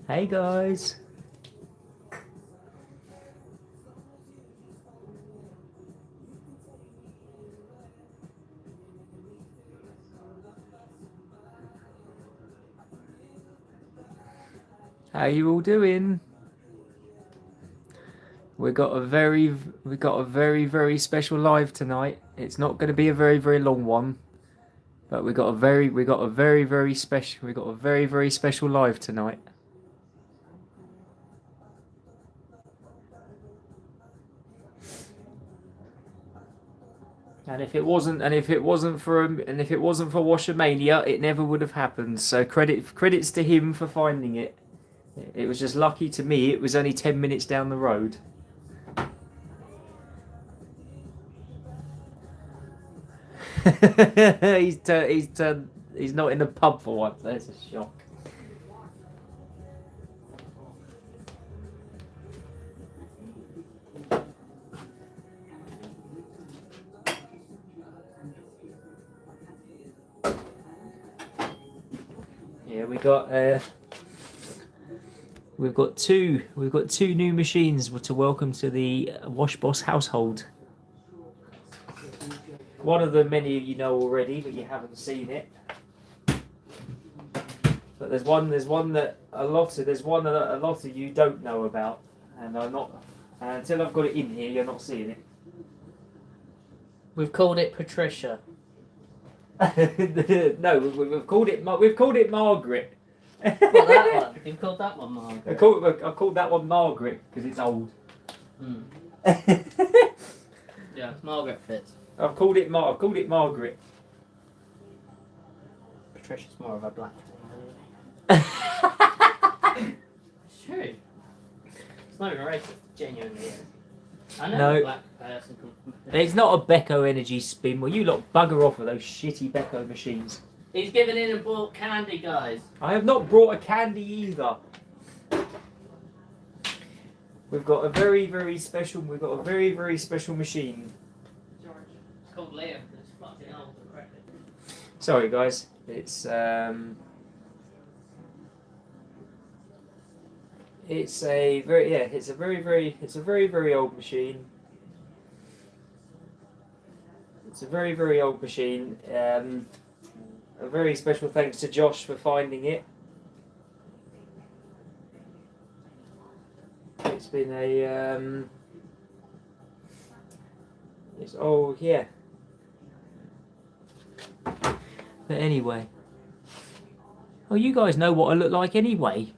Hey guys. How you all doing? We got a very special live tonight. It's not going to be a very long one, but we got a very special live tonight. And if it wasn't for Washermania, it never would have happened. So credits to him for finding it. It was just lucky to me. It was only 10 minutes down the road. He's not in the pub for once. There's a shock. Yeah, we've got two new machines to welcome to the Wash Boss household. One of them many of you know already, but you haven't seen it. But there's one that a lot of you don't know about, and until I've got it in here, you're not seeing it. We've called it Patricia. No, we've called it Margaret. What, that one? You've called that one Margaret? I called that one Margaret because it's old. Mm. Yeah, Margaret fits. I've called it Margaret. Patricia's more of a black thing. It's true. It's not even racist, it genuinely is. I know a black person called Patricia. It's not a Becco Energy spin. Well, you lot bugger off with those shitty Becco machines. He's given in and bought candy, guys. I have not brought a candy either. We've got a very special machine. It's called Liam. It's fucking old and cracked. Sorry guys, it's a very old machine. It's a very old machine. A very special thanks to Josh for finding it. It's been it's old, yeah. But anyway. Oh, you guys know what I look like anyway.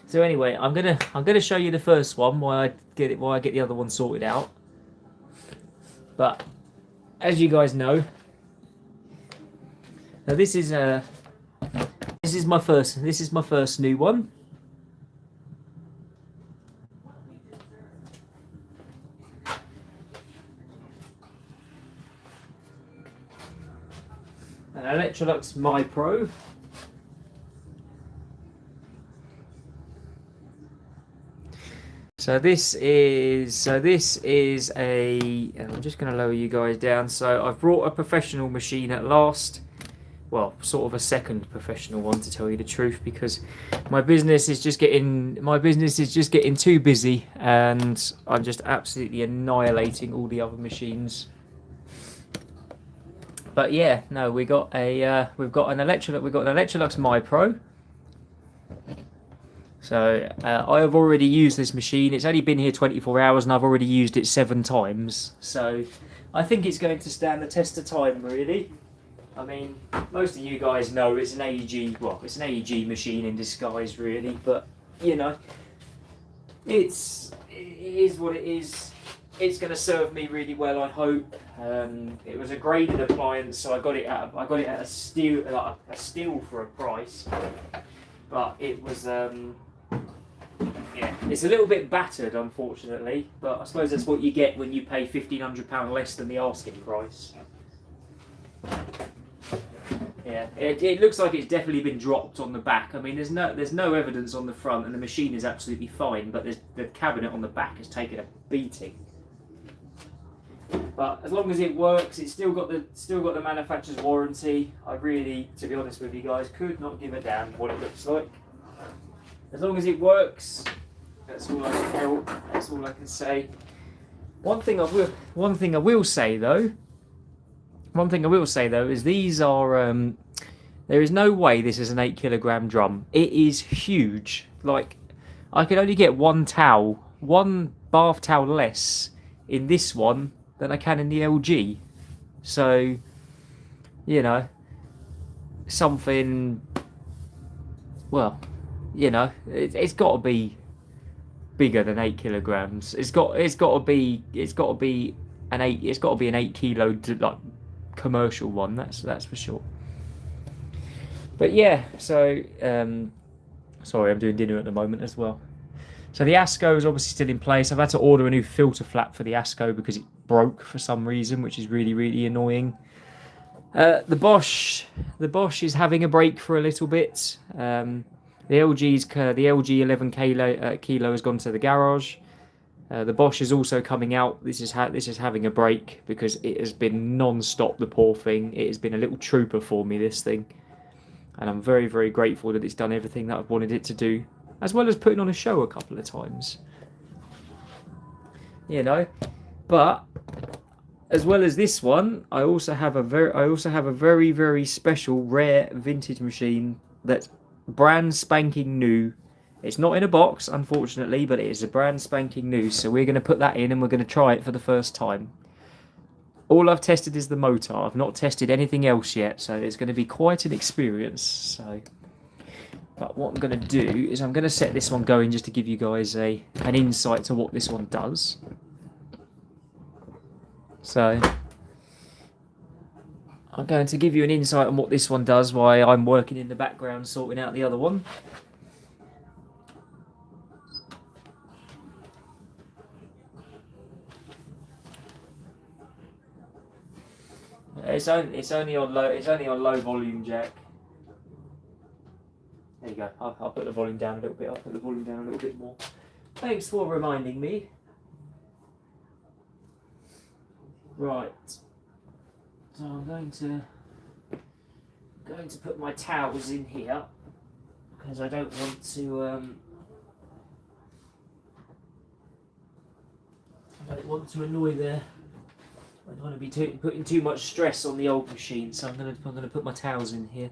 So anyway, I'm gonna show you the first one while I get the other one sorted out. But as you guys know, now this is my first new one. An Electrolux My Pro. So this is a. I'm just going to lower you guys down. So I've brought a professional machine at last. Well, sort of a second professional one, to tell you the truth, because my business is just getting too busy, and I'm just absolutely annihilating all the other machines. But yeah, no, we've got an Electrolux My Pro. So I have already used this machine. It's only been here 24 hours and I've already used it 7 times. So I think it's going to stand the test of time, really. I mean, most of you guys know it's an AEG, well, it's an AEG machine in disguise, really. But, you know, it is what it is. It's going to serve me really well, I hope. It was a graded appliance, so I got it at a steal for a price. But it was yeah, it's a little bit battered, unfortunately, but I suppose that's what you get when you pay £1,500 less than the asking price. Yeah, it looks like it's definitely been dropped on the back. I mean, there's no evidence on the front, and the machine is absolutely fine, but the cabinet on the back has taken a beating. But as long as it works, it's still got the manufacturer's warranty. I really, to be honest with you guys, could not give a damn what it looks like. As long as it works, that's all I can help. That's all I can say. One thing I will say though is these are. There is no way this is an 8 kilogram drum. It is huge. Like, I could only get one bath towel less in this one than I can in the LG. So, you know, something. Well, you know, it's got to be bigger than 8 kilograms. It's got to be an 8 kilo like commercial one. That's for sure. But yeah, so sorry, I'm doing dinner at the moment as well. So the ASCO is obviously still in place. I've had to order a new filter flap for the ASCO because it broke for some reason, which is really, really annoying. The Bosch is having a break for a little bit. The LG 11 kilo has gone to the garage. The Bosch is also coming out. This is having a break because it has been non-stop. The poor thing. It has been a little trooper for me, this thing. And I'm very, very grateful that it's done everything that I've wanted it to do, as well as putting on a show a couple of times. You know, but as well as this one, I also have a very, very special, rare vintage machine that's brand spanking new. It's not in a box, unfortunately, but it is a brand spanking new. So we're going to put that in and we're going to try it for the first time. All I've tested is the motor. I've not tested anything else yet, so it's going to be quite an experience. So, but what I'm going to do is I'm going to set this one going just to give you guys an insight to what this one does. So, I'm going to give you an insight on what this one does while I'm working in the background sorting out the other one. It's only on low volume jack. There you go. I'll put the volume down a little bit. I'll put the volume down a little bit more. Thanks for reminding me. Right. So I'm going to put my towels in here because I don't want to annoy the. I don't want to be putting too much stress on the old machine, so I'm going to put my towels in here.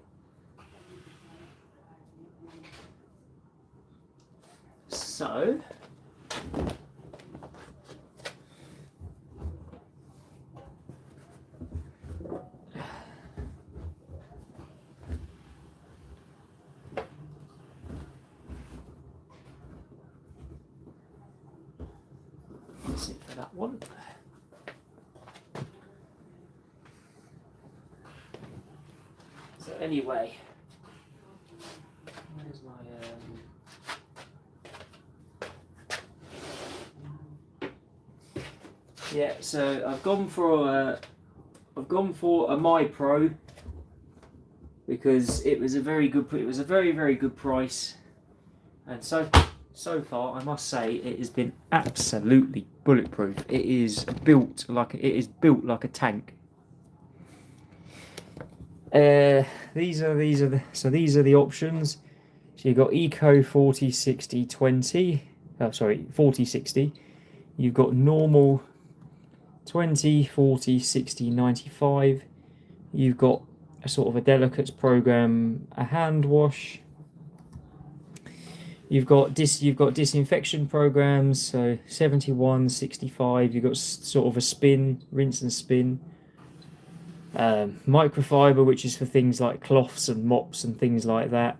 So, that's it for that one. So anyway, where's my yeah, so I've gone for a My Pro because it was a very, very good price, and so far I must say it has been absolutely bulletproof. It is built like a tank. These are the options. So you've got Eco 40 60 20. Oh, sorry, 40 60. You've got normal 20 40 60 95. You've got a sort of a delicates program, a hand wash. You've got disinfection programs, so 71 65. You've got sort of a spin, rinse and spin. Microfiber, which is for things like cloths and mops and things like that,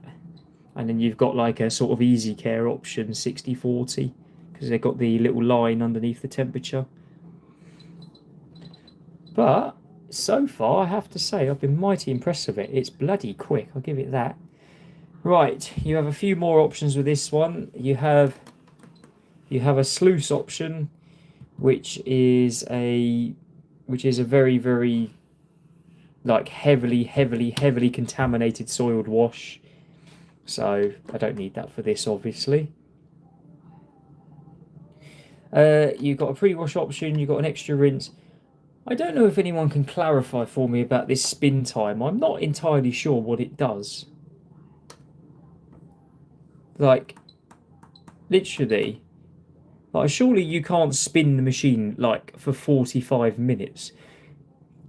and then you've got like a sort of easy care option 60-40 because they've got the little line underneath the temperature. But so far I have to say I've been mighty impressed with it. It's bloody quick, I'll give it that. Right, you have a few more options with this one. You have a sluice option, which is a very, very like heavily contaminated soiled wash. So I don't need that for this, obviously. You've got a pre-wash option, you've got an extra rinse. I don't know if anyone can clarify for me about this spin time. I'm not entirely sure what it does. Like, literally, like, surely you can't spin the machine like for 45 minutes.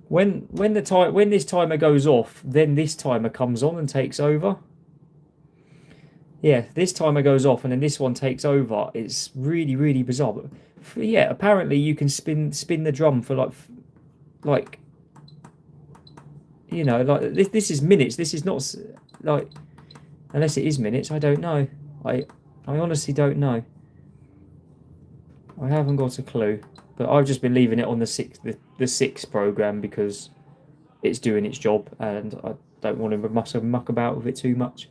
When this timer goes off, then this timer comes on and takes over. Yeah, this timer goes off and then this one takes over. It's really, really bizarre. But yeah, apparently you can spin the drum for like you know, like this is minutes. This is not like, unless it is minutes. I don't know. I honestly don't know. I haven't got a clue. But I've just been leaving it on the 6 program because it's doing its job and I don't want to muck about with it too much.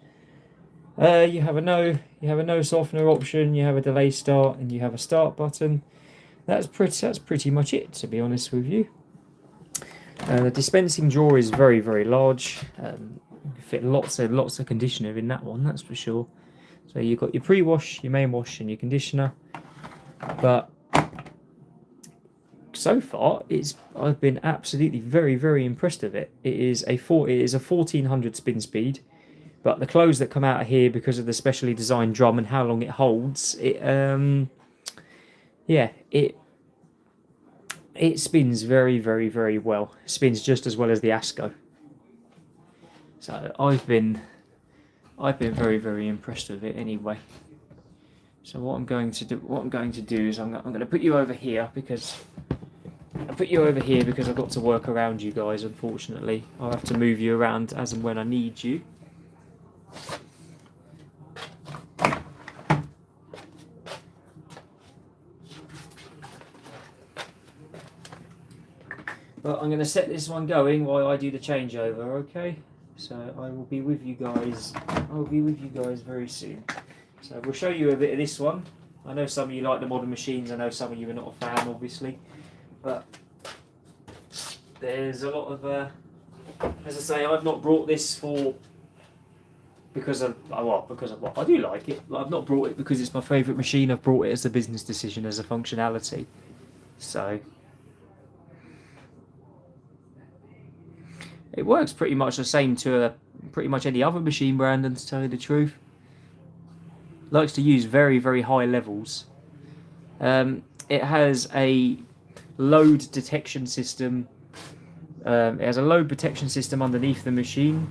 You have a no softener option, you have a delay start, and you have a start button. That's pretty much it, to be honest with you. The dispensing drawer is very, very large. You fit lots of conditioner in that one, that's for sure. So you've got your pre-wash, your main wash, and your conditioner. But so far, I've been absolutely very, very impressed with it. It is a 1400 spin speed. But the clothes that come out of here, because of the specially designed drum and how long it holds, it spins very, very, very well. It spins just as well as the Asco. So I've been very, very impressed with it anyway. So what I'm going to do is I'm going to put you over here because I've got to work around you guys. Unfortunately, I'll have to move you around as and when I need you. But I'm going to set this one going while I do the changeover, okay? So I will be with you guys. I'll be with you guys very soon. So we'll show you a bit of this one. I know some of you like the modern machines. I know some of you are not a fan, obviously. But there's a lot of, as I say, I've not brought this because of what I do like it. I've not brought it because it's my favourite machine. I've brought it as a business decision, as a functionality. So it works pretty much the same to pretty much any other machine brand, and to tell you the truth, likes to use very, very high levels. It has a load detection system. It has a load protection system underneath the machine.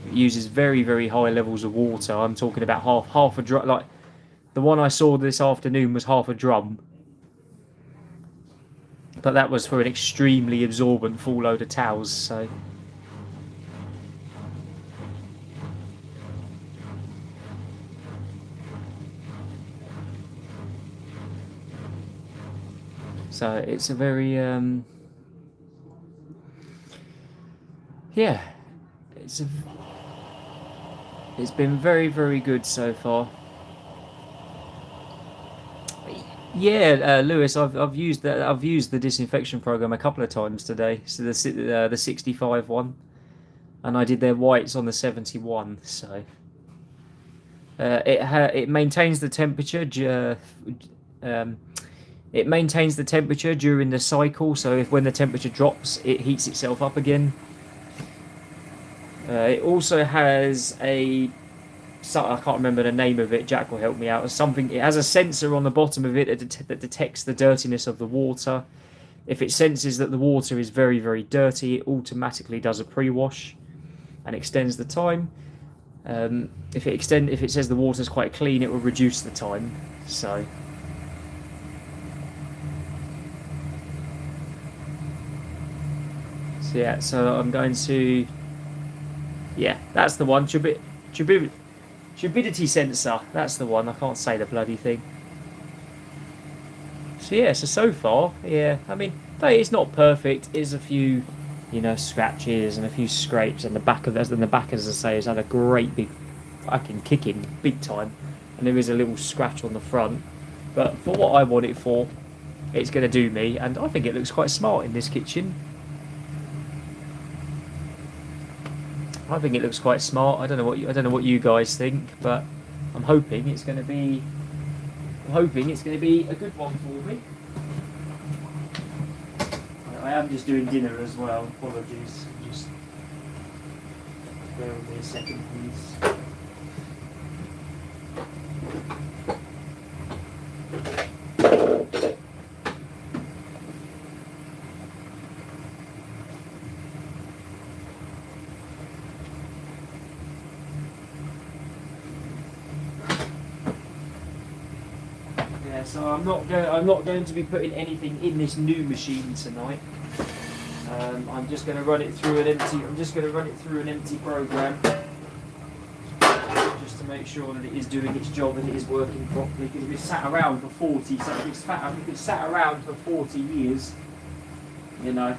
It uses very, very high levels of water. I'm talking about half a drum. Like the one I saw this afternoon was half a drum. But that was for an extremely absorbent full load of towels, so. So it's a very, yeah, it's been very, very good so far. Yeah, Lewis, I've used the disinfection program a couple of times today. So the 65 one, and I did their whites on the 71. So it maintains the temperature. It maintains the temperature during the cycle. So when the temperature drops, it heats itself up again. It also has I can't remember the name of it. Jack will help me out. It has a sensor on the bottom of it that detects the dirtiness of the water. If it senses that the water is very, very dirty, it automatically does a pre-wash and extends the time. If it says the water's quite clean, it will reduce the time. So yeah, so I'm going to. Yeah, that's the one. Turbidity sensor, that's the one. I can't say the bloody thing. So yeah, so far, yeah, I mean, it's not perfect. There's a few, scratches and a few scrapes, and the back, as I say, has had a great big fucking kicking, big time. And there is a little scratch on the front. But for what I want it for, it's going to do me, and I think it looks quite smart in this kitchen. I think it looks quite smart. I don't know what you guys think, but I'm hoping it's going to be I'm hoping it's going to be a good one for me. I am just doing dinner as well. Apologies. Just bear with me a second, please. Yeah, so I'm not going to be putting anything in this new machine tonight. I'm just going to run it through an empty program, just to make sure that it is doing its job and it is working properly. Because if it's sat around for 40, so if it's sat around for 40 years, you know,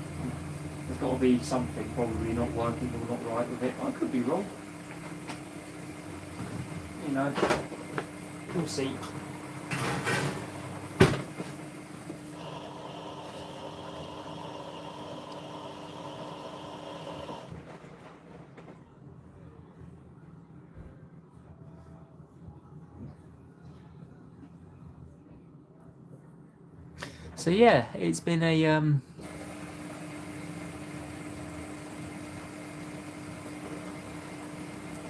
there's got to be something probably not working or not right with it. I could be wrong. You know, we'll see. So yeah, it's been a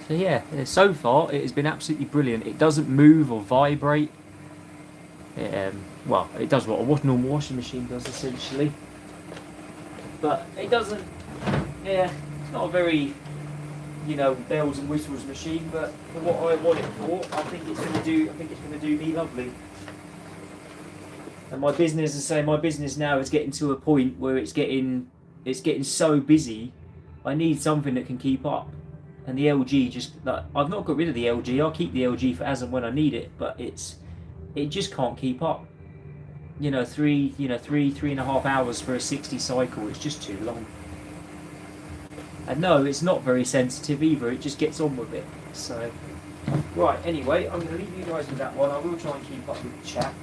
so yeah, so far it has been absolutely brilliant. It doesn't move or vibrate. Well, it does what a normal washing machine does essentially, but it doesn't. Yeah, it's not a very, you know, bells and whistles machine, but for what I want it for, I think it's going to do me lovely. And my business, as I say, my business now is getting to a point where it's getting so busy. I need something that can keep up. And the LG just, like, I've not got rid of the LG. I'll keep the LG for as and when I need it, but it just can't keep up. You know, three and a half hours for a 60 cycle. It's just too long. And no, it's not very sensitive either. It just gets on with it. So, right. Anyway, I'm going to leave you guys with that one. I will try and keep up with the chat.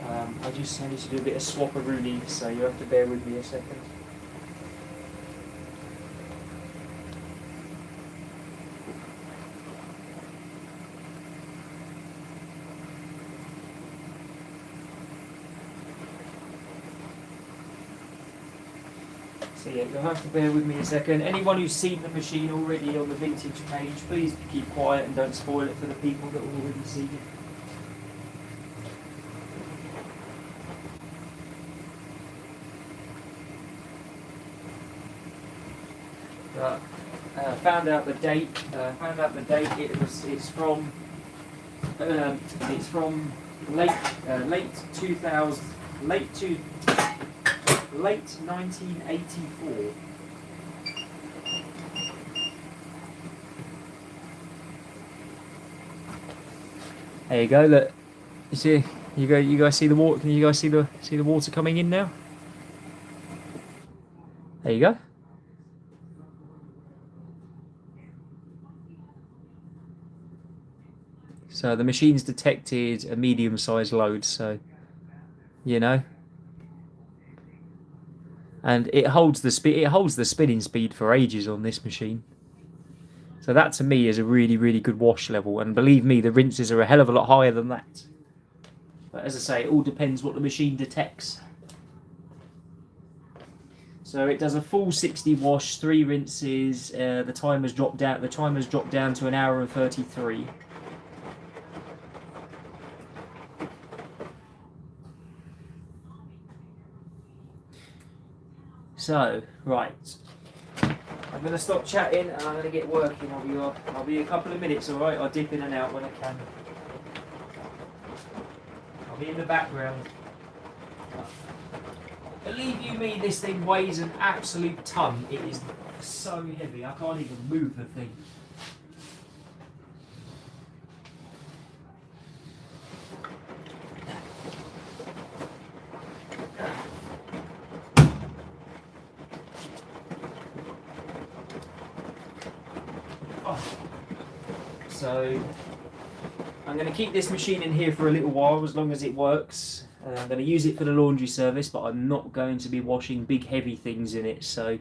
I need to do a bit of swap-a-rooney, so you have to bear with me a second. So yeah, you'll have to bear with me a second. Anyone who's seen the machine already on the vintage page, please keep quiet and don't spoil it for the people that have already seen it. Found out the date. It's from late 1984. There you go. Look, you see, you guys see the water. Can you guys see the water coming in now? There you go. So the machine's detected a medium-sized load, so you know, and it holds the spinning speed for ages on this machine. So that to me is a really, really good wash level, and believe me, the rinses are a hell of a lot higher than that. But as I say, it all depends what the machine detects. So it does a full 60 wash, 3 rinses. The timer's dropped down. The timer's dropped down to 1 hour and 33. So, right, I'm going to stop chatting and I'm going to get working. I'll be a couple of minutes, alright? I'll dip in and out when I can. I'll be in the background. Believe you me, this thing weighs an absolute ton. It is so heavy, I can't even move the thing. So I'm going to keep this machine in here for a little while, as long as it works. I'm going to use it for the laundry service, but I'm not going to be washing big heavy things in it. So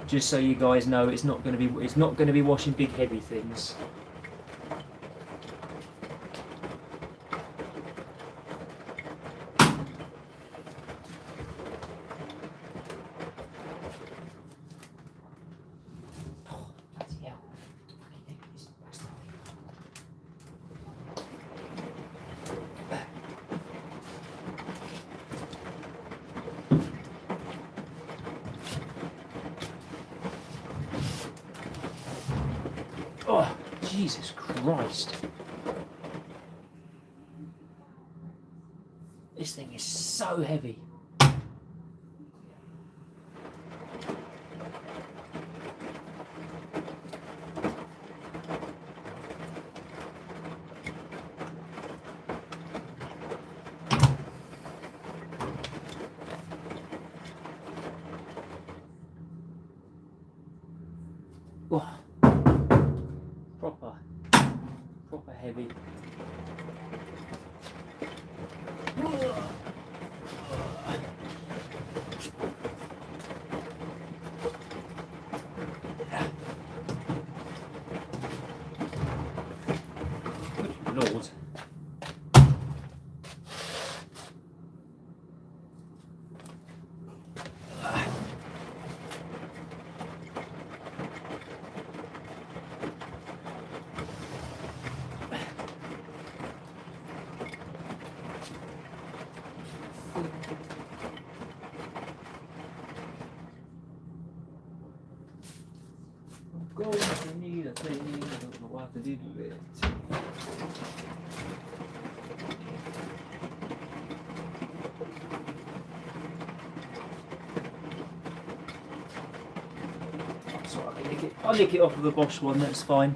just so you guys know, it's not going to be washing big heavy things. Jesus Christ. This thing is so heavy. Oh, proper heavy. Good Lord. I'm going to need a thing, I don't know what to do with it. So I'll nick it off of the Bosch one, that's fine.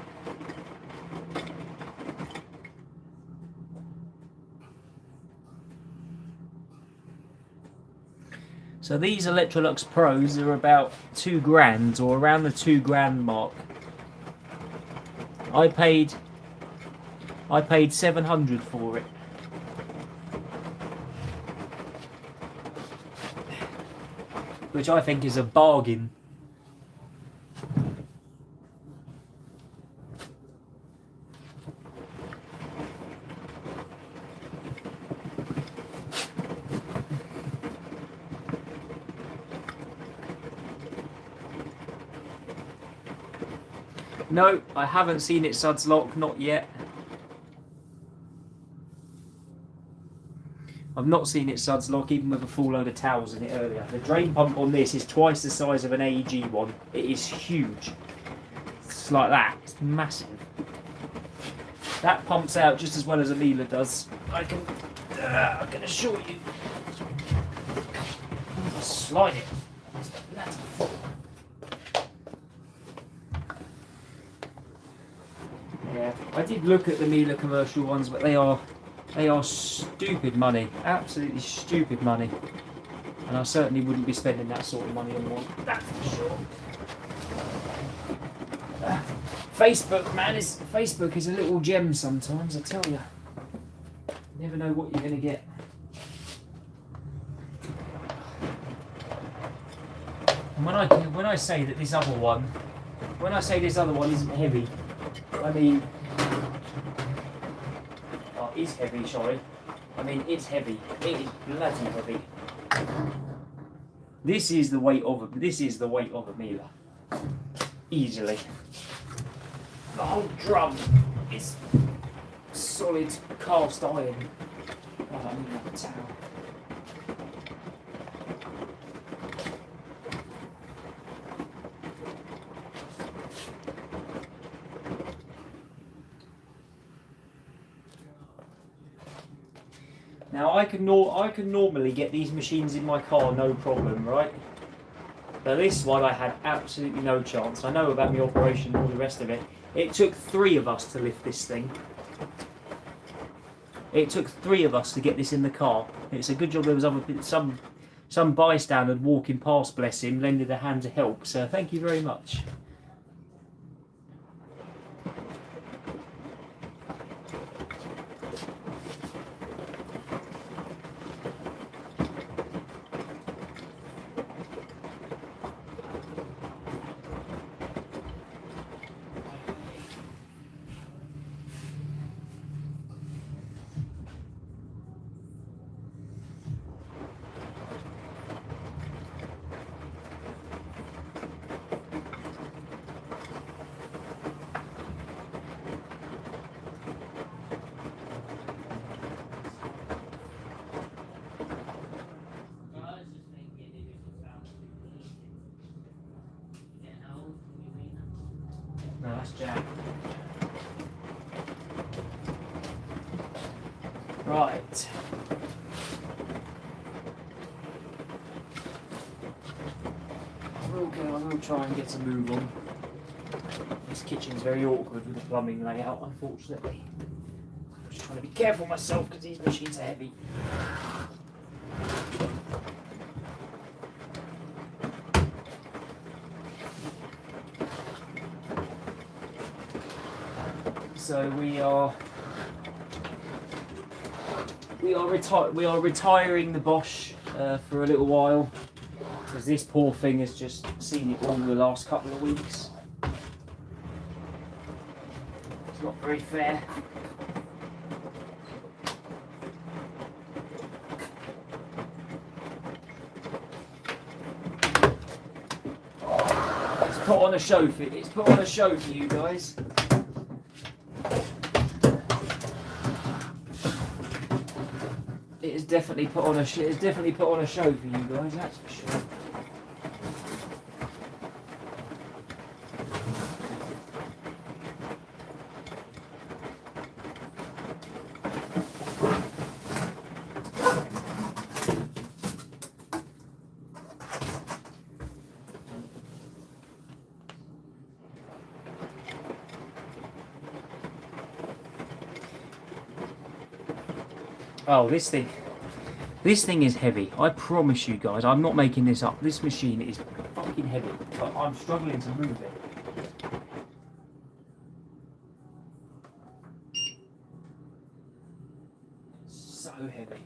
So these Electrolux Pros are about £2 or around the £2 mark. I paid 700 for it. Which I think is a bargain. No, I haven't seen it suds lock, not yet. I've not seen it suds lock even with a full load of towels in it earlier. The drain pump on this is twice the size of an AEG one. It is huge. It's like that. It's massive. That pumps out just as well as a Miele does. I can assure you. Slide it. That's full. Yeah, I did look at the Miele commercial ones, but they are stupid money, absolutely stupid money, and I certainly wouldn't be spending that sort of money on one. That's for sure. Facebook, man, Facebook is a little gem sometimes. I tell you, you never know what you're going to get. And when I say that this other one, isn't heavy, I mean, oh, it's heavy, sorry. I mean, it's heavy. It is bloody heavy. This is the weight of a Miele. Easily. The whole drum is solid cast iron. Oh, I need another towel. Now I can normally get these machines in my car no problem, right? But this one I had absolutely no chance. I know about my operation and all the rest of it. It took 3 of us to lift this thing. It took 3 of us to get this in the car. It's a good job there was some bystander walking past, bless him, lending a hand to help. So thank you very much. No, that's Jack. Right. I will try and get a move on. This kitchen's very awkward with the plumbing layout, unfortunately. I'm just trying to be careful myself because these machines are heavy. So we are retiring the Bosch for a little while because this poor thing has just seen it all the last couple of weeks. It's not very fair. It's put on a show for you guys. It is definitely put on a show for you guys, that's for sure. Oh, this thing is heavy. I promise you guys, I'm not making this up. This machine is fucking heavy, but I'm struggling to move it. So heavy.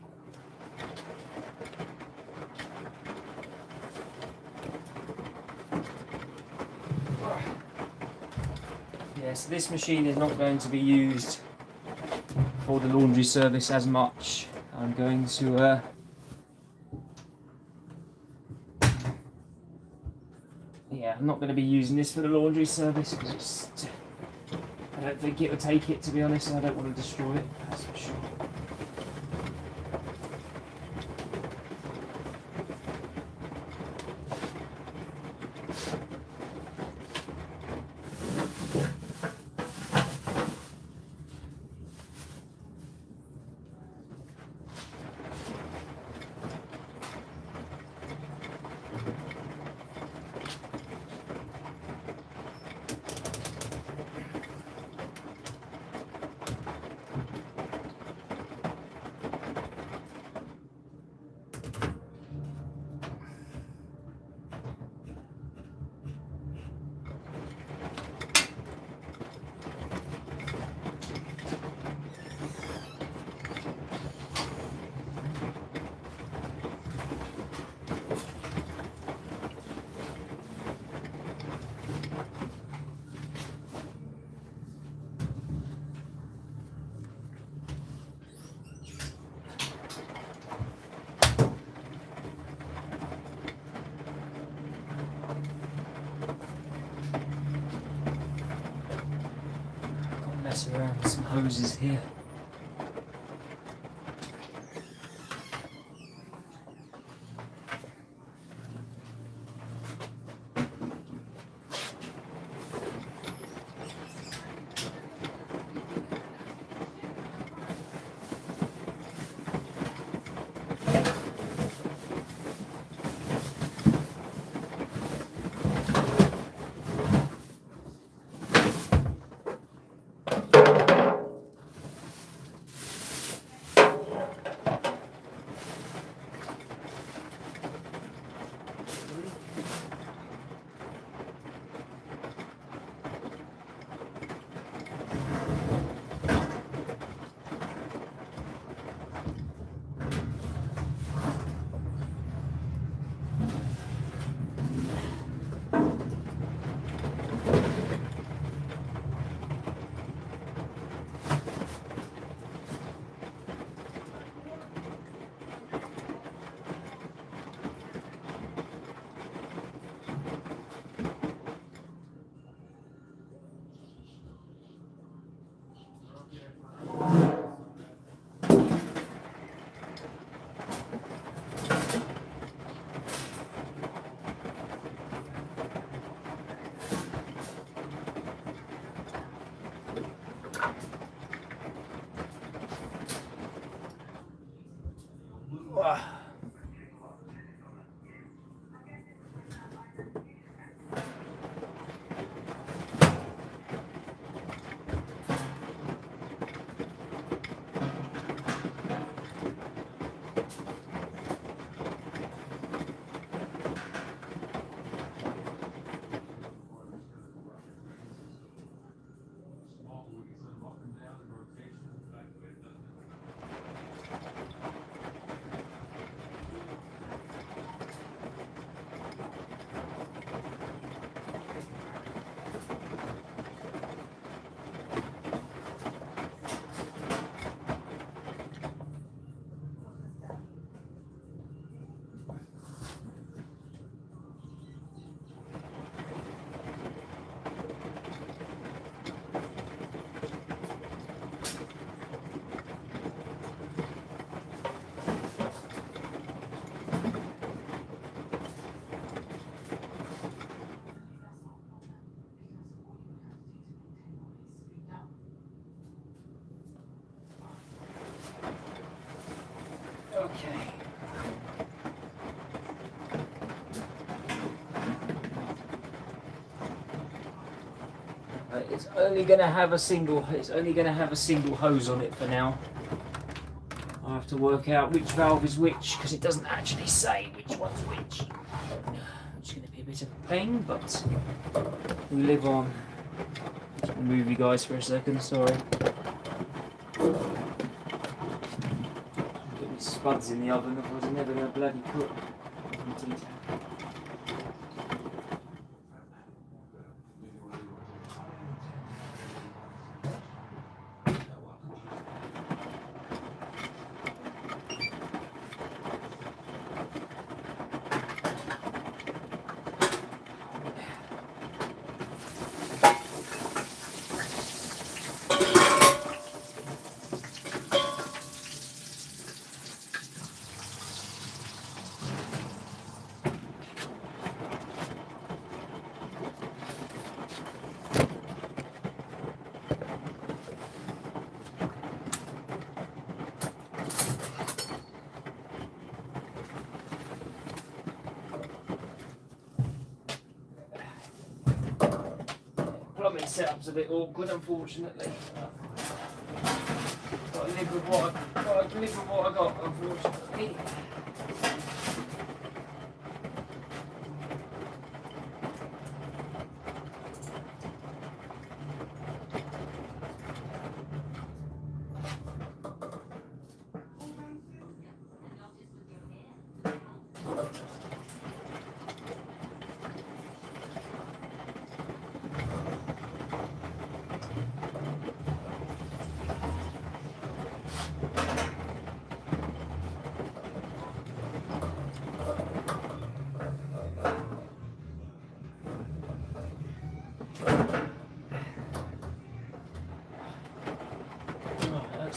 Yes, this machine is not going to be used for the laundry service as much. I'm going to yeah, I'm not going to be using this for the laundry service because I don't think it will take it, to be honest, and I don't want to destroy it, that's for sure. Mess around with some hoses here. Okay. It's only going to have a single hose on it for now. I have to work out which valve is which because it doesn't actually say which one's which. It's going to be a bit of a pain, but we live on. Just move you guys for a second, sorry. Put these spuds in the oven, otherwise I'm never going to bloody cook. Plumbing setup's a bit awkward, unfortunately. Gotta live with what I got, unfortunately.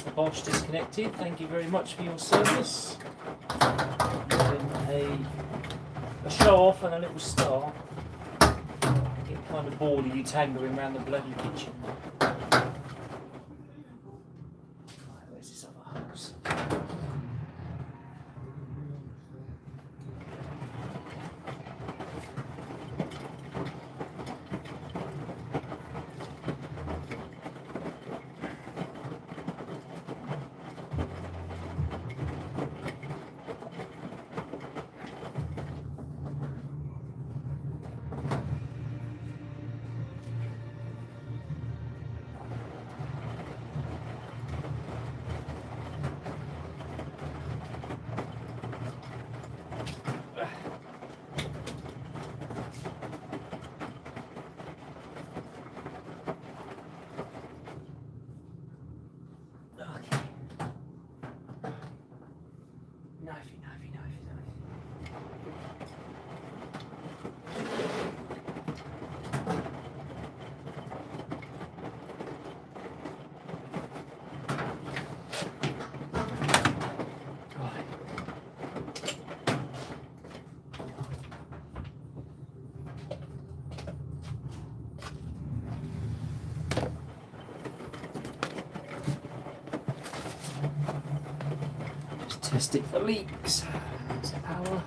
The Bosch disconnected. Thank you very much for your service. A show off and a little star. Get kind of bored of you tangling around the bloody kitchen. Where's this other hose? Test it for leaks. Is it power?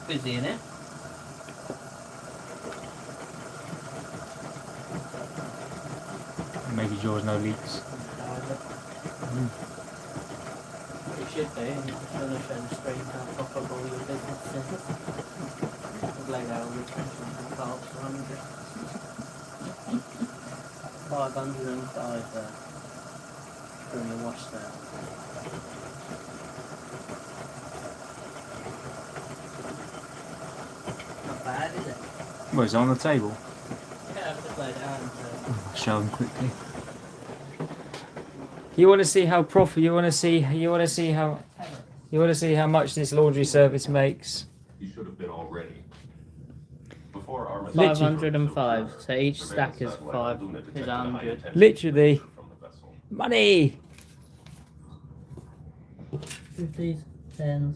Busy in it. Making sure there's no leaks. It should be, and it's going to show the screen how profitable your business is. I've laid out all the extensions and parts for 100. 505 there. During the wash there. Not bad, is it? Well, it's on the table. Yeah, I've just laid it out. I'll show them quickly. You want to see how profit? You want to see how much this laundry service makes? You should have been already. Before our 505. So each stack is 100. Literally, money 50s, 10s.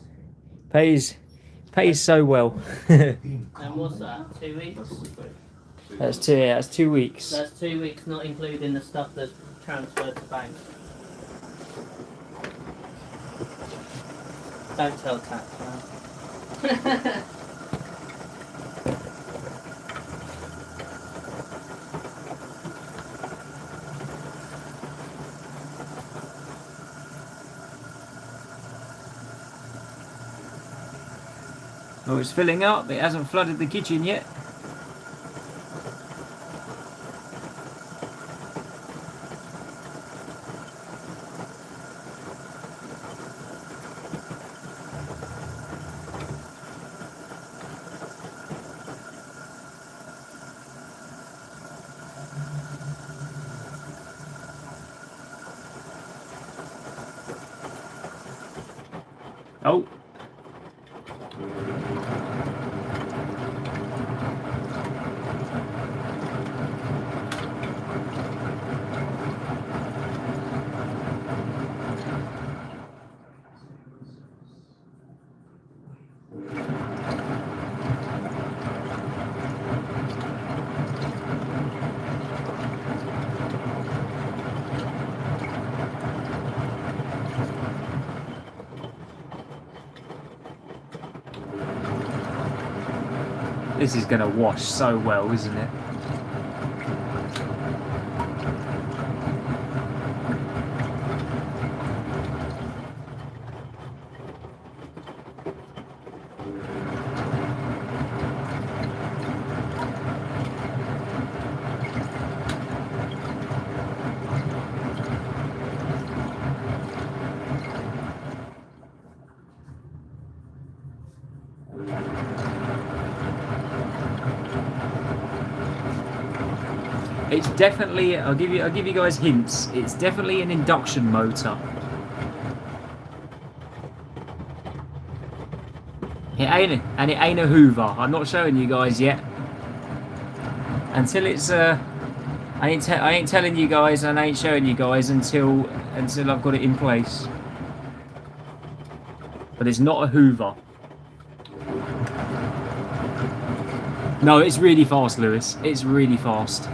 Pays so well. And what's that? 2 weeks? That's 2 weeks. That's 2 weeks, not including the stuff that's transferred to bank. Don't tell tax, man. Oh, it's filling up. It hasn't flooded the kitchen yet. Oh. This is going to wash so well, isn't it? It's definitely, I'll give you guys hints. It's definitely an induction motor. And it ain't a Hoover. I'm not showing you guys yet. Until it's I ain't telling you guys and I ain't showing you guys until I've got it in place. But it's not a Hoover. No, it's really fast, Lewis. It's really fast.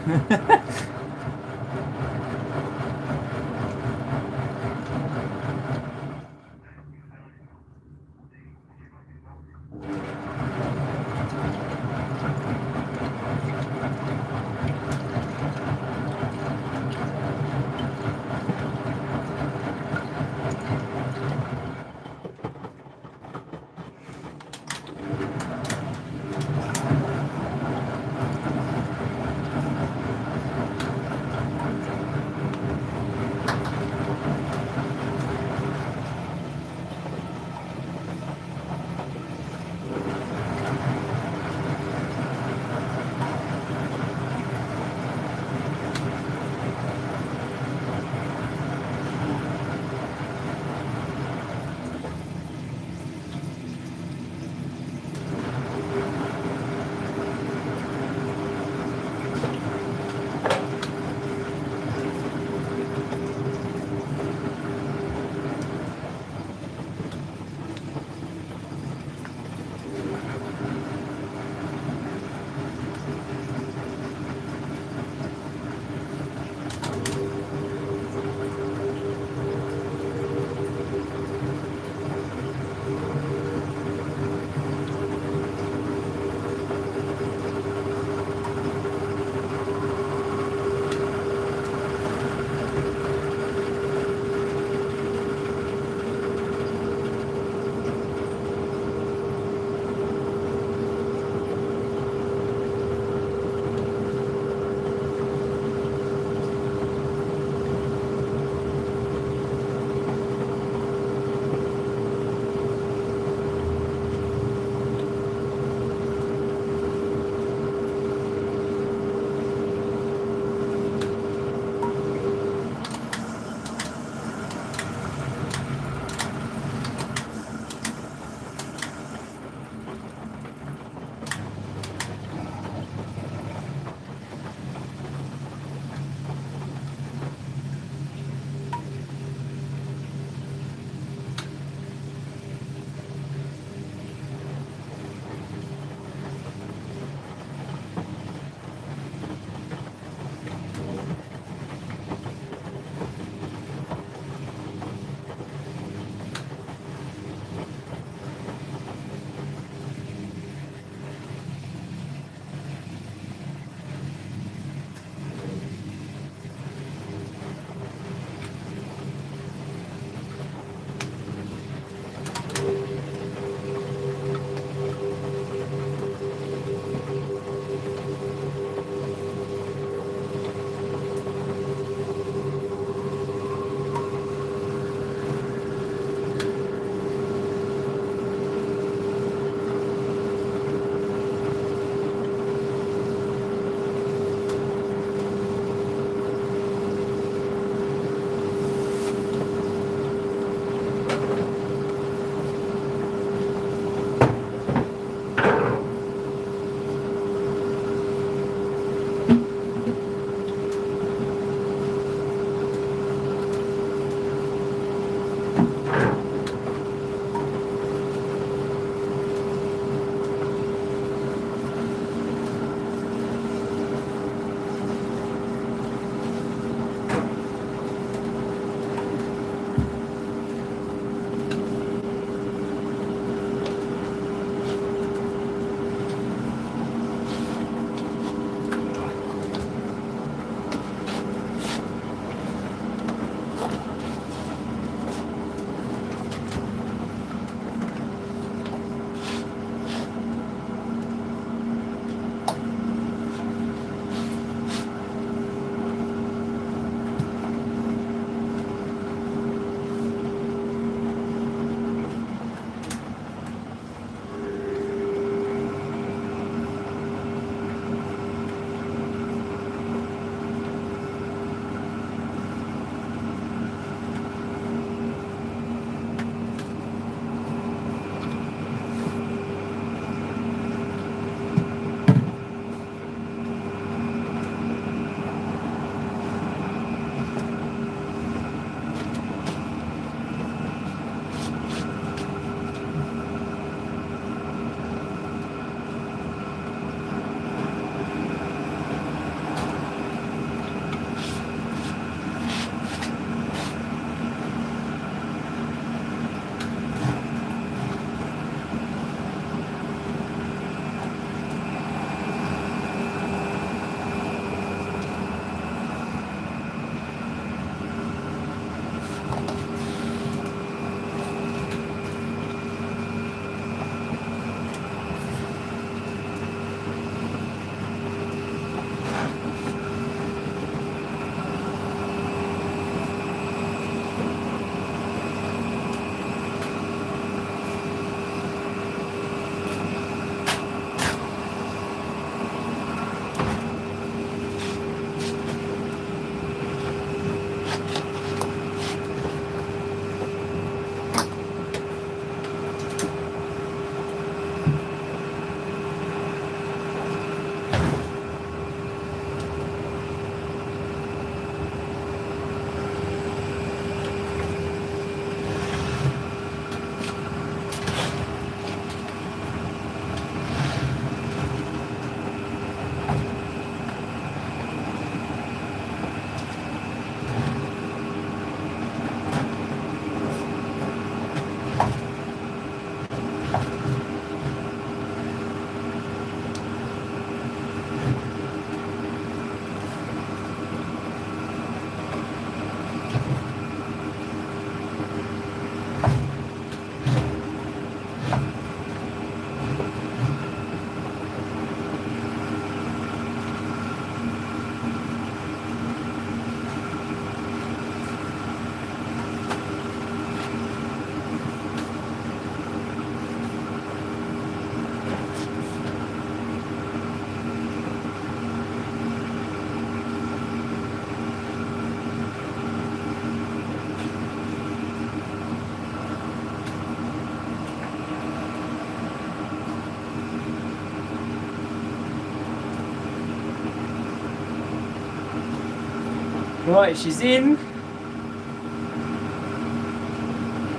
Right, she's in.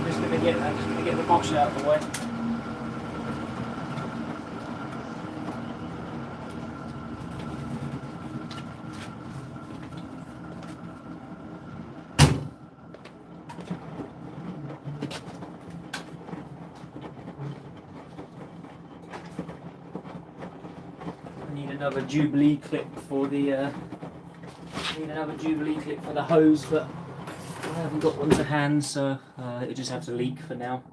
Just gonna get the box out of the way. I need another Jubilee clip for the hose, but I haven't got one to hand, so it'll just have to leak for now.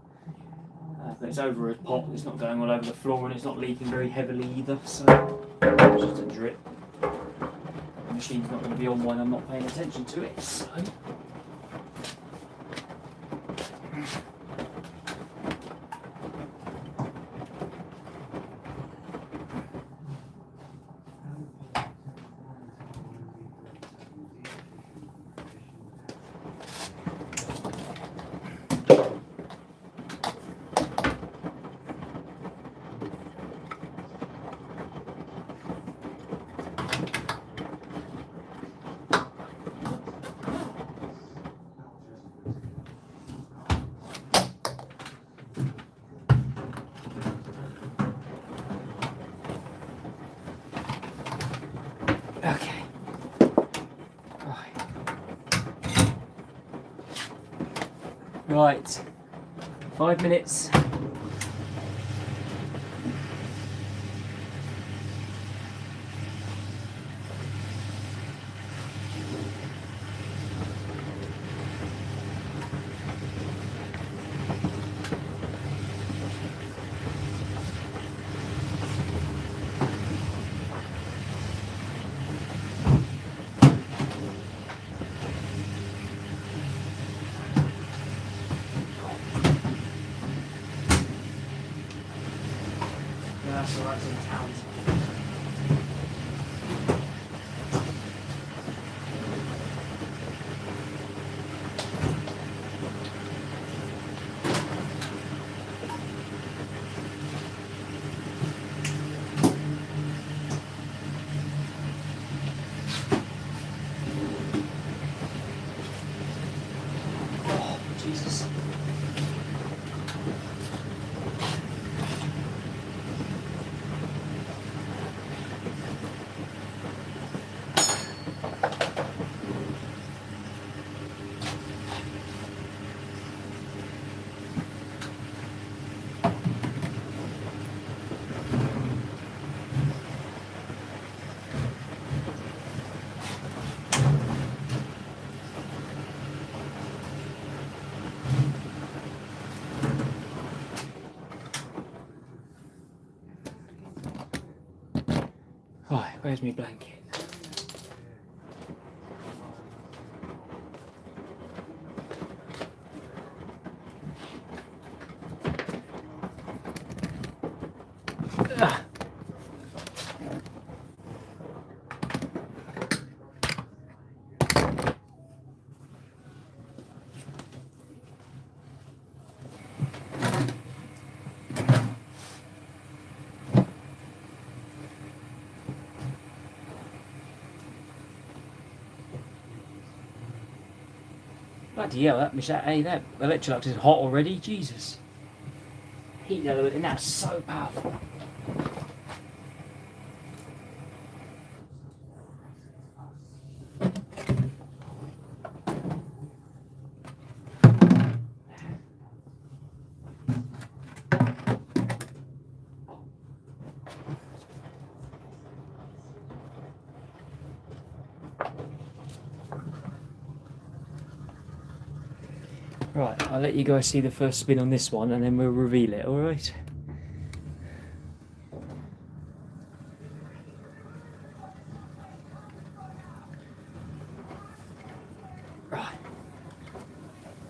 But it's over a pot, it's not going all over the floor, and it's not leaking very heavily either, so it's just a drip. The machine's not going to be on when I'm not paying attention to it, so. Okay. Right. 5 minutes. That's all right, in town. Oh, Jesus. Right, where's my blanket? Ah. Bloody hell, that Electrolux is hot already, Jesus. Heat element in that's so powerful. Right, I'll let you guys see the first spin on this one and then we'll reveal it, alright? Right.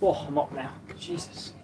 Oh, I'm up now. Jesus.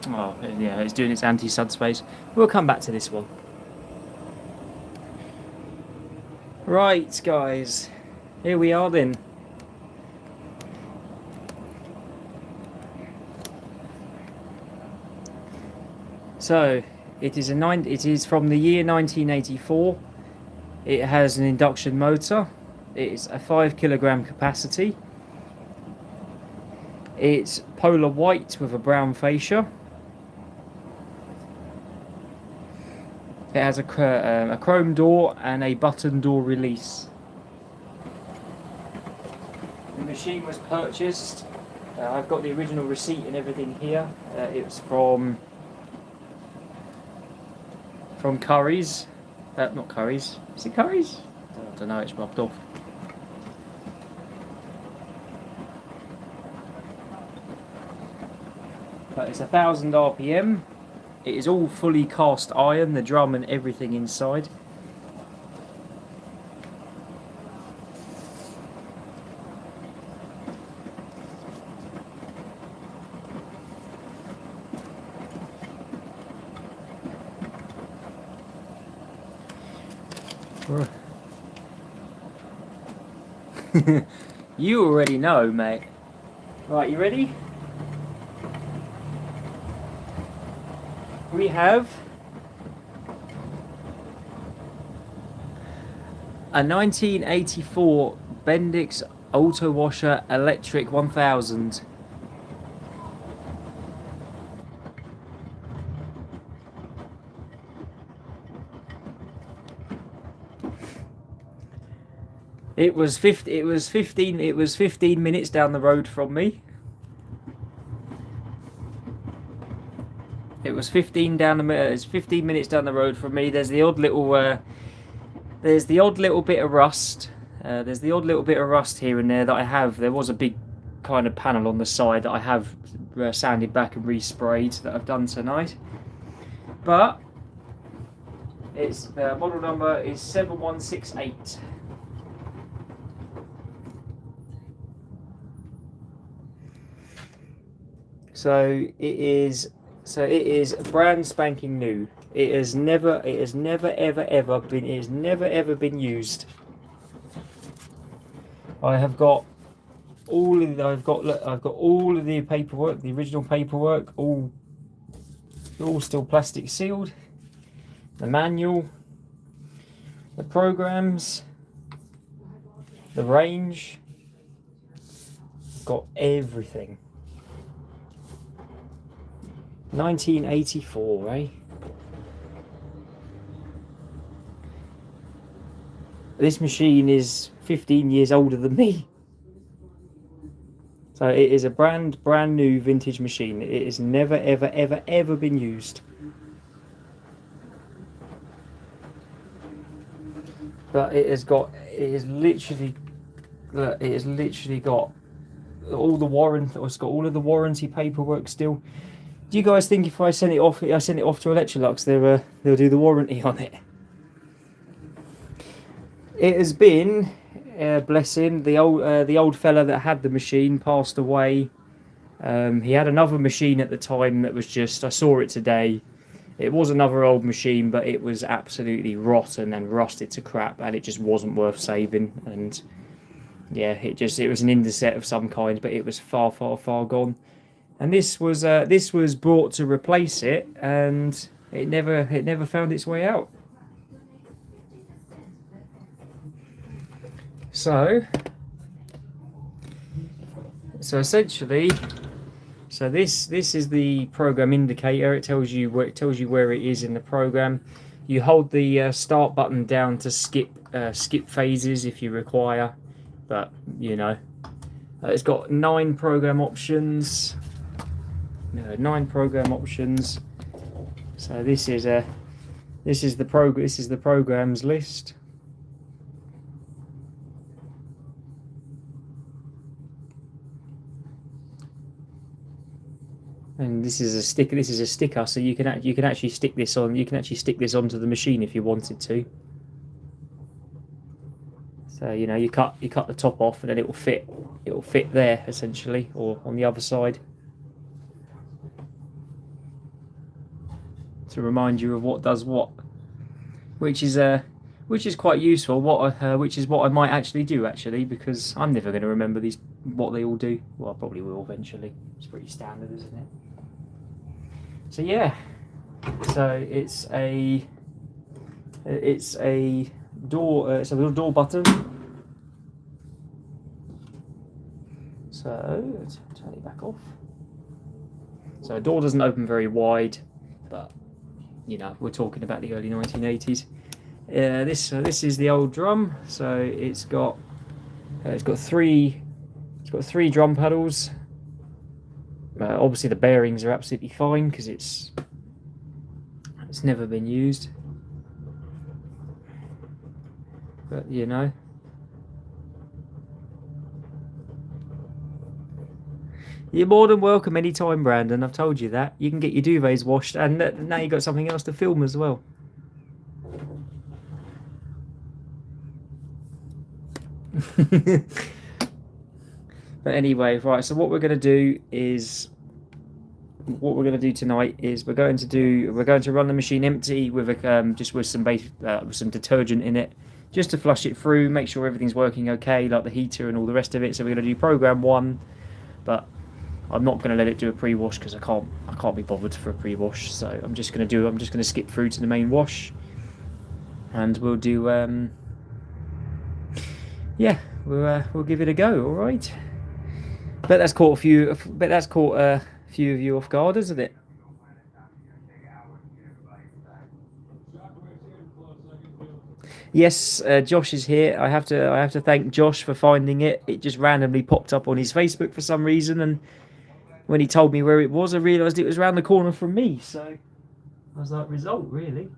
Oh, yeah, it's doing its anti-subspace. We'll come back to this one. Right, guys. Here we are then. So, it is from the year 1984. It has an induction motor. It's a 5 kilogram capacity. It's polar white with a brown fascia. It has a chrome door and a button door release. The machine was purchased. I've got the original receipt and everything here. It was from Curry's. Not Curry's. Is it Curry's? I don't know. It's rubbed off. But it's 1000 RPM. It is all fully cast iron, the drum and everything inside. You already know, mate. Right, you ready? We have a 1984 Bendix Auto Washer Electric 1000. It was 15 minutes down the road from me. It was 15 minutes down the road from me. There's the odd little bit of rust. There's the odd little bit of rust here and there that I have. There was a big kind of panel on the side that I have sanded back and resprayed that I've done tonight. But the model number is 7168. So it is brand spanking new. It has never ever been used. I've got all of the paperwork, the original paperwork, all still plastic sealed. The manual, the programs, the range, got everything. 1984, eh? This machine is 15 years older than me. So it is a brand new vintage machine. It has never ever been used. But it has literally got all the warranty. It's got all of the warranty paperwork still. Do you guys think if I send it off to Electrolux, they'll do the warranty on it? It has been, bless him, the old fella that had the machine passed away. He had another machine at the time that was just, I saw it today. It was another old machine, but it was absolutely rotten and rusted to crap, and it just wasn't worth saving. And yeah, it was an Indeset of some kind, but it was far gone. And this was brought to replace it, and it never found its way out. So essentially, this is the program indicator. It tells you where it is in the program. You hold the start button down to skip phases if you require, but you know, it's got 9 program options. 9 program options. So this is the programs list. And this is a sticker, so you can actually stick this on. You can actually stick this onto the machine if you wanted to. So you know, you cut the top off, and then it will fit there essentially, or on the other side. to remind you of what does what, which is quite useful. Which is what I might actually do because I'm never going to remember what they all do. Well, I probably will eventually. It's pretty standard, isn't it? So yeah, so it's a door. It's a little door button. So let's turn it back off. So a door doesn't open very wide, but you know, we're talking about the early 1980s. This is the old drum. So it's got three drum pedals. Obviously the bearings are absolutely fine because it's never been used. But you know. You're more than welcome anytime, Brandon. I've told you that. You can get your duvets washed, and now you've got something else to film as well. But anyway, right, so what we're going to do tonight is we're going to run the machine empty with just with some some detergent in it, just to flush it through, make sure everything's working okay, like the heater and all the rest of it. So we're going to do program 1, but I'm not going to let it do a pre-wash because I can't be bothered for a pre-wash. So I'm just going to skip through to the main wash, and we'll do we'll give it a go. All right. But that's caught a few of you off guard, isn't it? Yes, Josh is here. I have to thank Josh for finding it. It just randomly popped up on his Facebook for some reason, and when he told me where it was, I realised it was around the corner from me. So I was like, result, really.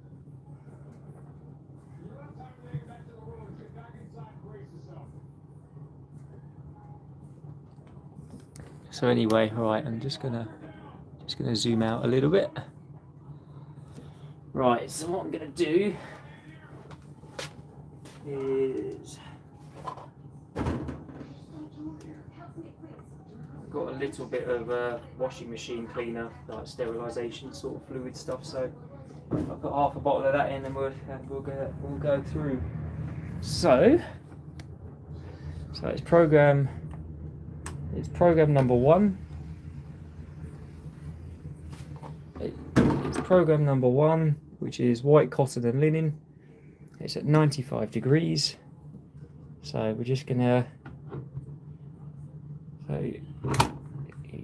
So anyway, all right, I'm just gonna zoom out a little bit. Right, so what I'm gonna do is I've got a little bit of washing machine cleaner, like sterilisation sort of fluid stuff. So I'll put half a bottle of that in, and we'll go through. So it's program number 1. It's program number 1, which is white cotton and linen. It's at 95 degrees. So we're just gonna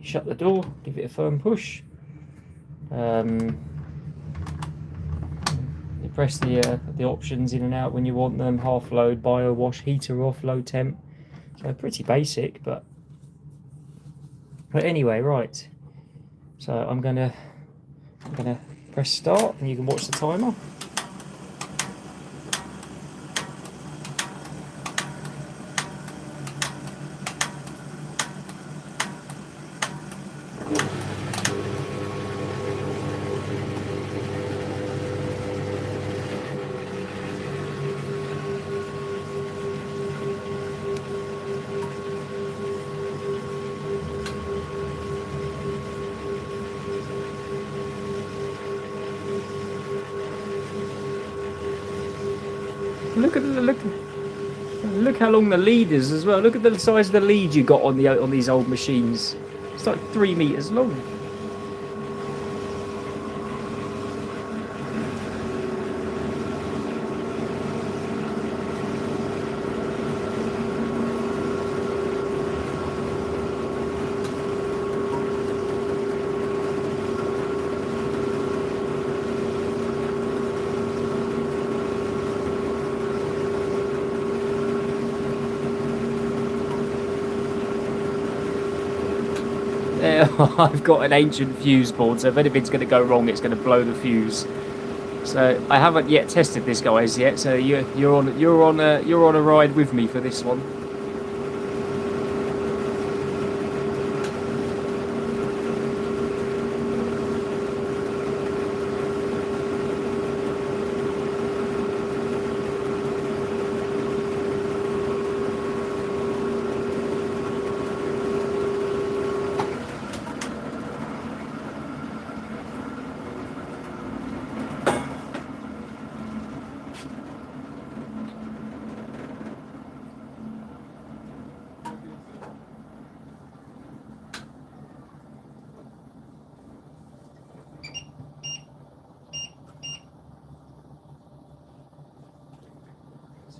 shut the door, give it a firm push. You press the options in and out when you want them: half load, bio wash, heater off, low temp. So pretty basic, but anyway, right. So I'm gonna press start, and you can watch the timer. Look how long the lead is as well. Look at the size of the lead you got on these old machines. It's like 3 meters long. I've got an ancient fuse board, so if anything's going to go wrong, it's going to blow the fuse. So I haven't yet tested this, guys, yet. So you're on a ride with me for this one.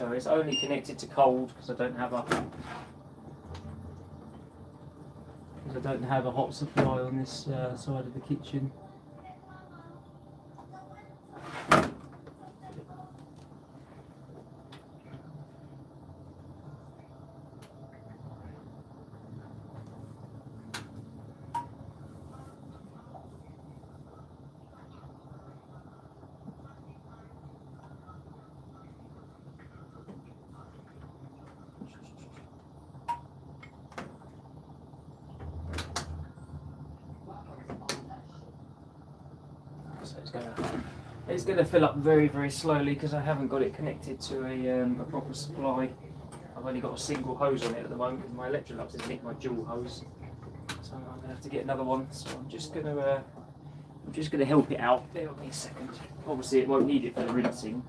So it's only connected to cold because I don't have a hot supply on this side of the kitchen. So it's going to fill up very, very slowly because I haven't got it connected to a proper supply. I've only got a single hose on it at the moment because my Electrolux has nicked my dual hose. So I'm going to have to get another one. So I'm just going to help it out. Bear with me a second. Obviously it won't need it for the rinsing.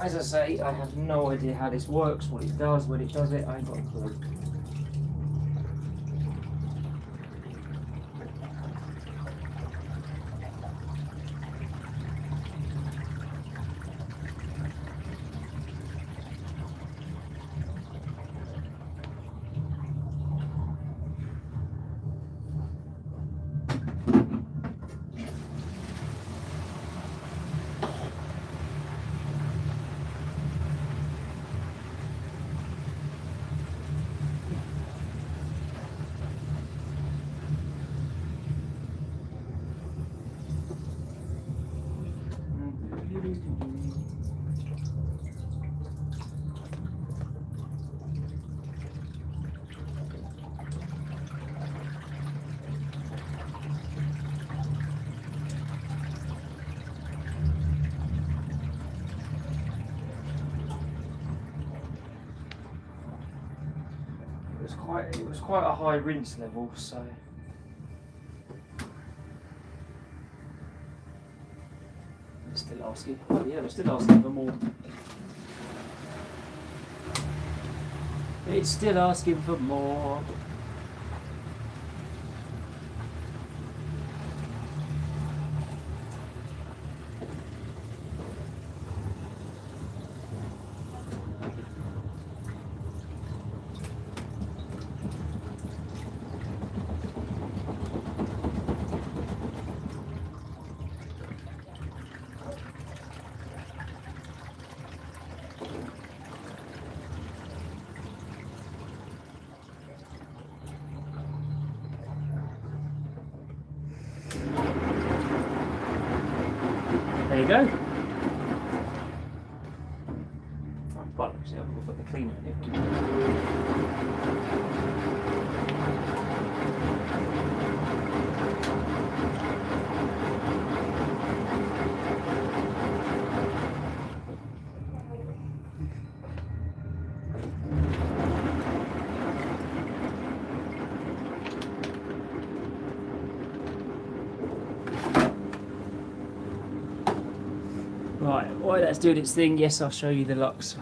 As I say, I have no idea how this works, what it does, when it does it, I ain't got a clue. It was quite a high rinse level, so they're still asking. Oh yeah, they're still asking for more. It's still asking for more. There you go. Well, actually, I've got the cleaner in it. Right, while that's doing its thing, yes, I'll show you the locks.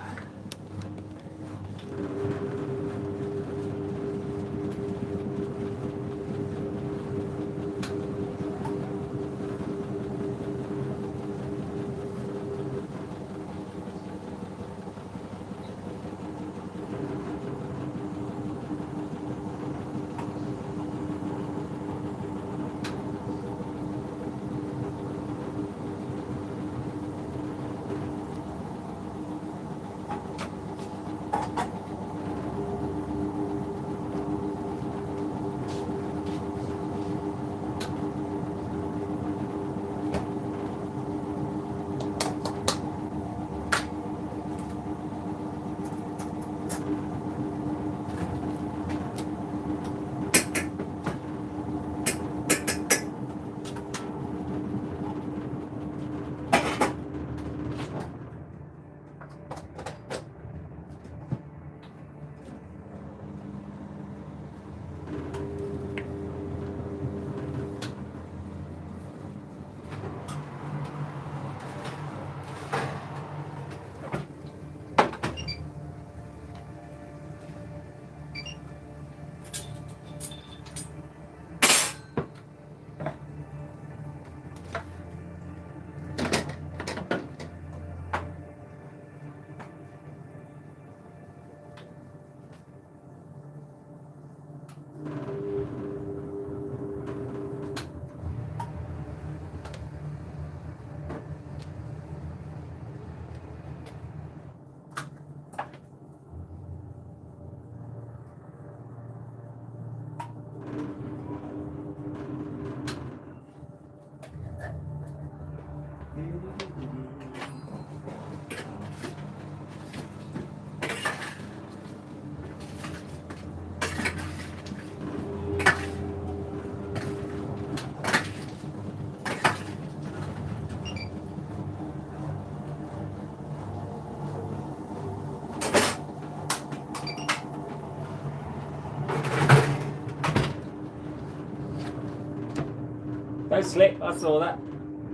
Don't slip, I saw that.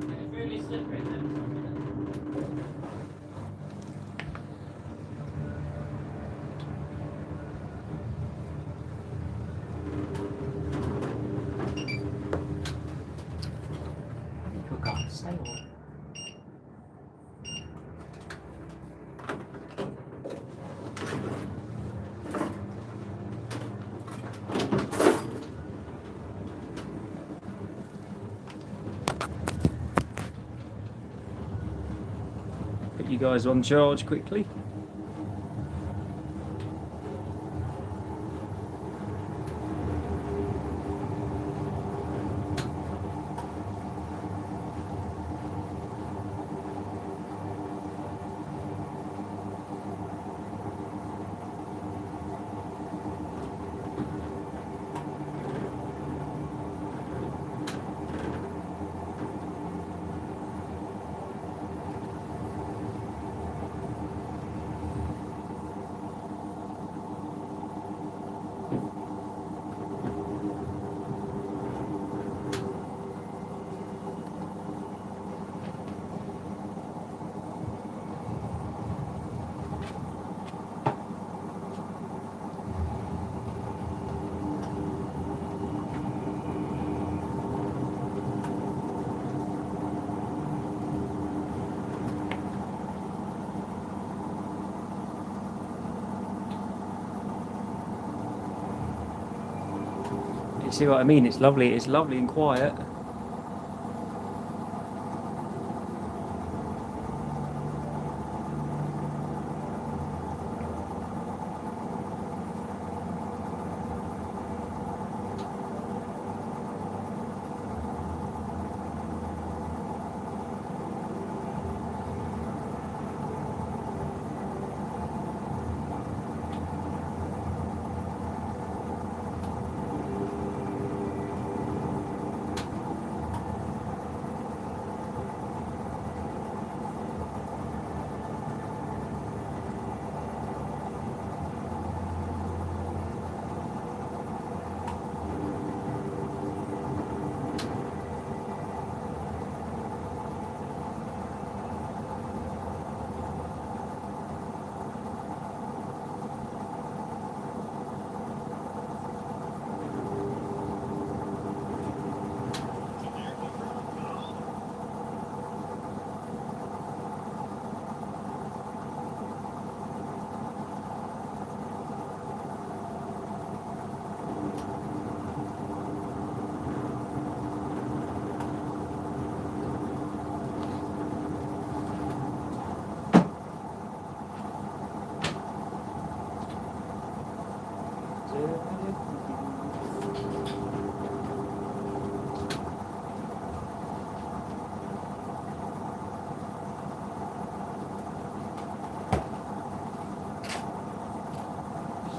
It's really slippery now. Good God, stay on. Put you guys on charge quickly. You see what I mean? It's lovely and quiet.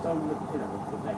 Don't look, you know, the neck.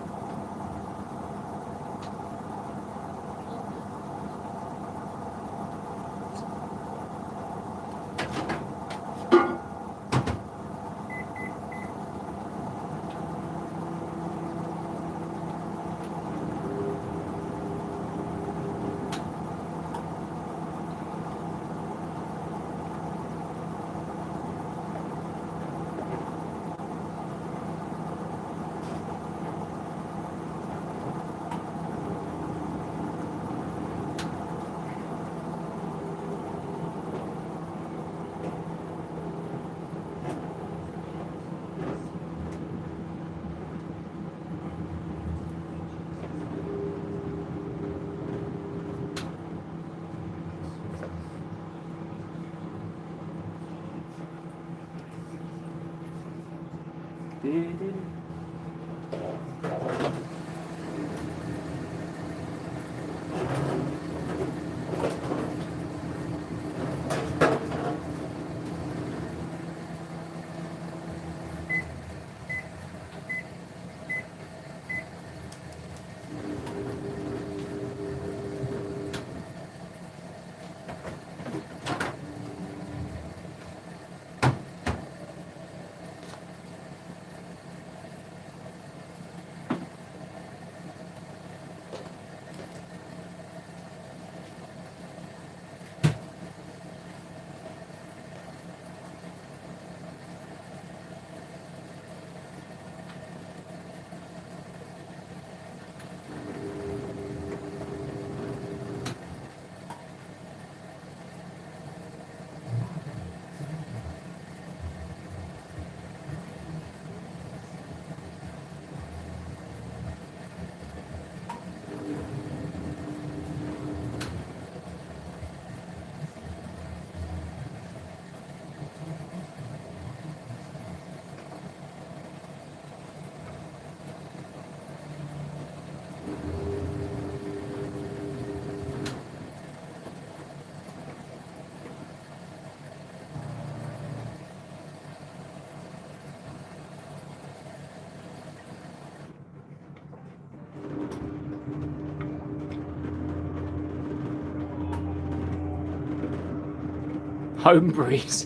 Home breeze.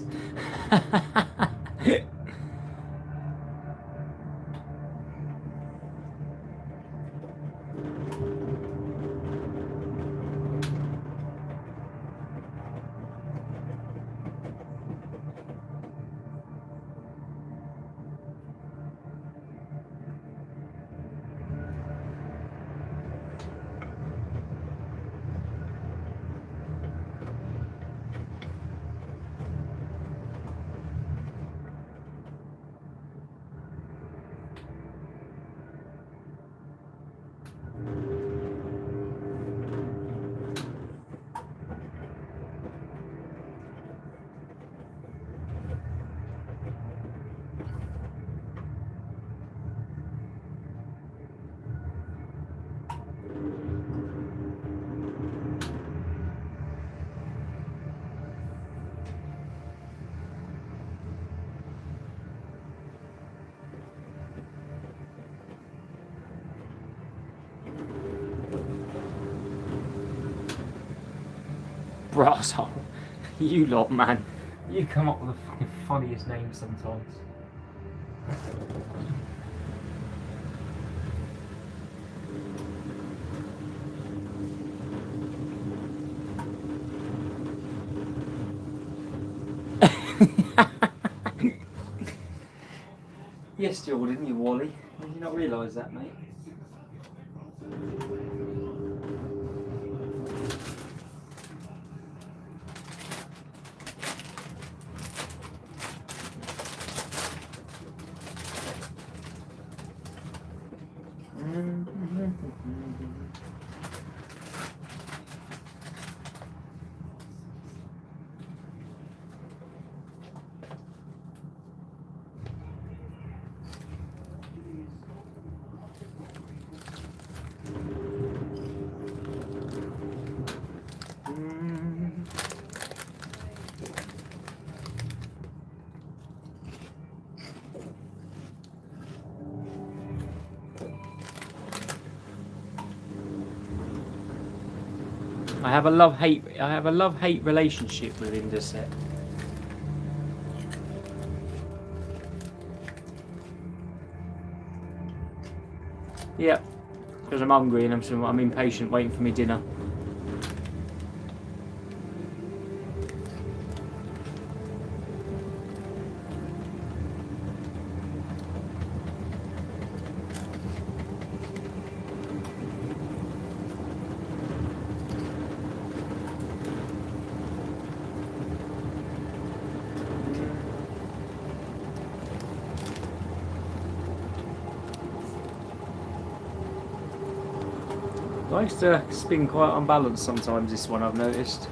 Brasshole. You lot, man. You come up with the fucking funniest names sometimes. Yes, Jordan, you Wally. Did you not realise that, mate? I have a love-hate relationship with Indeset. Yep, because I'm hungry and I'm impatient waiting for me dinner. Likes to spin quite unbalanced sometimes, this one I've noticed.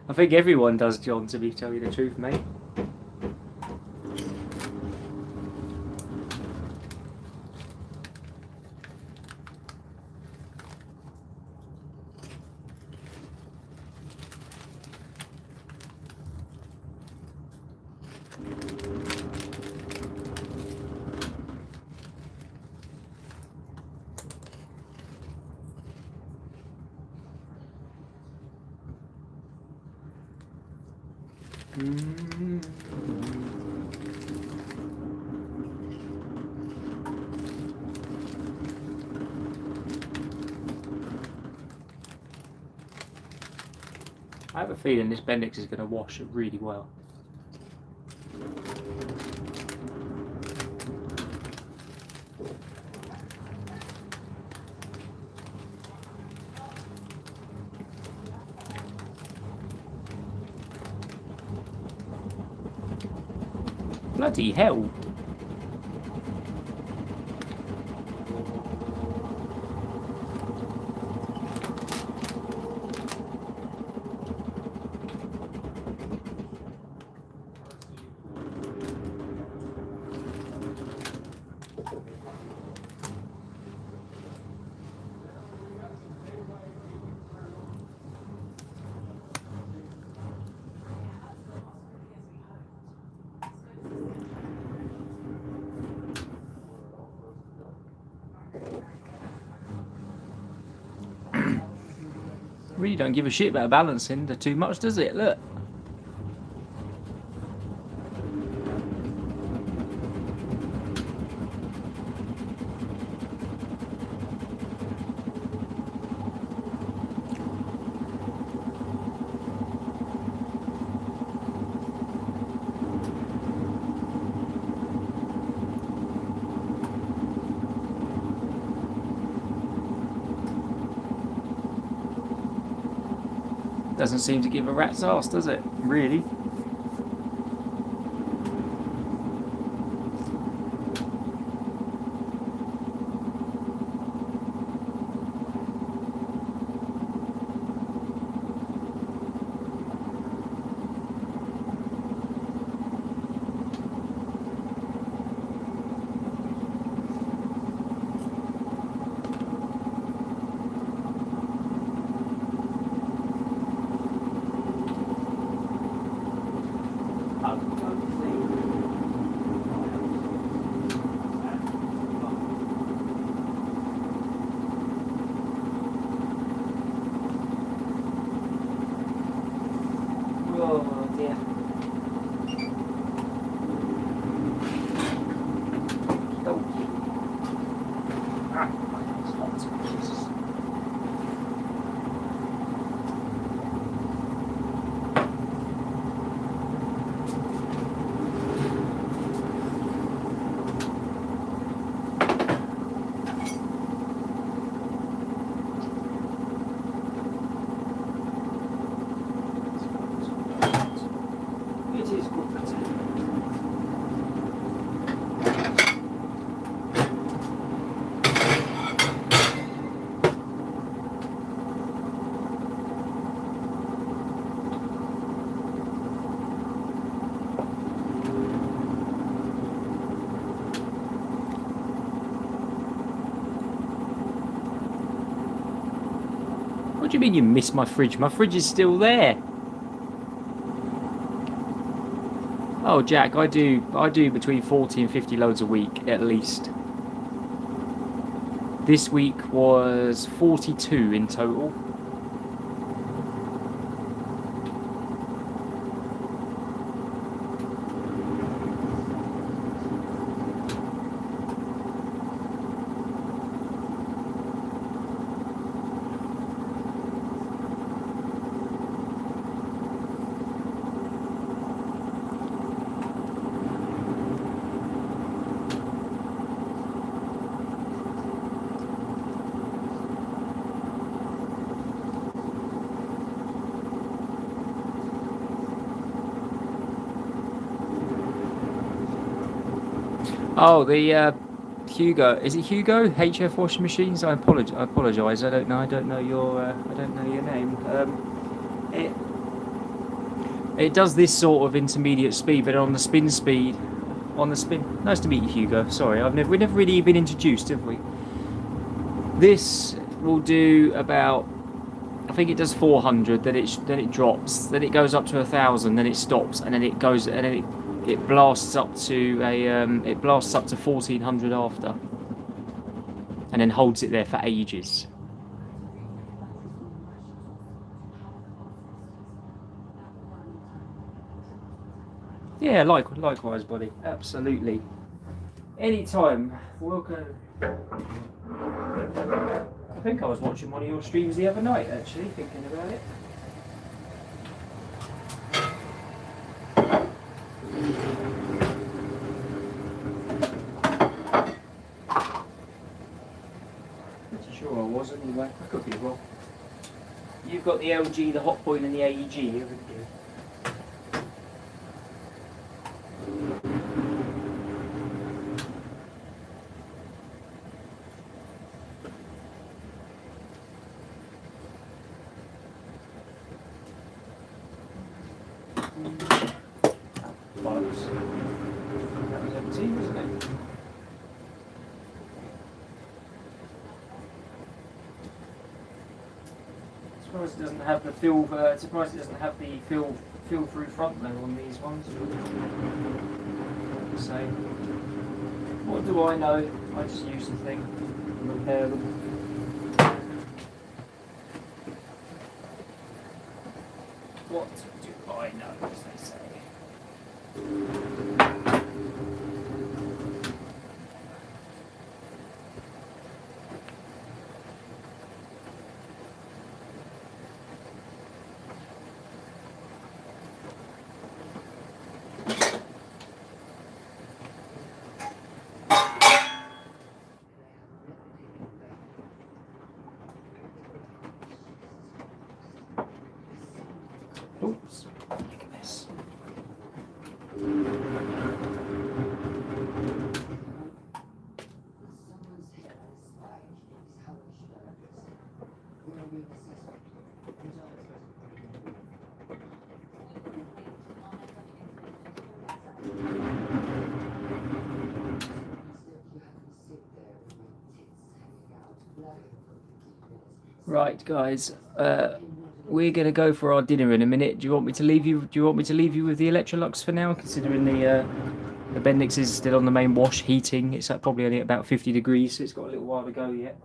I think everyone does, John, to tell you the truth, mate. I have a feeling this Bendix is going to wash it really well. Bloody hell. Really don't give a shit about balancing too much, does it? Look. Doesn't seem to give a rat's ass, does it? Really? Oh dear. It's hot. Jesus. It is good. What do you mean you missed my fridge? My fridge is still there. Oh, Jack, I do between 40 and 50 loads a week at least. This week was 42 in total. Oh, the Hugo. Is it Hugo? HF washing machines. I apologise. I don't know your name. It does this sort of intermediate speed, but on the spin speed, Nice to meet you, Hugo. Sorry, we've never really been introduced, have we? This will do about. I think it does 400. Then it drops. Then it goes up to 1,000. Then it stops, and then it goes, and then it blasts up to 1,400 after, and then holds it there for ages. Yeah, likewise, buddy. Absolutely. Anytime. Welcome. I think I was watching one of your streams the other night, actually, thinking about it. Pretty sure I was, anyway. I could be wrong. You've got the LG, the Hotpoint, and the AEG, haven't you? That was empty, wasn't it? Surprised it doesn't have the fill. Surprised it doesn't have the fill through front though on these ones. So, what do I know? I just use the thing and repair them. What do I know, as they say? Oops, make a mess. Right, guys. We're gonna go for our dinner in a minute. Do you want me to leave you? Do you want me to leave you with the Electrolux for now? Considering the Bendix is still on the main wash heating. It's at probably only about 50 degrees, so it's got a little while to go yet.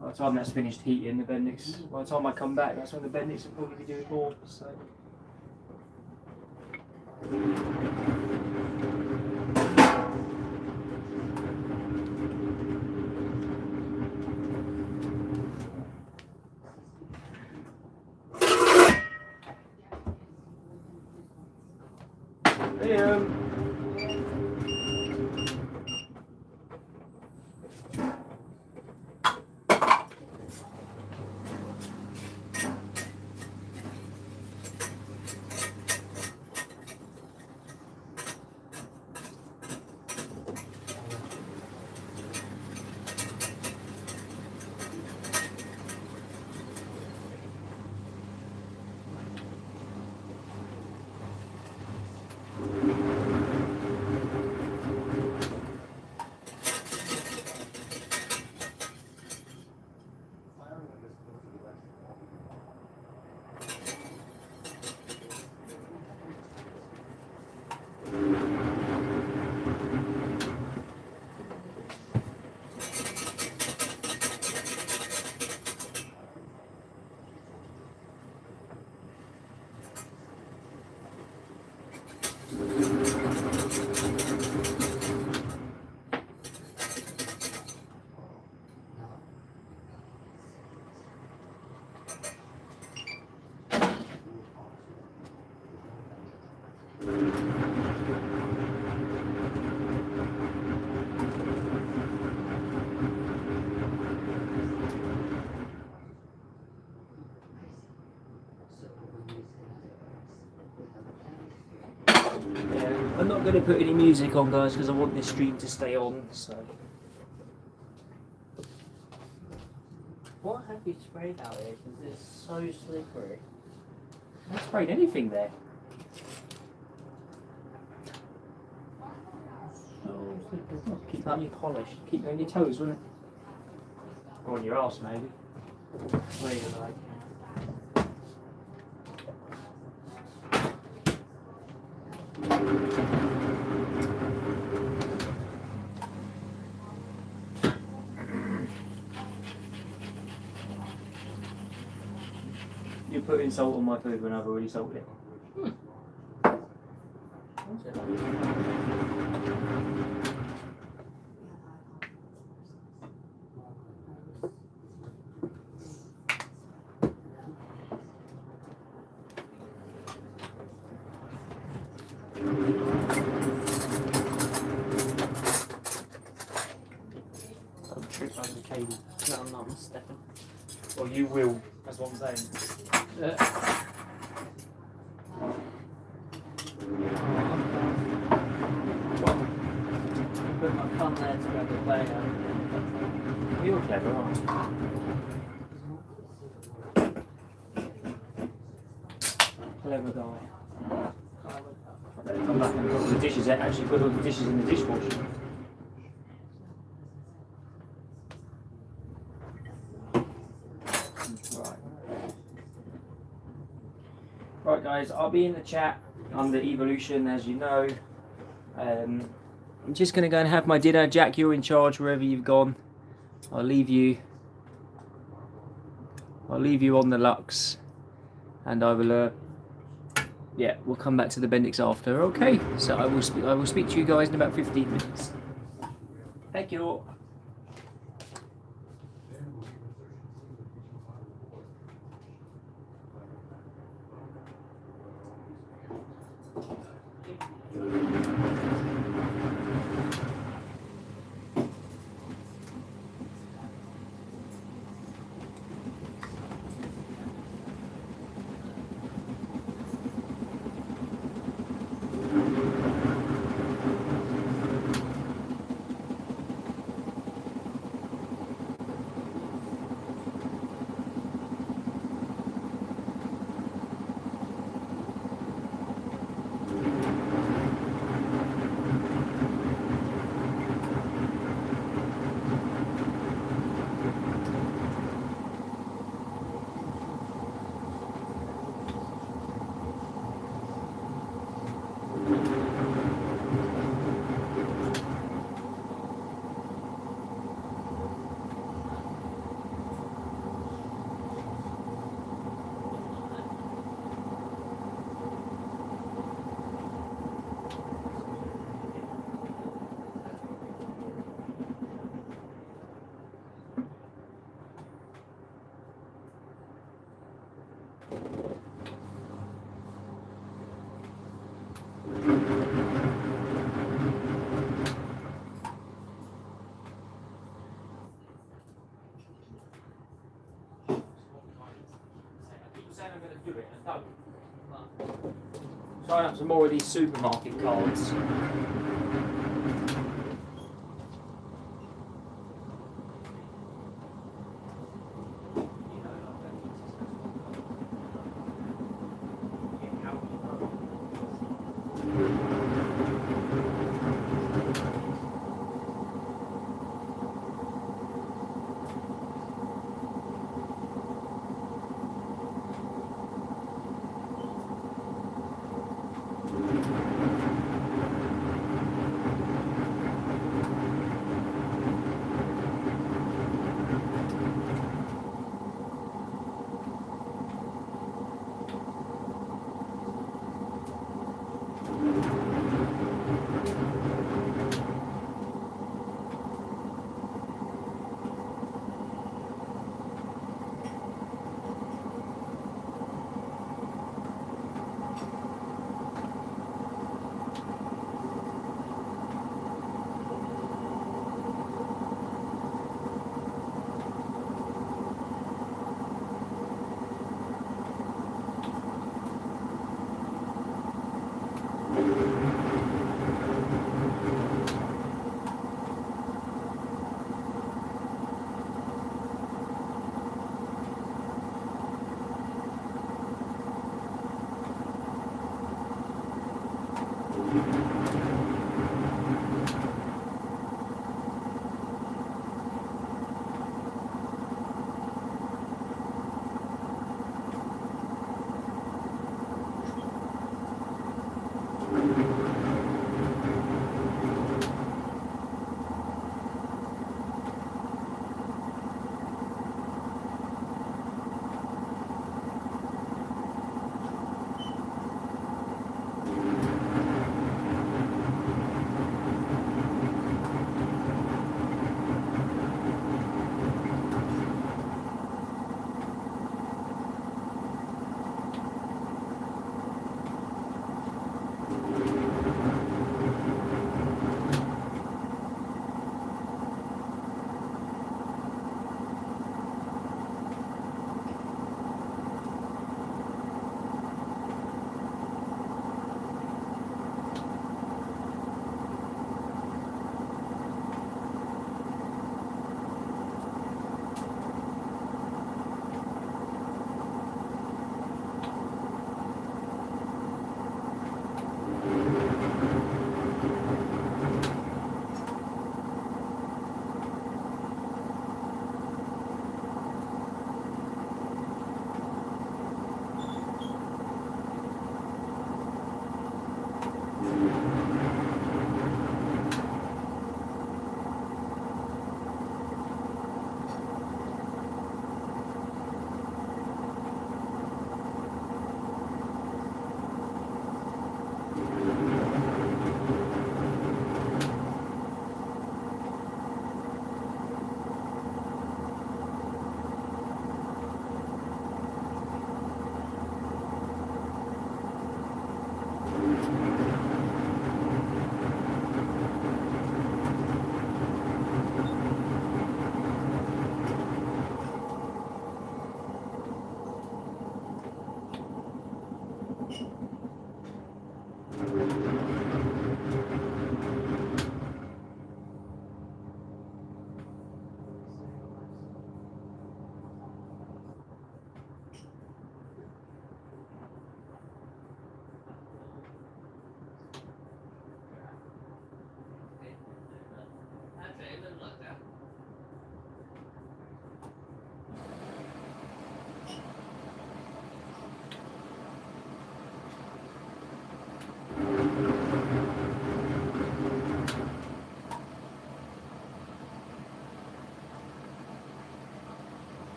By the time that's finished heating, the Bendix. By the time I come back, that's when the Bendix will probably be doing more. So. I'm not going to put any music on, guys, because I want this stream to stay on. So. What have you sprayed out here? Because it's so slippery. I haven't sprayed anything there. So slippery. Keep that on your polish. Keep it on your toes, wouldn't it? Or on your arse, maybe. Where you like. You're putting salt on my food when I've already salted it. Don't trip over the cable. No, I'm not stepping. Well, you will. That's what I'm saying. Put my thumb there to grab the player. You're clever, aren't you? Clever guy. I better come back and put all the dishes out. Actually, put all the dishes in the dishwasher. Right, guys, I'll be in the chat under Evolution, as you know. I'm just going to go and have my dinner. Jack, you're in charge wherever you've gone. I'll leave you on the Lux, and I will yeah, we'll come back to the Bendix after. Okay, so I will speak to you guys in about 15 minutes. Thank you. I'm going to do it, and don't. Sign up some more of these supermarket cards.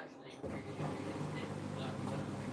actually really realistic. Like, we don't really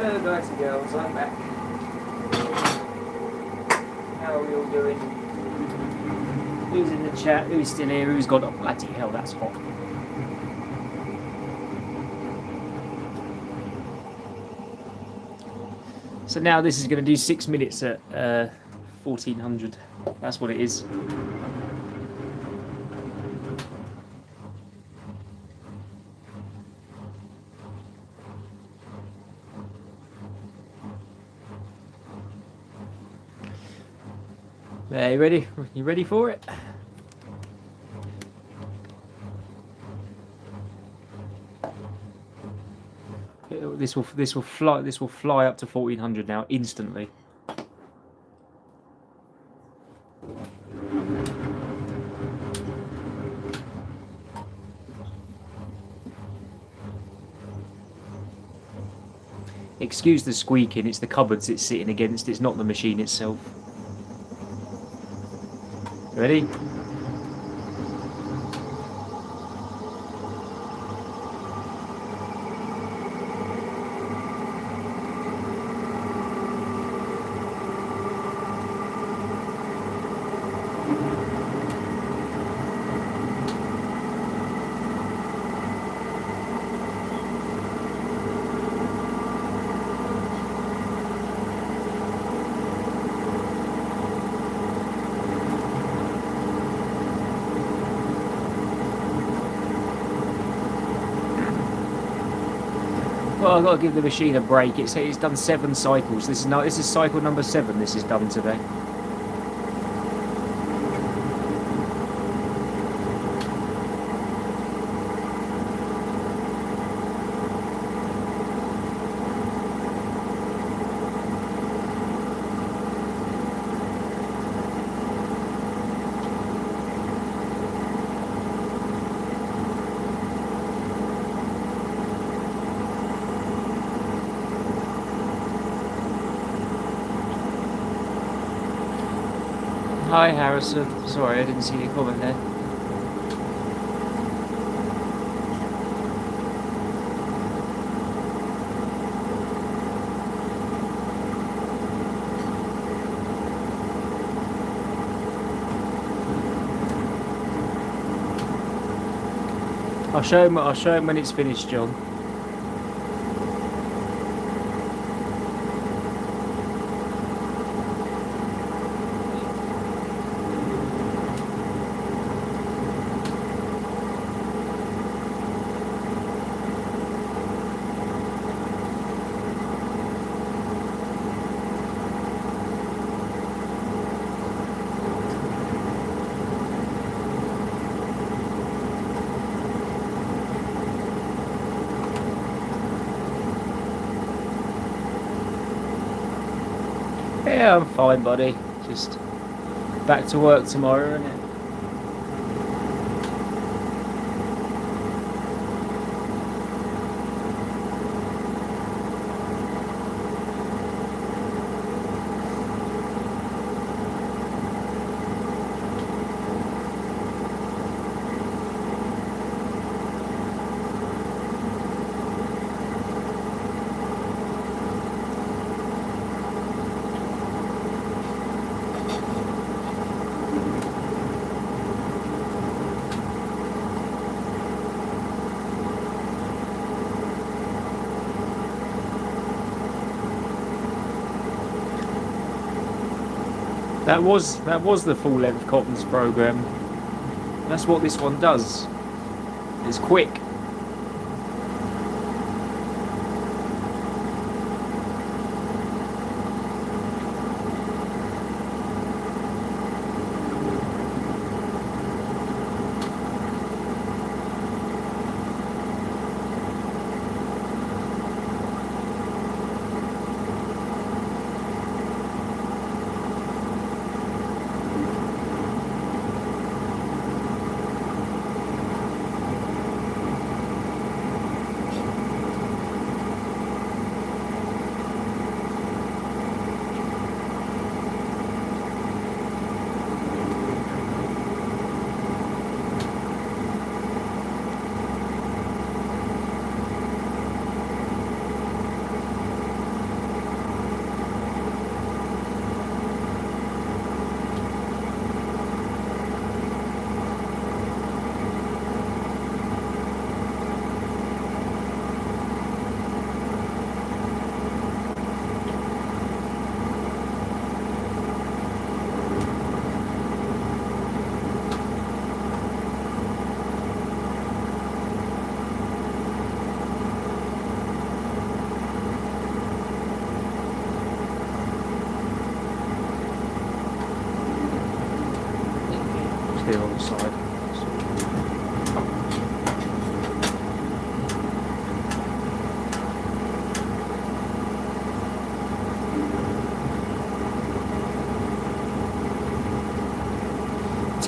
Hello guys and girls, I'm back. How are we all doing? Who's in the chat? Who's still here? Who's got... Oh, bloody hell, that's hot. So now this is going to do 6 minutes at 1400. That's what it is. There, you ready? You ready for it? This will fly up to 1400 now instantly. Excuse the squeaking, it's the cupboards it's sitting against, it's not the machine itself. Ready? Well, I've got to give the machine a break. It's done 7 cycles. This is cycle number 7. This is done today. Hi Harrison, sorry I didn't see your comment there. I'll show him when it's finished, John. Yeah, I'm fine, buddy. Just back to work tomorrow, innit? That was the full length Cottons program. That's what this one does. It's quick.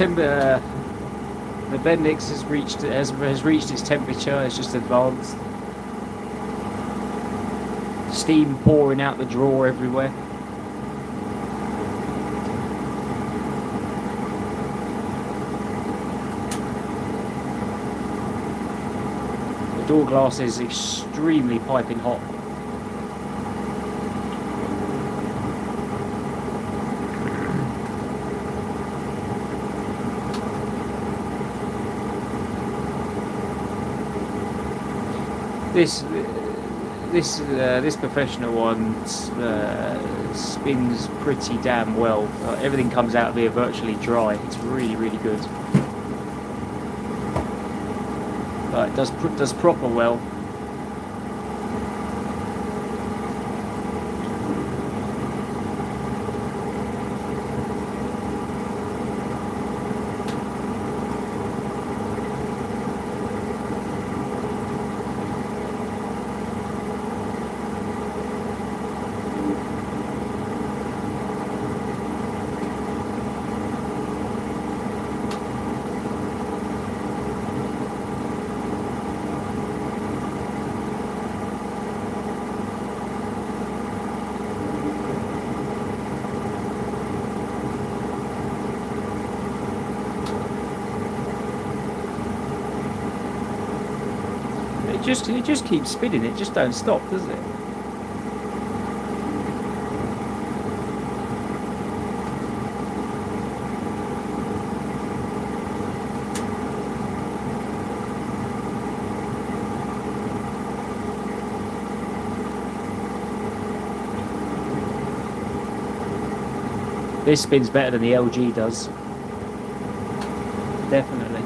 the Bendix has reached its temperature. It's just advanced. Steam pouring out the drawer everywhere. The door glass is extremely piping hot. This professional one spins pretty damn well. Everything comes out of here virtually dry. It's really, really good. It does proper well. It just keeps spinning. It just don't stop, does it? This spins better than the LG does. Definitely.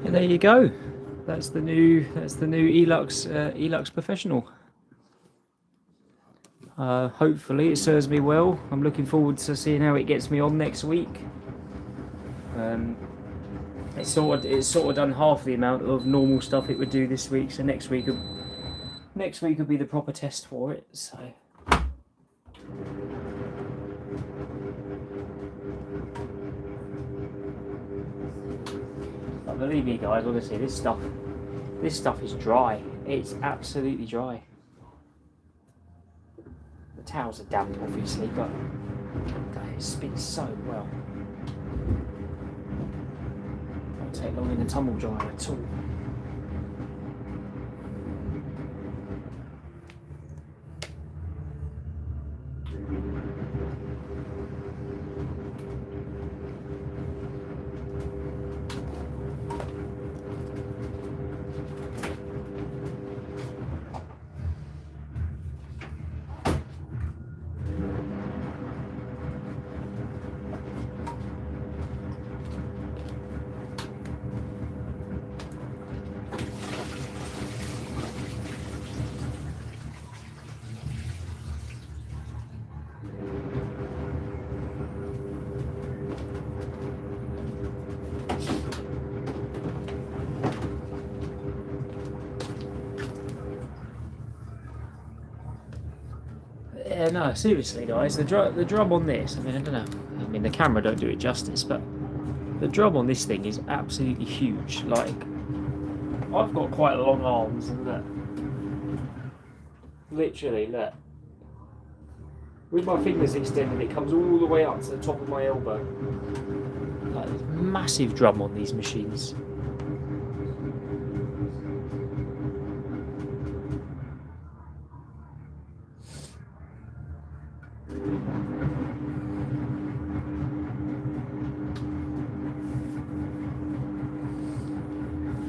And there you go. That's the new Electrolux Professional. Hopefully it serves me well. I'm looking forward to seeing how it gets me on next week. It's sort of done half the amount of normal stuff it would do this week. So next week will be the proper test for it. So. But believe me, guys, honestly, this stuff is dry. It's absolutely dry. The towels are damp, obviously, but God, it spins so well. Won't take long in the tumble dryer at all. Yeah, no, seriously, guys, the drum on this, I mean, I don't know, I mean, the camera don't do it justice, but the drum on this thing is absolutely huge. Like, I've got quite long arms, and look, literally, look, with my fingers extended, it comes all the way up to the top of my elbow. Like, it's massive drum on these machines.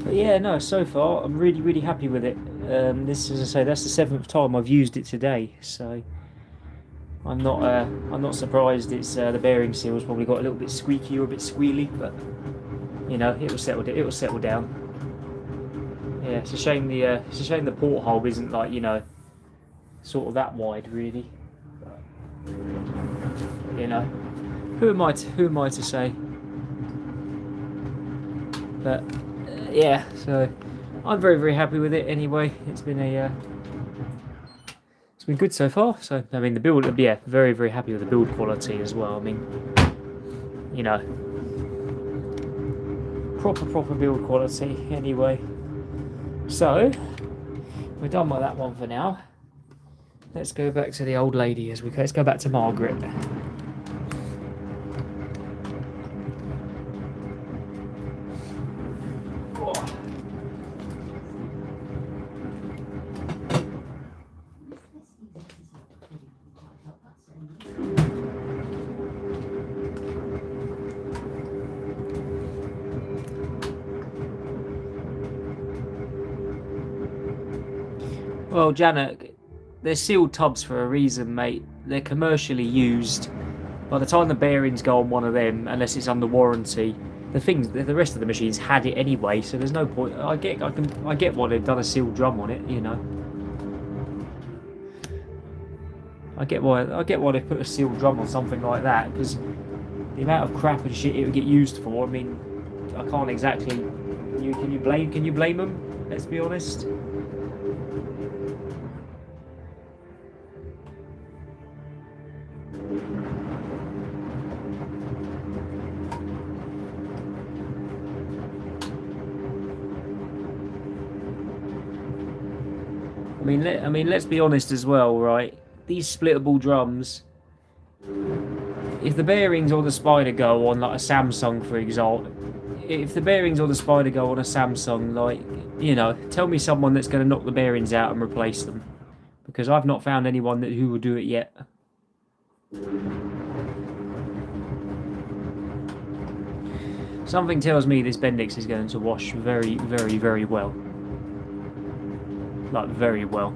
But yeah, no, so far I'm really happy with it. This, as I say, that's the 7th time I've used it today, so I'm not surprised. It's the bearing seal's probably got a little bit squeaky or a bit squealy, but you know, it will settle down. Yeah, it's a shame the porthole isn't, like, you know, sort of that wide really. But, you know, who am I to say? But yeah, so I'm very happy with it anyway. It's been good so far. So I mean, the build, yeah, very happy with the build quality as well. I mean, you know, proper build quality anyway. So we're done with that one for now. Let's go back to the old lady as we go. Let's go back to Margaret. Well, Janet, they're sealed tubs for a reason, mate. They're commercially used. By the time the bearings go on one of them, unless it's under warranty, the rest of the machines had it anyway. So there's no point. I get why they've done a sealed drum on it. You know, I get why they put a sealed drum on something like that, because the amount of crap and shit it would get used for. I mean, I can't exactly. Can you blame them? Let's be honest. I mean, let's be honest as well, right? These splittable drums, if the bearings or the spider go on, like a Samsung, for example, if the bearings or the spider go on a Samsung, like, you know, tell me someone that's going to knock the bearings out and replace them, because I've not found anyone who will do it yet. Something tells me this Bendix is going to wash very well. Like, very well.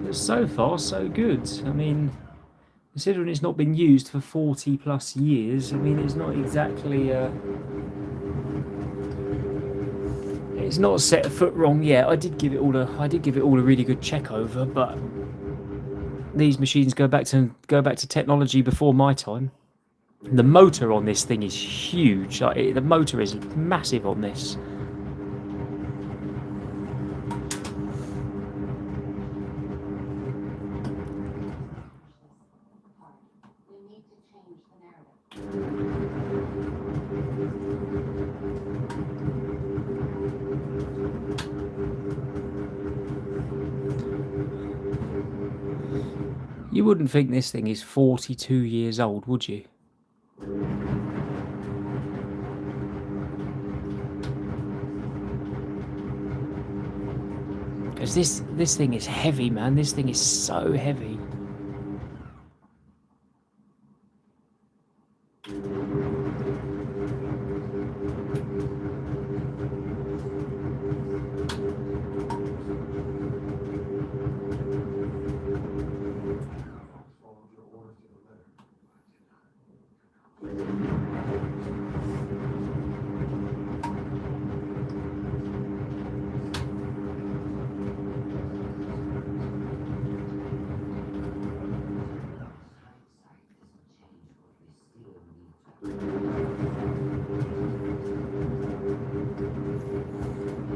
But so far, so good. I mean, considering it's not been used for 40 plus years, I mean, it's not exactly it's not set a foot wrong yet. I did give it all a really good check over, but these machines go back to technology before my time. The motor on this thing is huge. Like, the motor is massive on this. You wouldn't think this thing is 42 years old, would you? Because this thing is heavy, man. This thing is so heavy.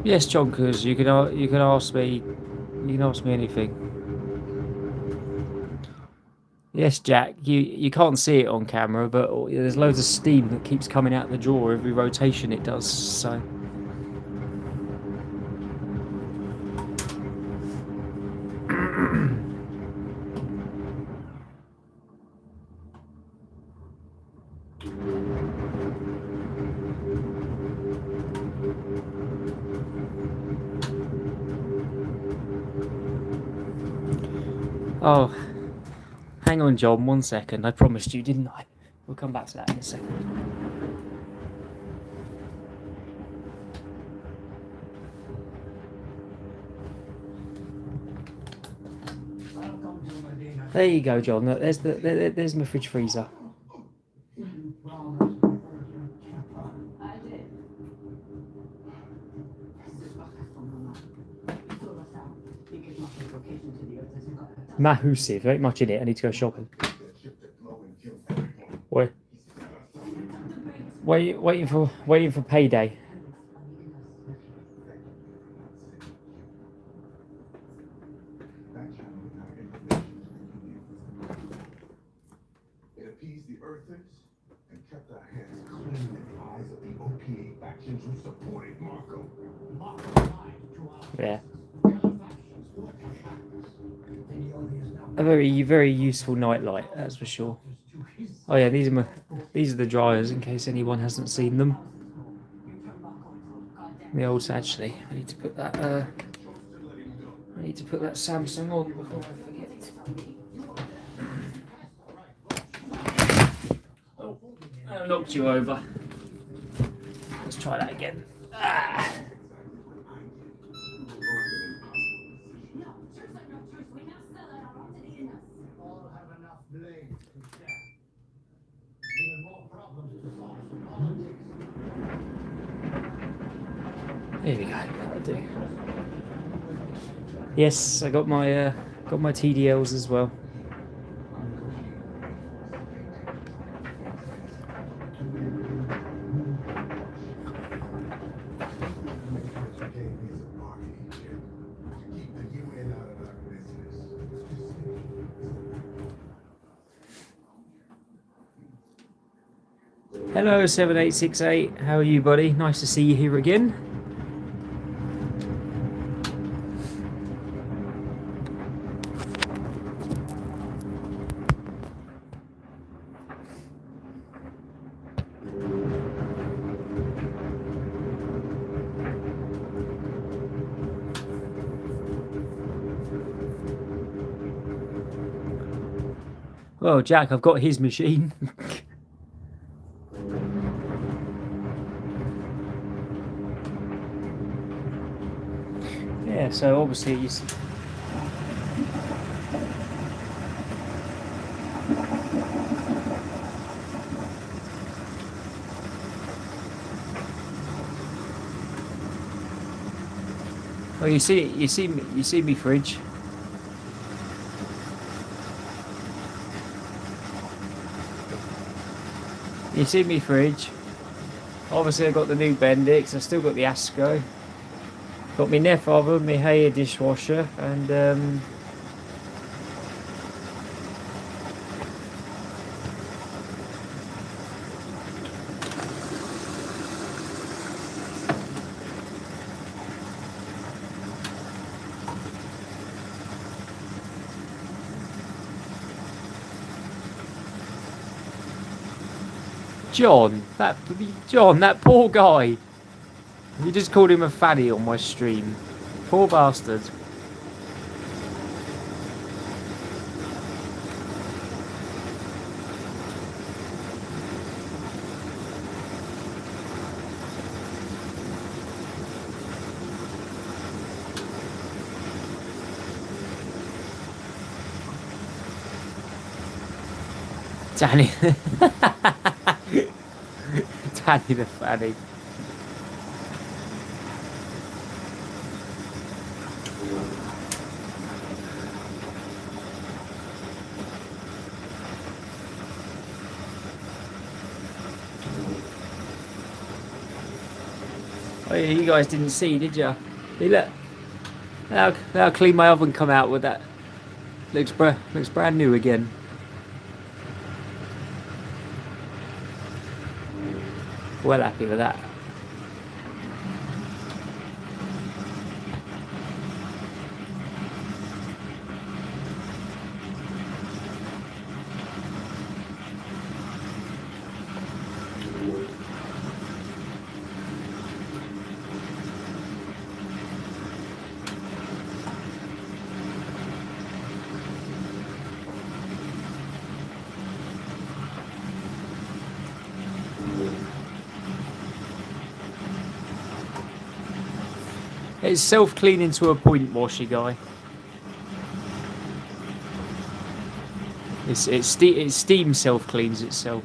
Yes, Jonkers, you can ask me anything. Yes, Jack, you can't see it on camera, but there's loads of steam that keeps coming out the drawer every rotation it does, so... Oh, hang on, John, 1 second. I promised you, didn't I? We'll come back to that in a second. There you go, John. Look, there's my fridge freezer. Massive, ain't much in it. I need to go shopping. Waiting for payday. It appeased the earthers and kept our hands clean in the eyes of the OPA factions who supported Marco. Yeah. A very useful nightlight, that's for sure. Oh yeah, these are the dryers in case anyone hasn't seen them. The old actually, I need to put that Samsung on before I forget. Oh, I knocked you over. Let's try that again. Ah. There we go. That'll do. Yes, I got my TDLs as well. Hello 7868, how are you, buddy? Nice to see you here again. Well, Jack, I've got his machine. Yeah, so obviously you see. Well, you see me fridge. You see me fridge. Obviously I got the new Bendix, I still got the Asco. Got my Neff oven, my Haier dishwasher, and John, that poor guy. You just called him a fatty on my stream. Poor bastard. Danny. Danny the fatty. Oh yeah, you guys didn't see, did you? Hey, look. How clean my oven come out with that. Looks brand new again. Well happy with that. It's self-cleaning to a point, washy guy. It steam self-cleans itself.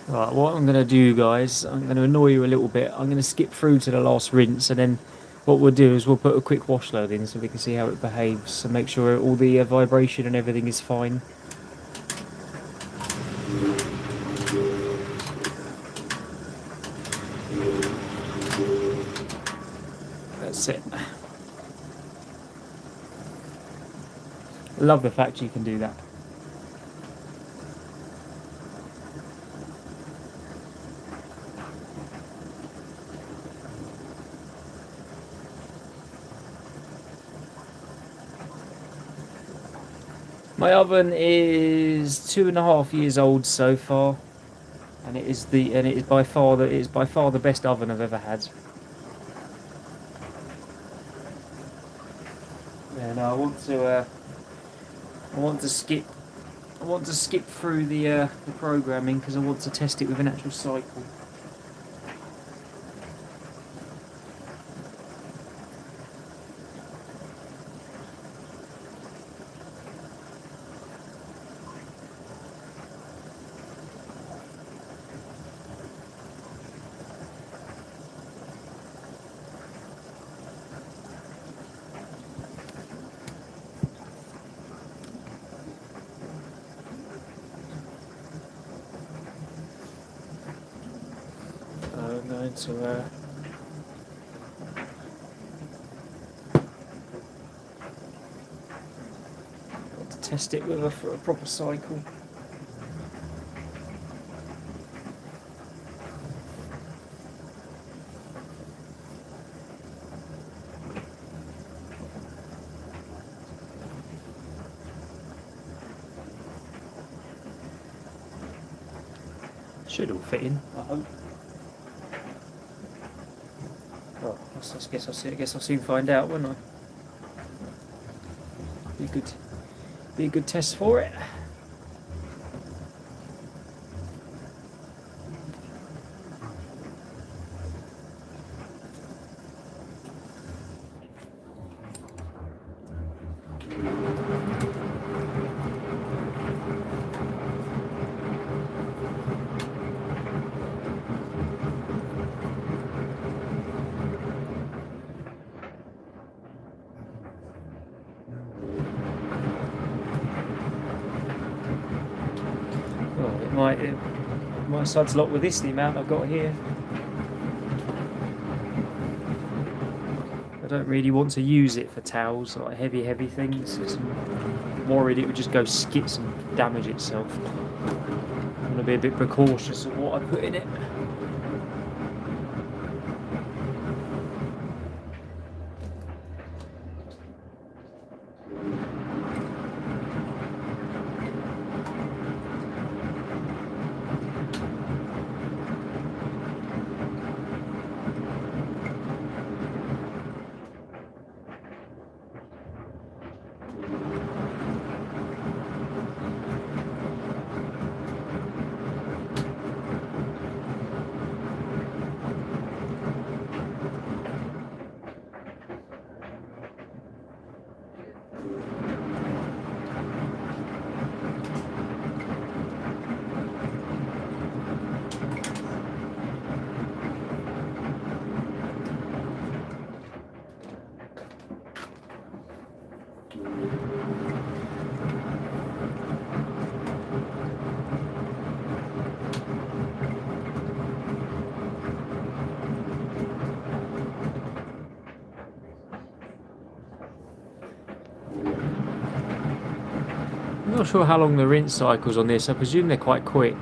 Right, what I'm going to do, guys, I'm going to annoy you a little bit. I'm going to skip through to the last rinse, and then what we'll do is we'll put a quick wash load in so we can see how it behaves and make sure all the vibration and everything is fine. That's it. Love the fact you can do that. My oven is 2.5 years old so far, and it is by far the best oven I've ever had. And I want to skip through the programming because I want to test it with an actual cycle. I'm going to test it with for a proper cycle. Should all fit in, I hope. Well, I guess I'll soon find out, won't I? Be a good test for it. It might suds lot with this, the amount I've got here. I don't really want to use it for towels, like heavy things. I'm worried it would just go skits and damage itself. I'm going to be a bit precautious of what I put in it. I'm not sure how long the rinse cycle's on this. I presume they're quite quick.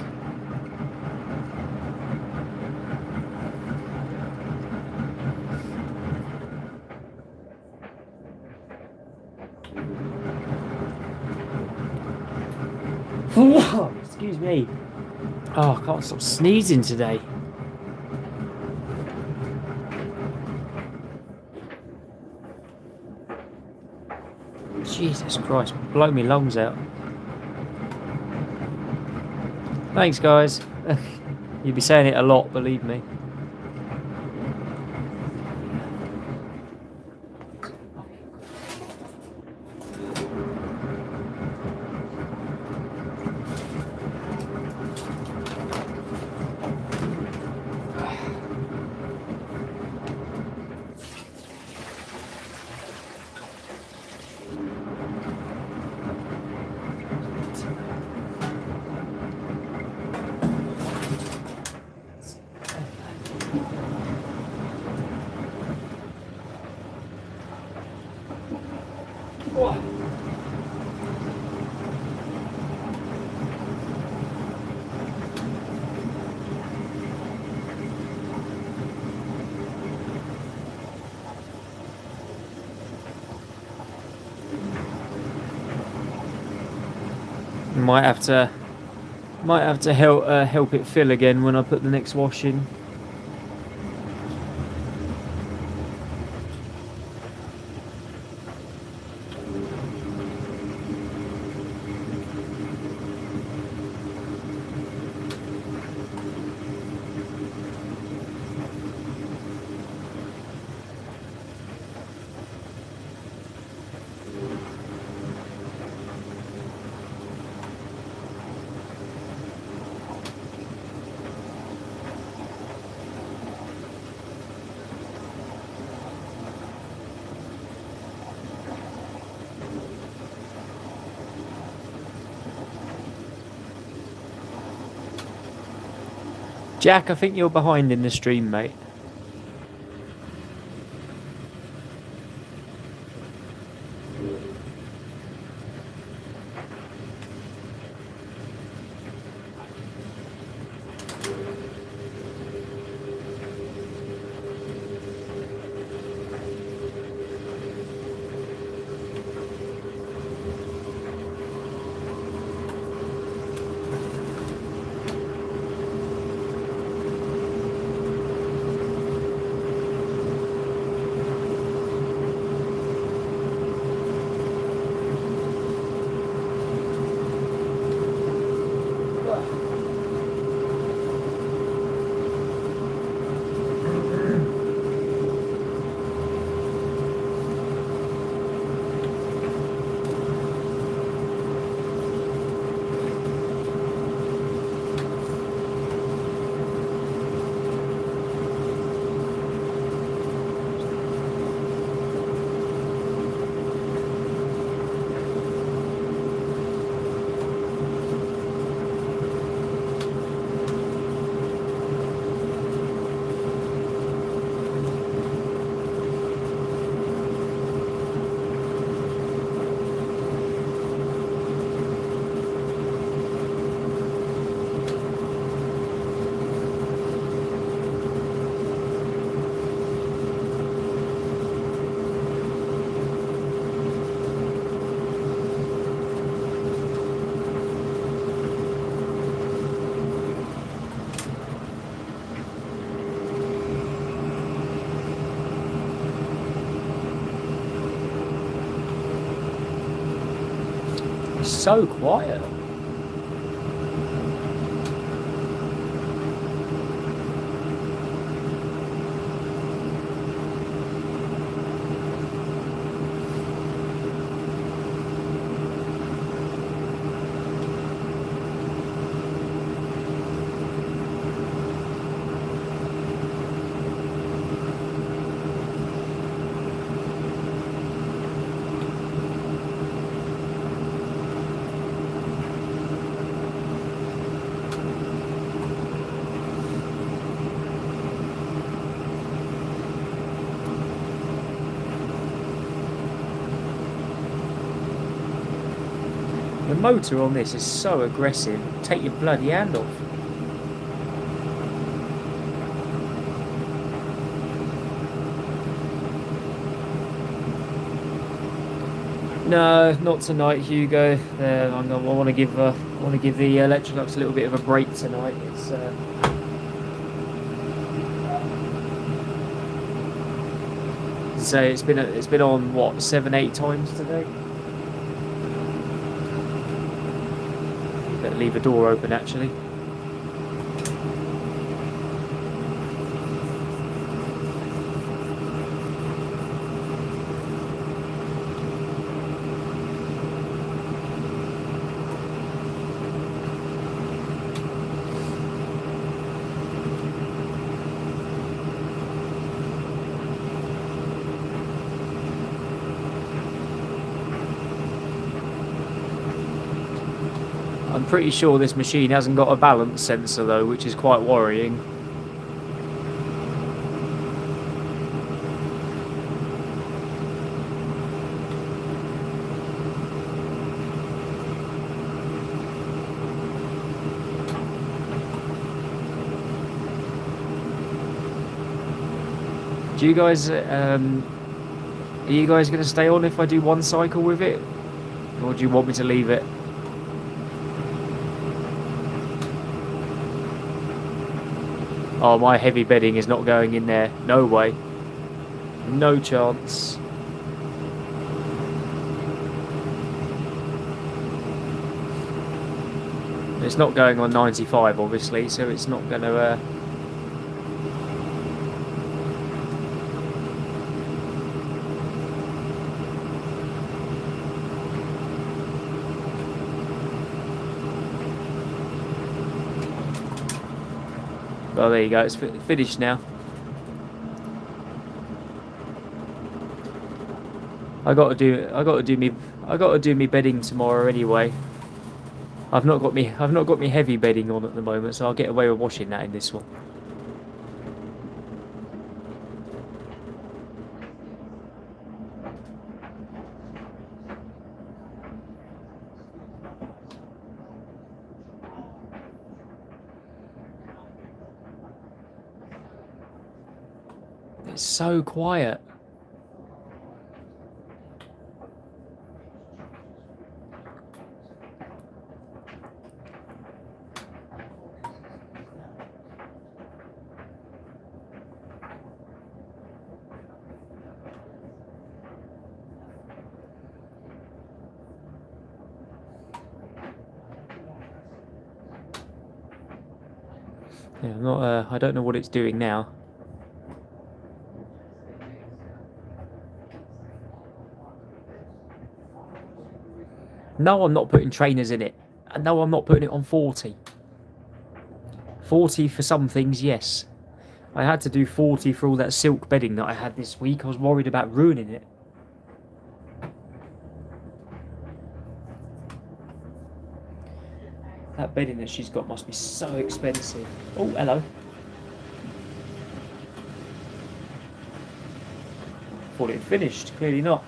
Excuse me. Oh, I can't stop sneezing today. Jesus Christ, blow me lungs out. Thanks, guys. You'll be saying it a lot, believe me. Might have to help it fill again when I put the next wash in. Jack, I think you're behind in the stream, mate. So quiet. The motor on this is so aggressive. Take your bloody hand off. No, not tonight, Hugo. I want to give the Electrolux a little bit of a break tonight. It's so it's been on what 7-8 times today. Better leave the door open actually. I'm pretty sure this machine hasn't got a balance sensor though, which is quite worrying. Do you guys, are you guys going to stay on if I do one cycle with it? Or do you want me to leave it? Oh, my heavy bedding is not going in there. No way. No chance. It's not going on 95, obviously, so it's not going to... Well, there you go. It's finished now. I got to do me bedding tomorrow anyway. I've not got me heavy bedding on at the moment, so I'll get away with washing that in this one. It's so quiet. Yeah, I'm not. I don't know what it's doing now. No, I'm not putting trainers in it. And no, I'm not putting it on 40. 40 for some things, yes. I had to do 40 for all that silk bedding that I had this week. I was worried about ruining it. That bedding that she's got must be so expensive. Oh, hello. Thought it had finished. Clearly not.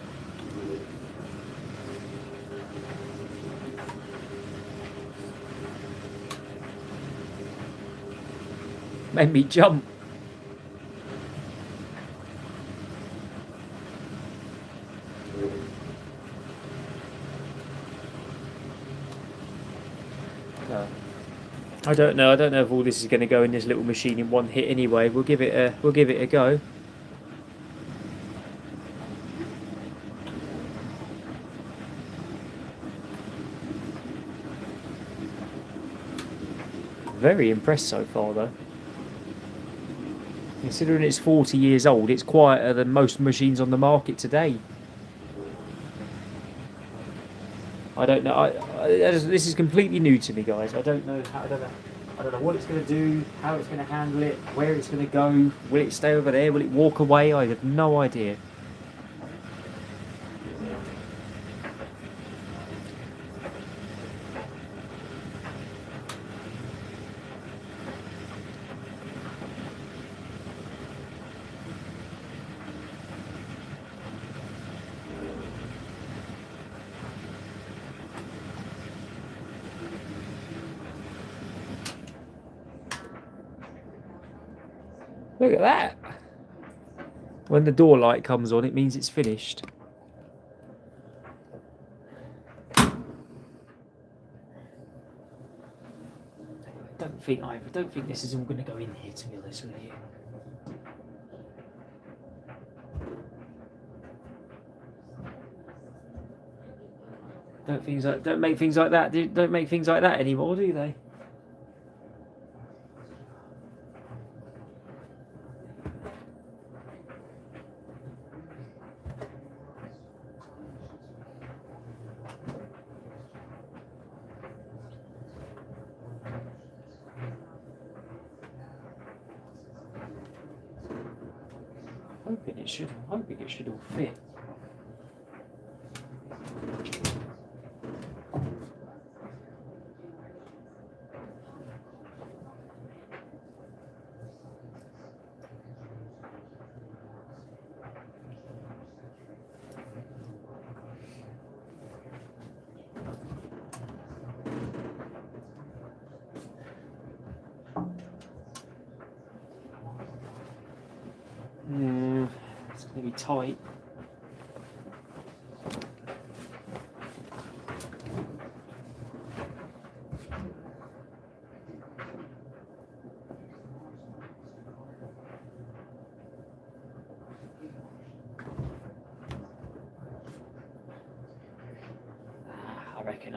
Made me jump. I don't know. I don't know if all this is going to go in this little machine in one hit. Anyway, we'll give it a go. Very impressed so far, though. Considering it's 40 years old, it's quieter than most machines on the market today. I don't know. This is completely new to me, guys. I don't know what it's going to do, how it's going to handle it, where it's going to go. Will it stay over there? Will it walk away? I have no idea. Look at that. When the door light comes on, it means it's finished. I don't think this is all going to go in here, to be honest with you. Don't make things like that. Don't make things like that anymore, do they? I'm hoping it should all fit. It's going to be tight.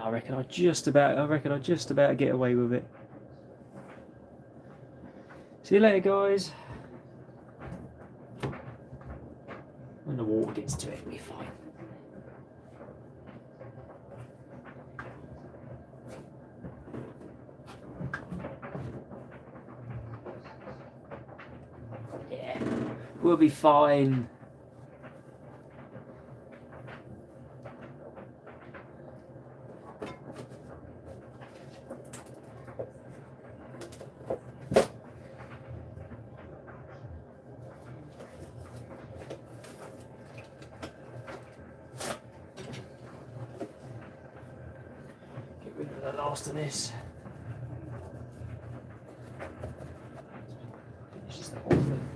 I reckon I just about get away with it. See you later, guys. When the water gets to it, it'll be fine. Yeah, we'll be fine. The last of this. Finishes the whole thing.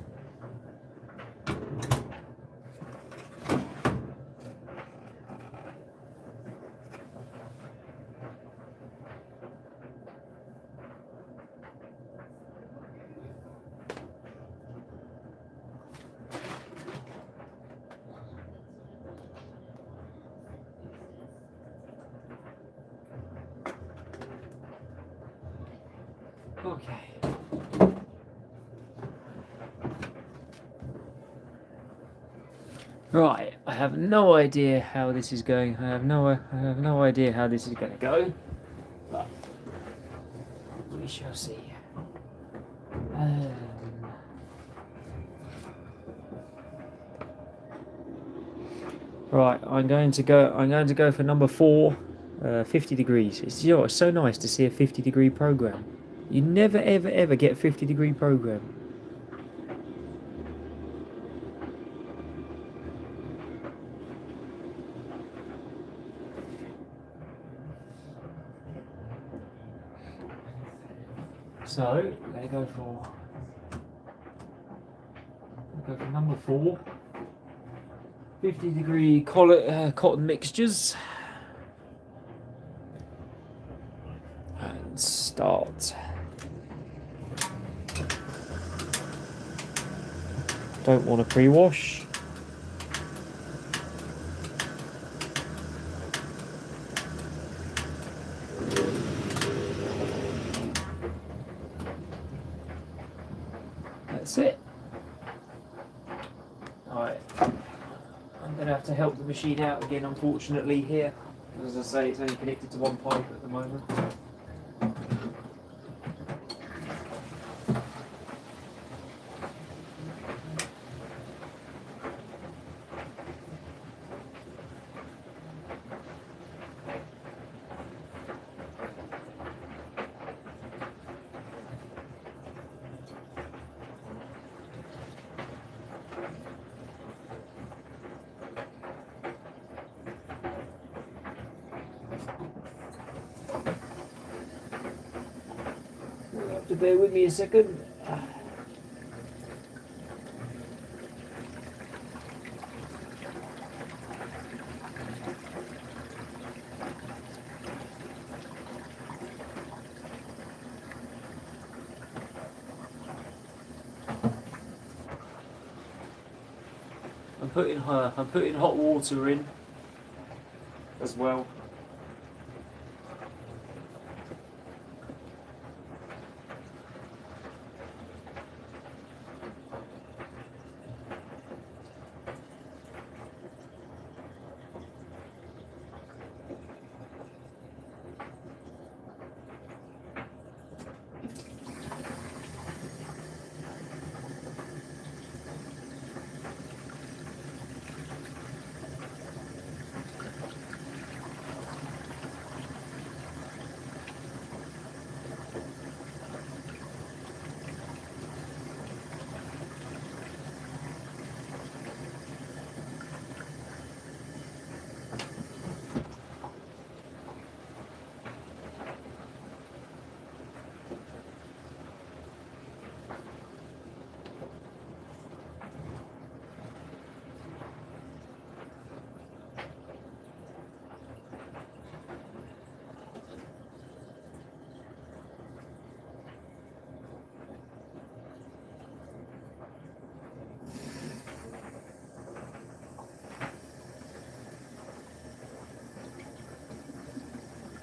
Okay. Right, I have no idea how this is going. I have no idea how this is going to go, but we shall see. Right, I'm going to go for number 4, 50 degrees. It's, you know, it's so nice to see a 50-degree program. You never ever ever get a 50-degree program. So I'm going to go for number 4. 50-degree cotton mixtures. And start. Don't want to pre-wash. That's it. Alright. I'm going to have to help the machine out again, unfortunately, here. As I say, it's only connected to one pipe at the moment. You'll have to bear with me a second. I'm putting hot water in as well.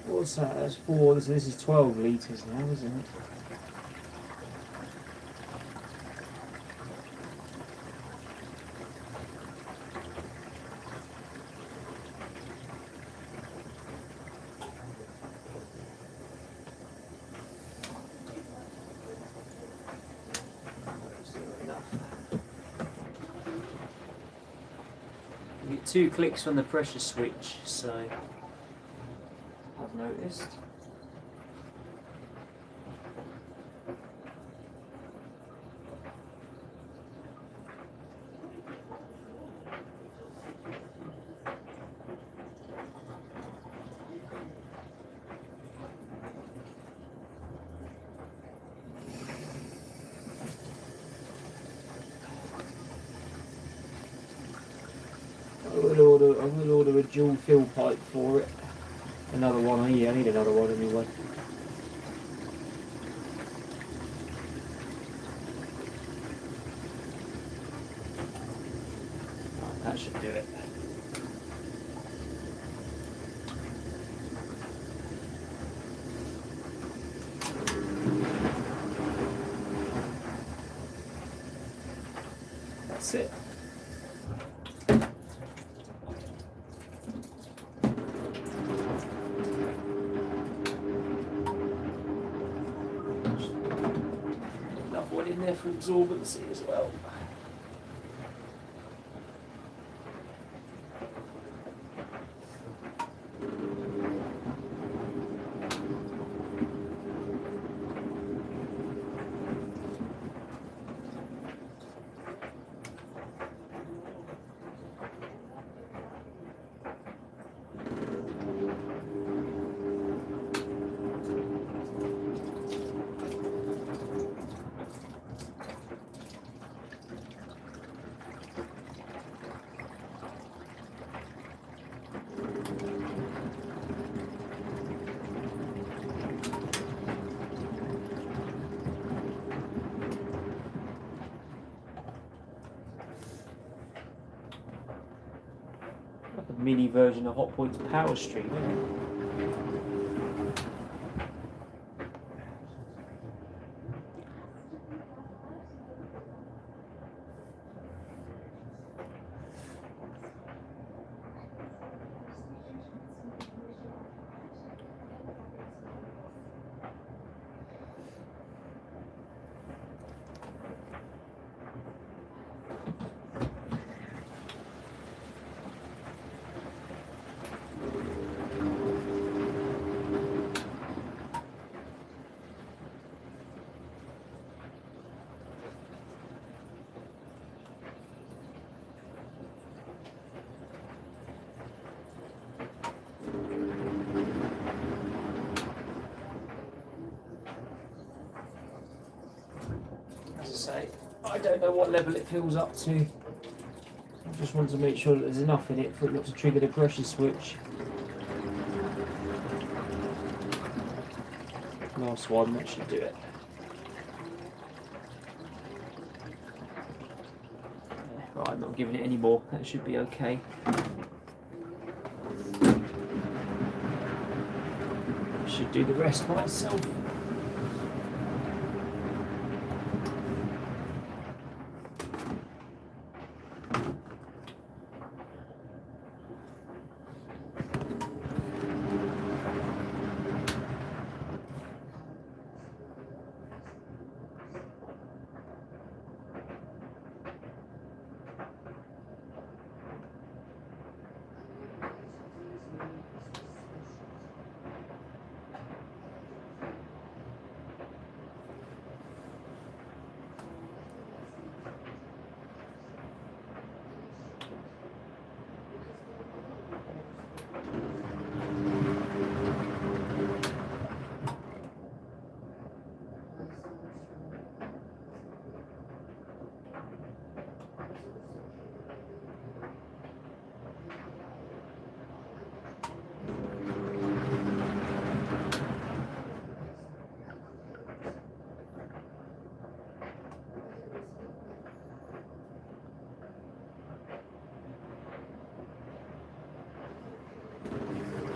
What's that? That's 4. This is 12 litres now, isn't it? You get 2 clicks from the pressure switch, so I've noticed. I will order a dual fill pipe for it. Another one, I need another one anyway. That should do it. That's it. in there for absorbency as well. A mini version of Hotpoint's Power Stream, isn't it? As I say, I don't know what level it fills up to. I just want to make sure that there's enough in it for it not to trigger the pressure switch. Last one, that should do it. Right, I'm not giving it any more, that should be okay. Should do the rest by itself.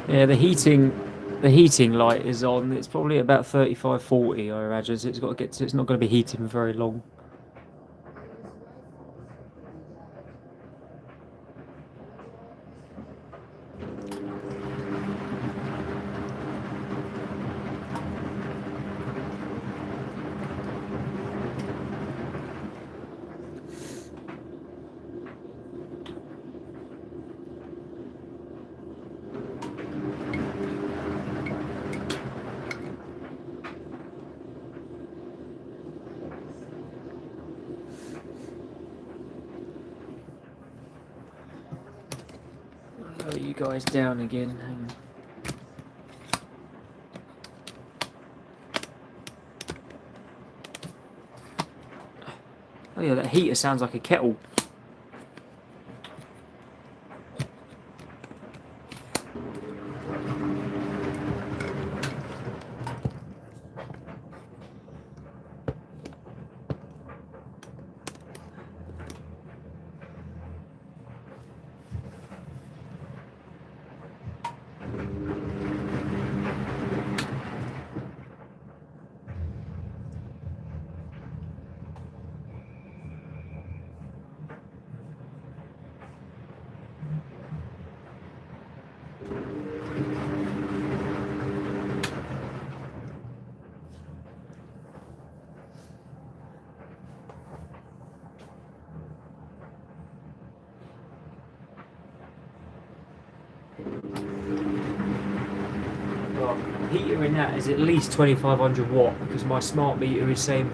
Yeah, the heating light is on. It's probably about 35-40, I imagine. So it's got to get to, it's not going to be heating for very long. Lower you guys down again. Hang on. Oh yeah, that heater sounds like a kettle. heater in that is at least 2500 watt because my smart meter is saying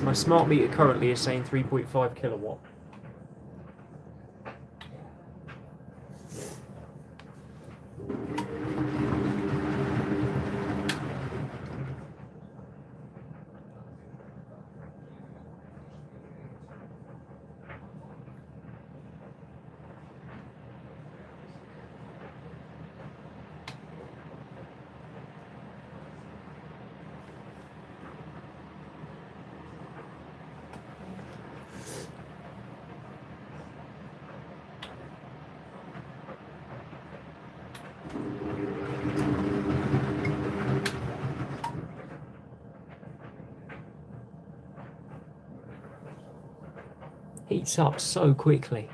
my smart meter currently is saying 3.5 kilowatt. Heats up so quickly.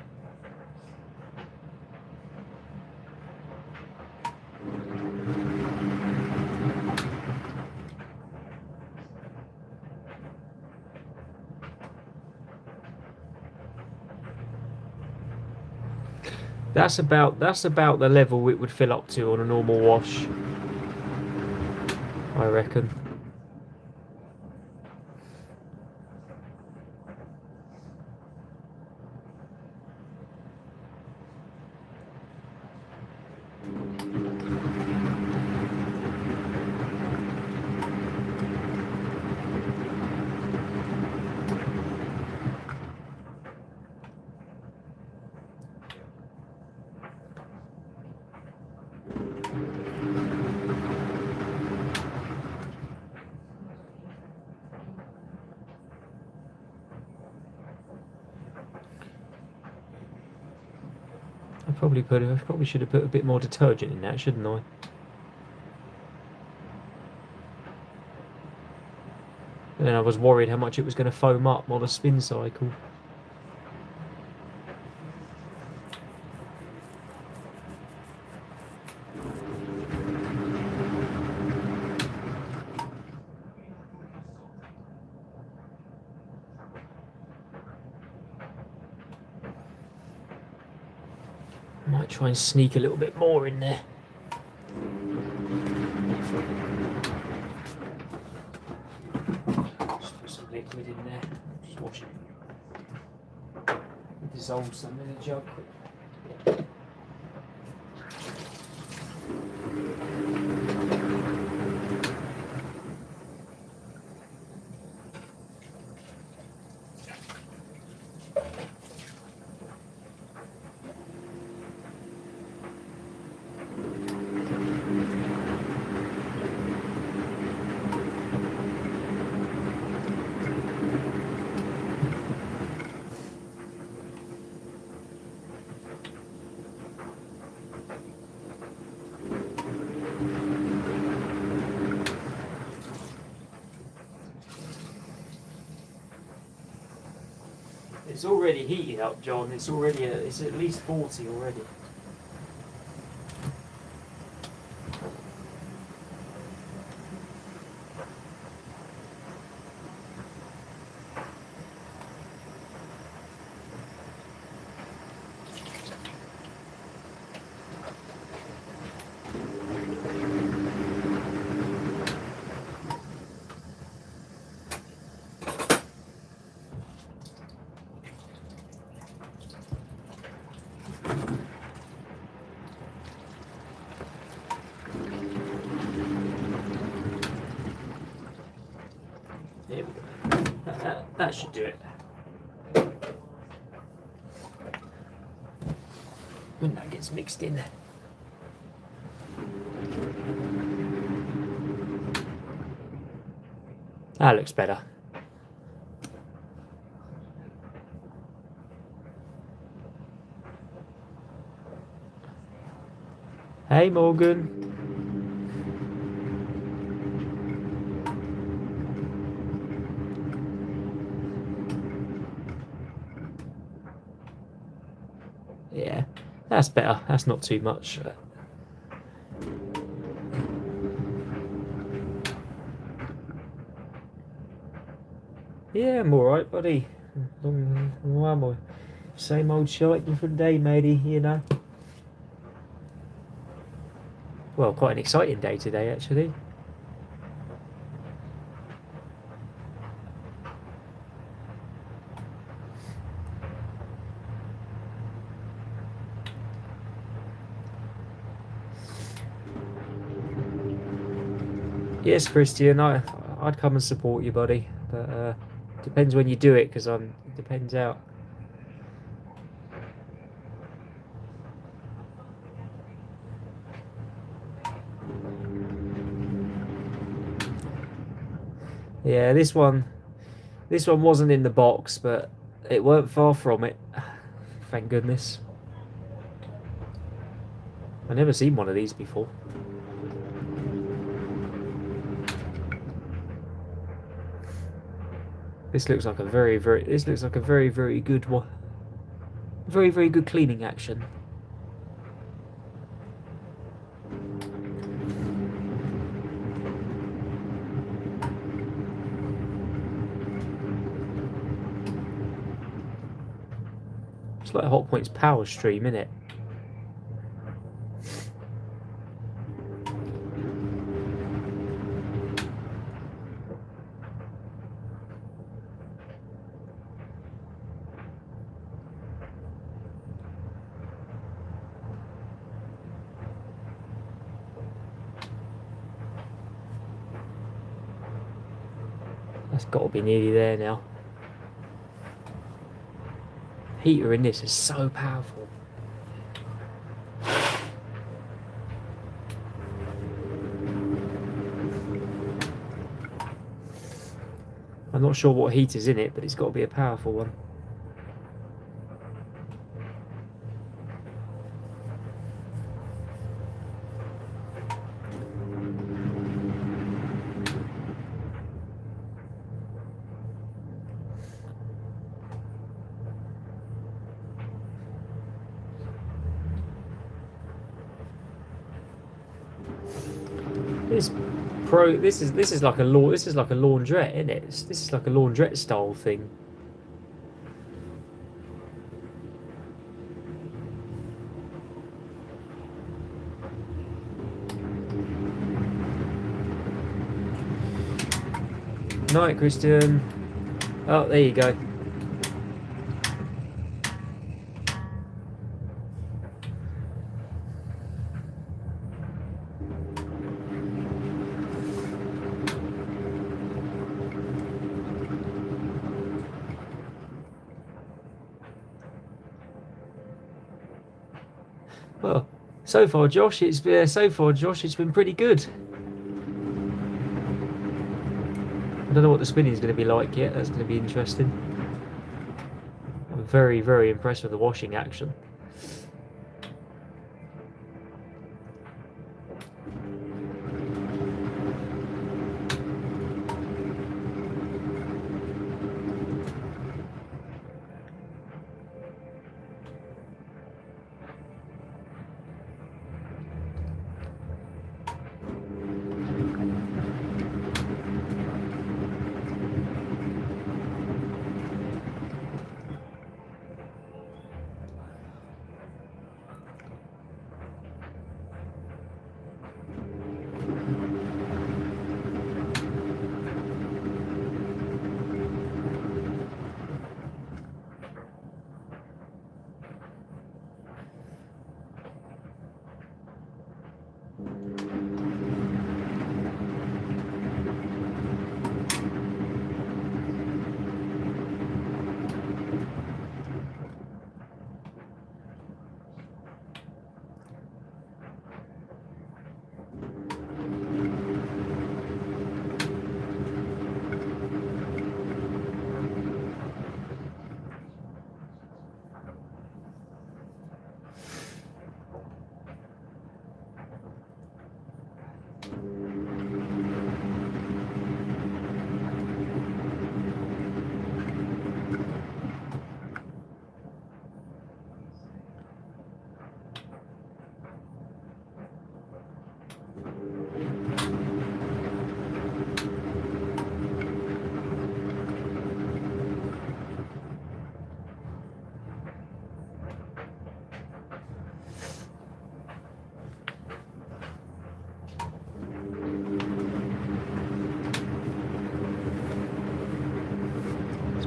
That's about the level it would fill up to on a normal wash, I reckon. I probably should have put a bit more detergent in that, shouldn't I? And then I was worried how much it was going to foam up on a spin cycle. Might try and sneak a little bit more in there. Just put some liquid in there. Just wash it. Dissolve some in the jug. It's already heated up, John. It's at least 40 already. There we go. That should do it. When that gets mixed in. That looks better. Hey Morgan. Yeah, that's better. That's not too much. Yeah, I'm alright, buddy. Why am I? Same old shite, different day, matey, you know. Well, quite an exciting day today, actually. Yes, Christian, I'd come and support you, buddy, but depends when you do it, because it depends out. Yeah, this one wasn't in the box, but it weren't far from it. Thank goodness. I've never seen one of these before. This looks like a very good one. Very good cleaning action. It's like Hotpoint's power stream, innit? That's got to be nearly there now. Heater in this is so powerful. I'm not sure what heater's in it, but it's got to be a powerful one. This is like a laundrette, isn't it? This is like a laundrette style thing. Night, Christian. Oh, there you go. Well, so far, Josh, it's been pretty good. I don't know what the spinning is going to be like yet. That's going to be interesting. I'm very impressed with the washing action.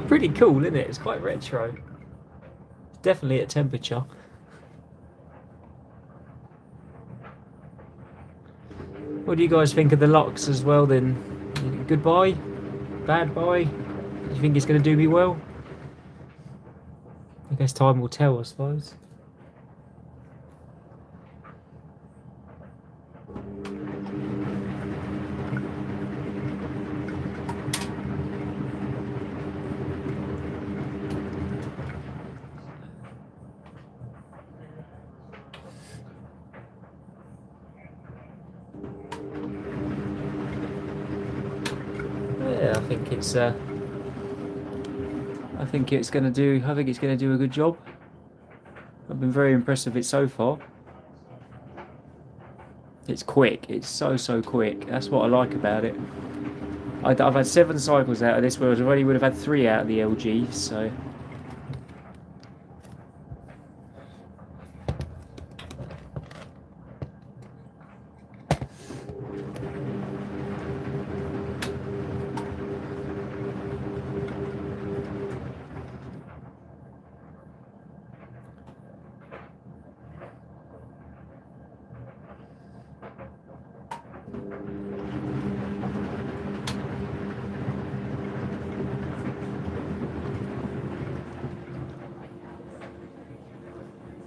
Pretty cool, isn't it? It's quite retro. It's definitely at temperature. What do you guys think of the locks as well then? Good buy? Bad buy? Do you think it's going to do me well? I guess time will tell, I suppose. Yeah, I think it's going to do. I think it's going to do a good job. I've been very impressed with it so far. It's quick. It's so quick. That's what I like about it. I've had 7 cycles out of this, whereas I already would have had 3 out of the LG. So.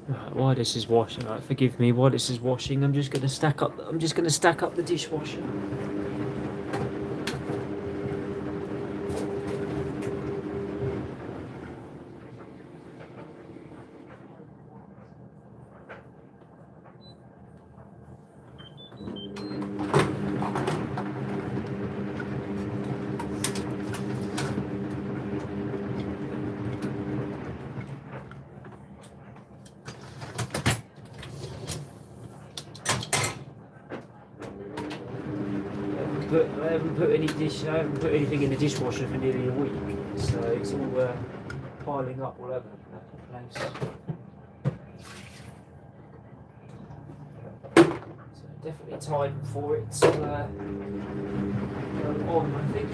Right, while this is washing, right, forgive me. While this is washing, I'm just gonna stack up the dishwasher. I haven't put anything in the dishwasher for nearly a week, so it's all piling up all over the place. So definitely time for it to go on, I think.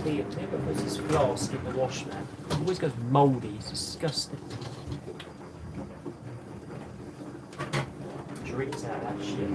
He never puts his flask in the wash, man. It always goes mouldy. It's disgusting. Drinks out of that shit.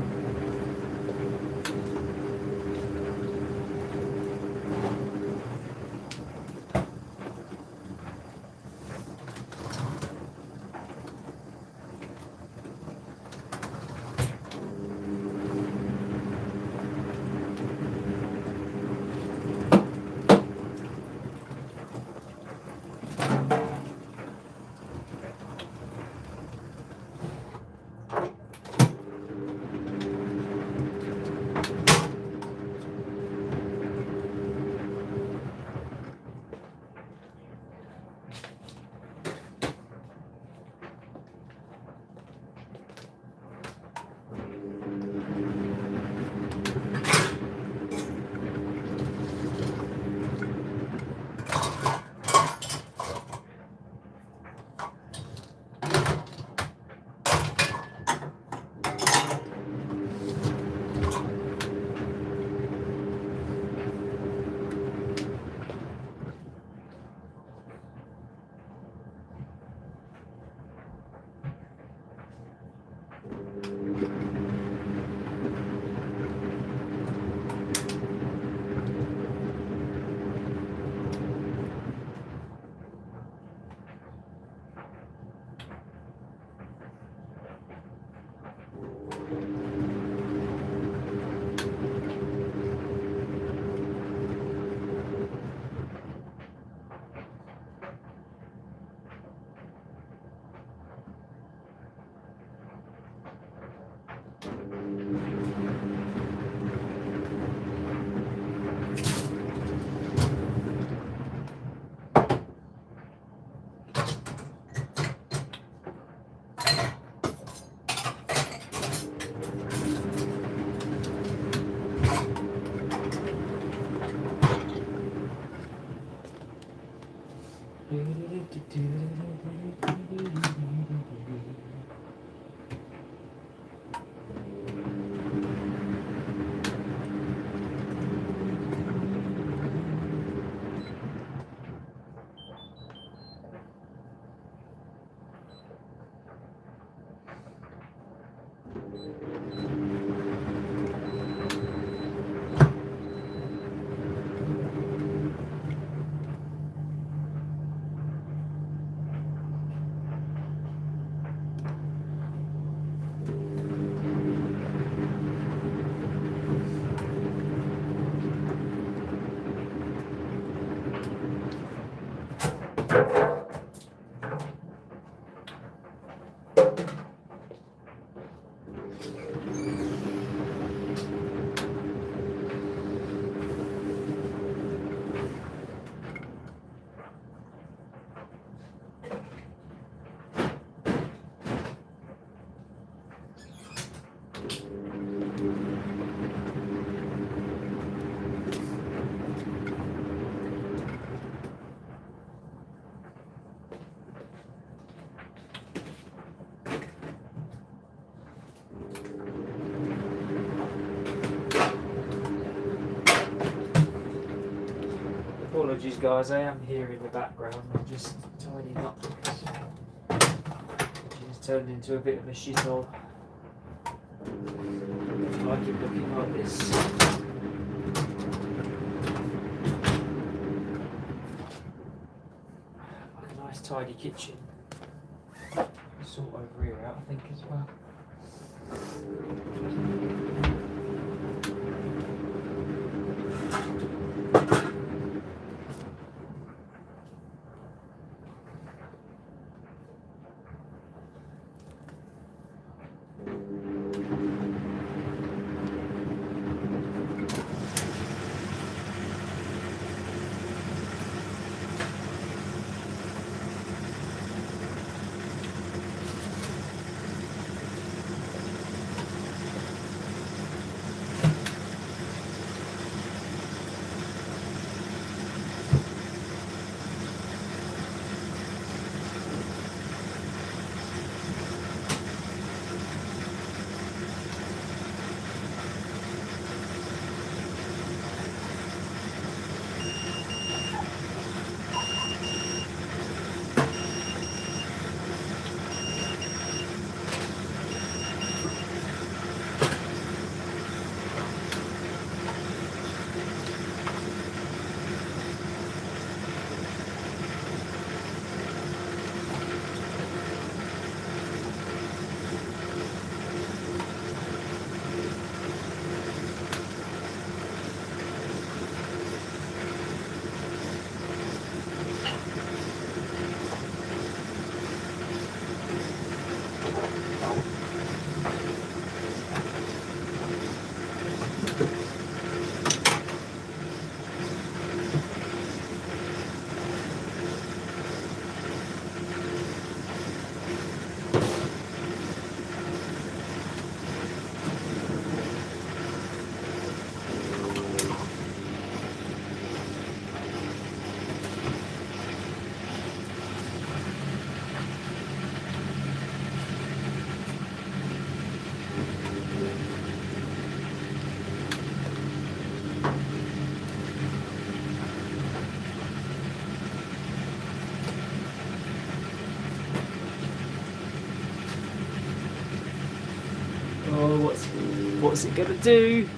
Apologies guys, I am here in the background. I'm just tidying up. It's turned into a bit of a shithole. I like it looking like this. Like a nice tidy kitchen. Sort over here out I think as well. What's it gonna do?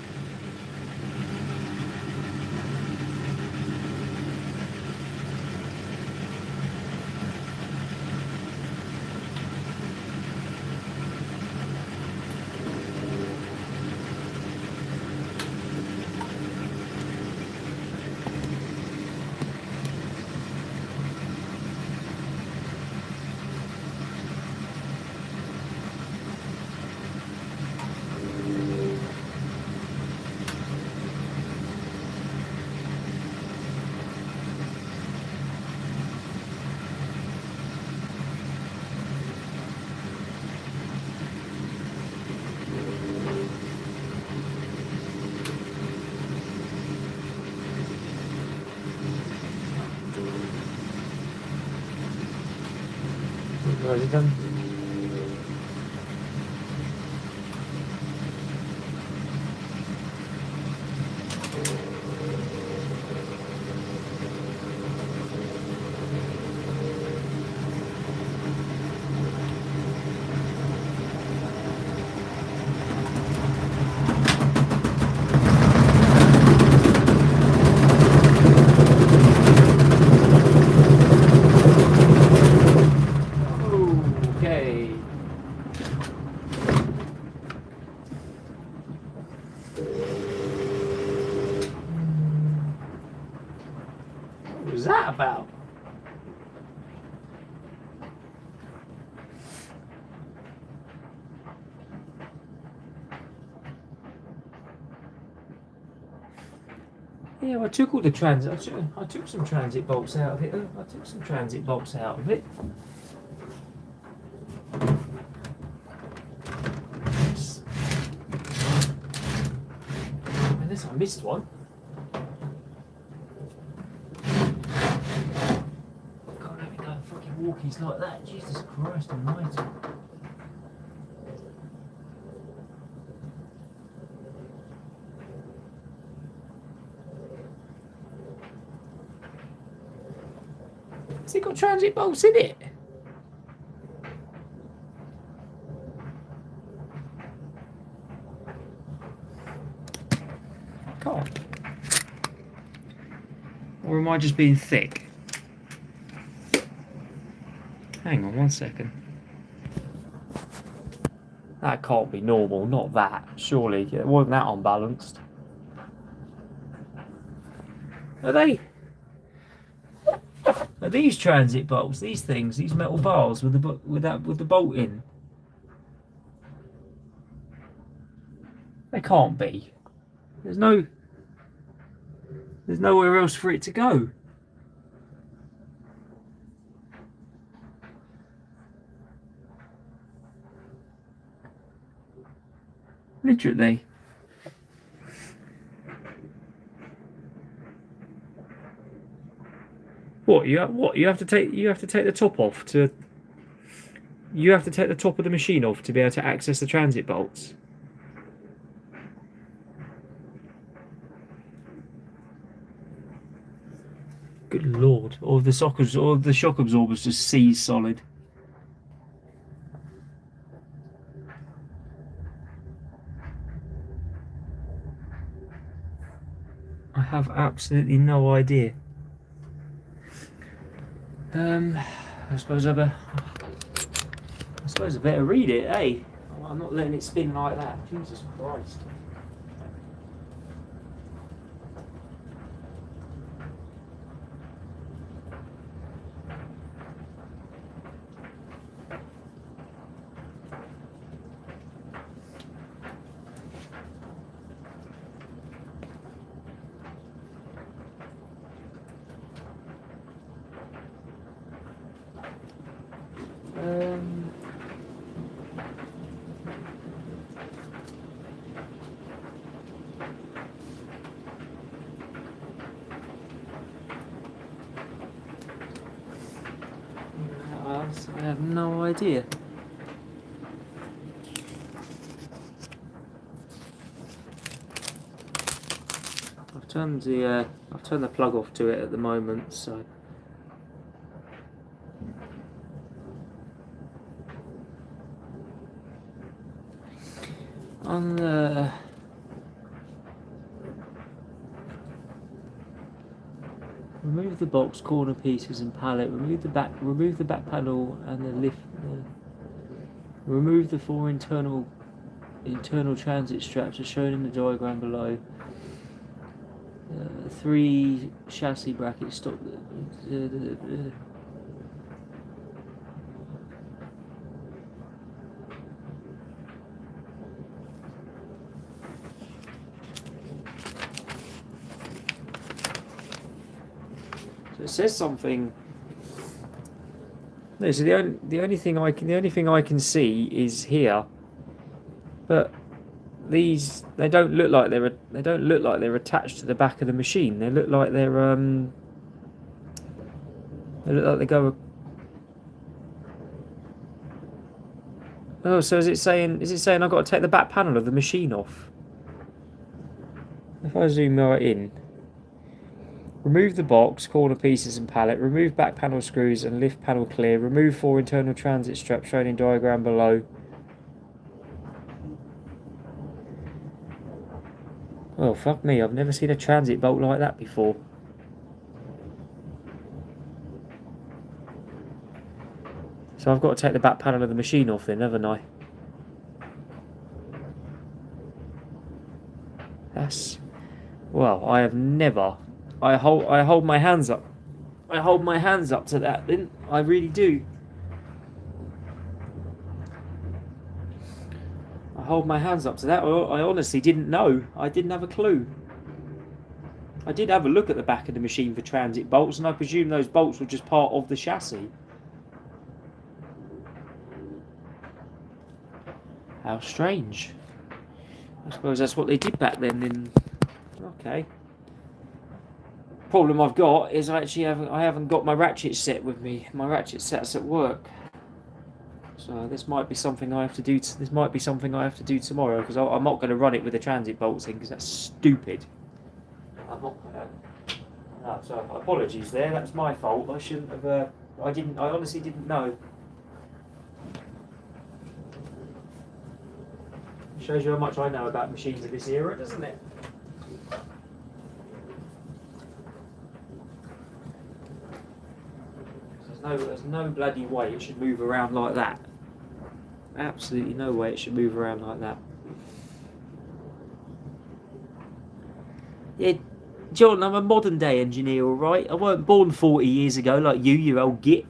Right, done. Okay. What was that about? Yeah, I took all the transit. I took some transit bolts out of it. I took some transit bolts out of it. Unless I missed one. Can't have it going fucking walkies like that. Jesus Christ almighty. Has it got transit bolts in it? God. Or am I just being thick? Hang on 1 second. That can't be normal, not that, surely. It wasn't that unbalanced. Are they? Are these transit bolts, these things, these metal bars with the bolt in? They can't be. There's nowhere else for it to go. Literally. What you have to take the top off to. You have to take the top of the machine off to be able to access the transit bolts. Good lord! Or the shock absorbers just seize solid. I have absolutely no idea. I suppose I better read it, eh? I'm not letting it spin like that. Jesus Christ. I have no idea. I've turned the plug off to it at the moment, so. on the remove the box, corner pieces, and pallet. Remove the back panel and the lift. Remove the 4 internal transit straps as shown in the diagram below. 3 chassis brackets. Stop. So it says something. No, so the only thing I can see is here, but these they don't look like they're attached to the back of the machine. They look like they go. Oh, so is it saying I've got to take the back panel of the machine off? If I zoom right in. Remove the box, corner pieces and pallet. Remove back panel screws and lift panel clear. Remove 4 internal transit straps shown in diagram below. Oh, fuck me. I've never seen a transit bolt like that before. So I've got to take the back panel of the machine off then, haven't I? That's... Well, I have never... I hold my hands up. I hold my hands up to that, then. I really do. I hold my hands up to that. I honestly didn't know. I didn't have a clue. I did have a look at the back of the machine for transit bolts, and I presume those bolts were just part of the chassis. How strange. I suppose that's what they did back then. Okay. Problem I've got is I haven't got my ratchet set with me. My ratchet set's at work. So this might be something I have to do. This might be something I have to do tomorrow, because I'm not going to run it with the transit bolts in, because that's stupid. I'm not. No, so apologies there. That's my fault. I shouldn't have. I honestly didn't know. Shows you how much I know about machines of this era, doesn't it? There's no bloody way it should move around like that. Absolutely no way it should move around like that. Yeah, John, I'm a modern day engineer, alright? I weren't born 40 years ago like you old git.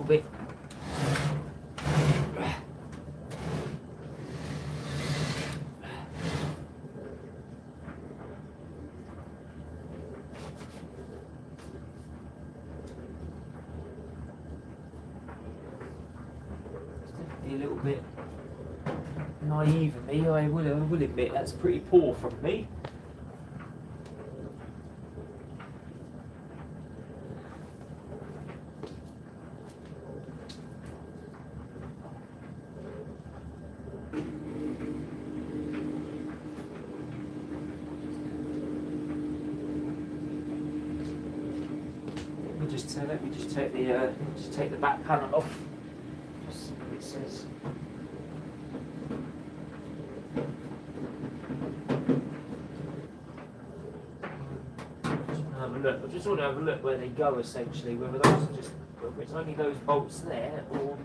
Bit. A little bit naive of me, I will admit that's pretty poor from me. Let me just take the back panel off. Just see what it says. I just want to have a look where they go, essentially, whether those are just, whether it's only those bolts there, or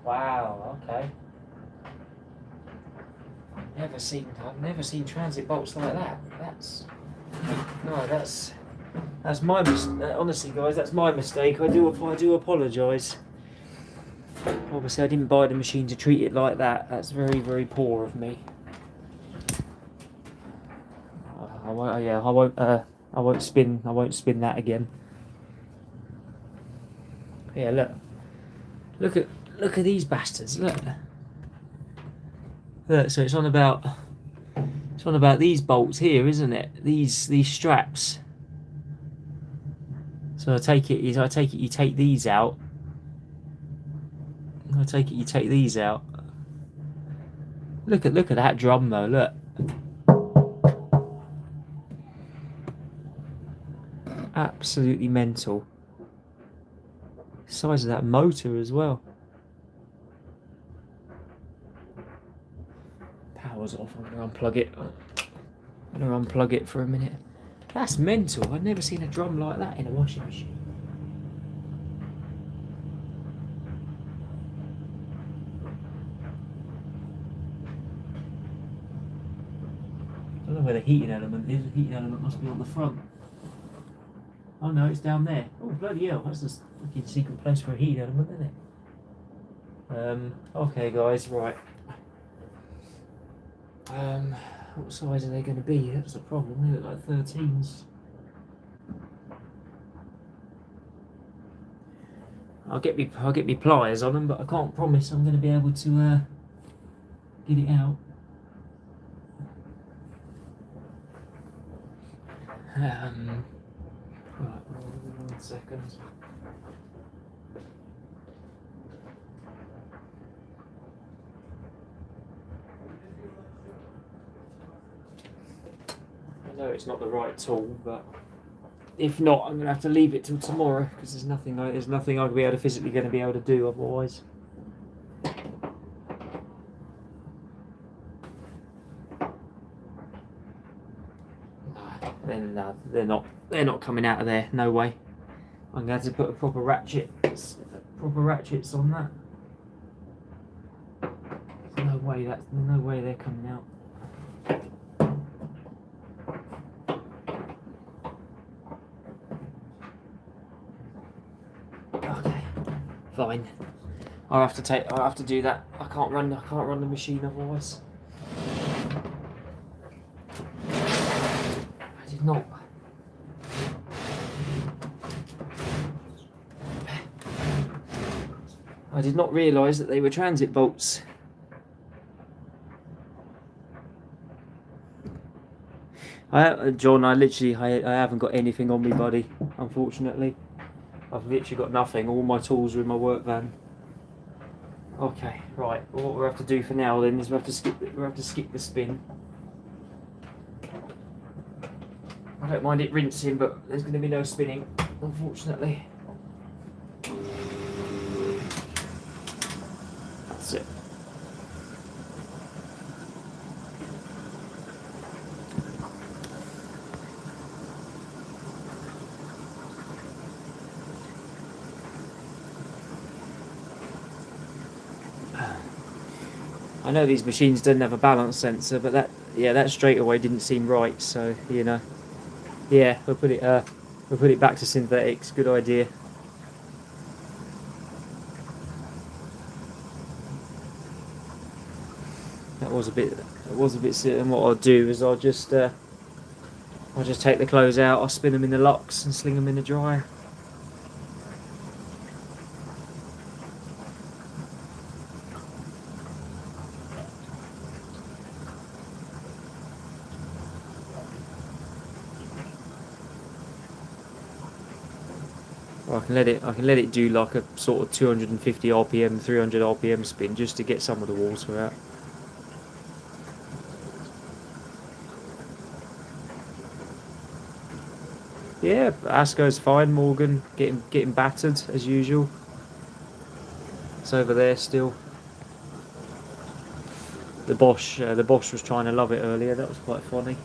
wow, okay. I've never seen transit bolts like that. That's my mistake. Honestly, guys, that's my mistake. I do apologise. Obviously, I didn't buy the machine to treat it like that. That's very, very poor of me. I won't spin that again. Yeah, Look at these bastards. Look. Look. So it's on about these bolts here, isn't it? These straps. So I take it you take these out. I take it you take these out. Look at that drum though. Look. Absolutely mental. Size of that motor as well. Power's off. I'm gonna unplug it. I'm gonna unplug it for a minute. That's mental. I've never seen a drum like that in a washing machine. I don't know where the heating element is. The heating element must be on the front. Oh no, it's down there. Oh bloody hell, that's a fucking secret place for a heating element, isn't it? Okay guys, right. What size are they going to be? That's the problem. They look like 13s. I'll get me pliers on them, but I can't promise I'm going to be able to get it out. Right, 1 second. I know it's not the right tool, but if not, I'm gonna have to leave it till tomorrow because there's nothing I'll be able to physically going to be able to do otherwise. Then they're not coming out of there. No way. I'm going to have to put a proper ratchets on that. No way they're coming out. Okay, fine. I'll have to do that. I can't run the machine otherwise. I did not realise that they were transit bolts. John, I haven't got anything on me, buddy. Unfortunately, I've literally got nothing. All my tools are in my work van. Okay, right. Well, what we have to do for now then is we have to skip the spin. I don't mind it rinsing, but there's going to be no spinning, unfortunately. That's it. I know these machines don't have a balance sensor, but that straight away didn't seem right. So yeah, we'll put it back to synthetics. Good idea. That was a bit silly. And what I'll do is I'll just take the clothes out. I'll spin them in the locks and sling them in the dryer. I can let it do like a sort of 250 RPM, 300 RPM spin just to get some of the water out. Yeah, Asco's fine. Morgan getting battered as usual. It's over there still. The Bosch was trying to love it earlier. That was quite funny.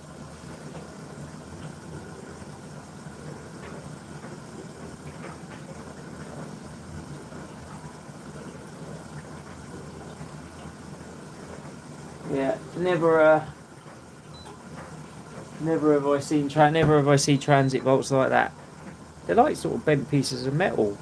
Yeah, never have I seen transit bolts like that. They're like sort of bent pieces of metal.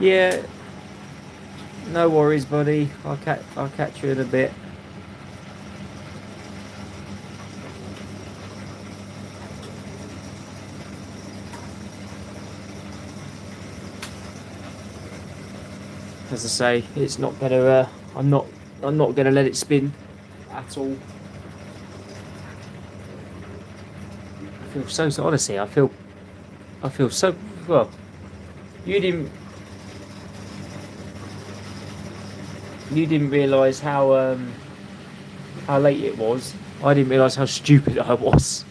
Yeah, no worries, buddy. I'll catch you in a bit. As I say, it's not gonna. I'm not gonna let it spin at all. I feel so honestly. I feel so well. You didn't realise how late it was. I didn't realise how stupid I was.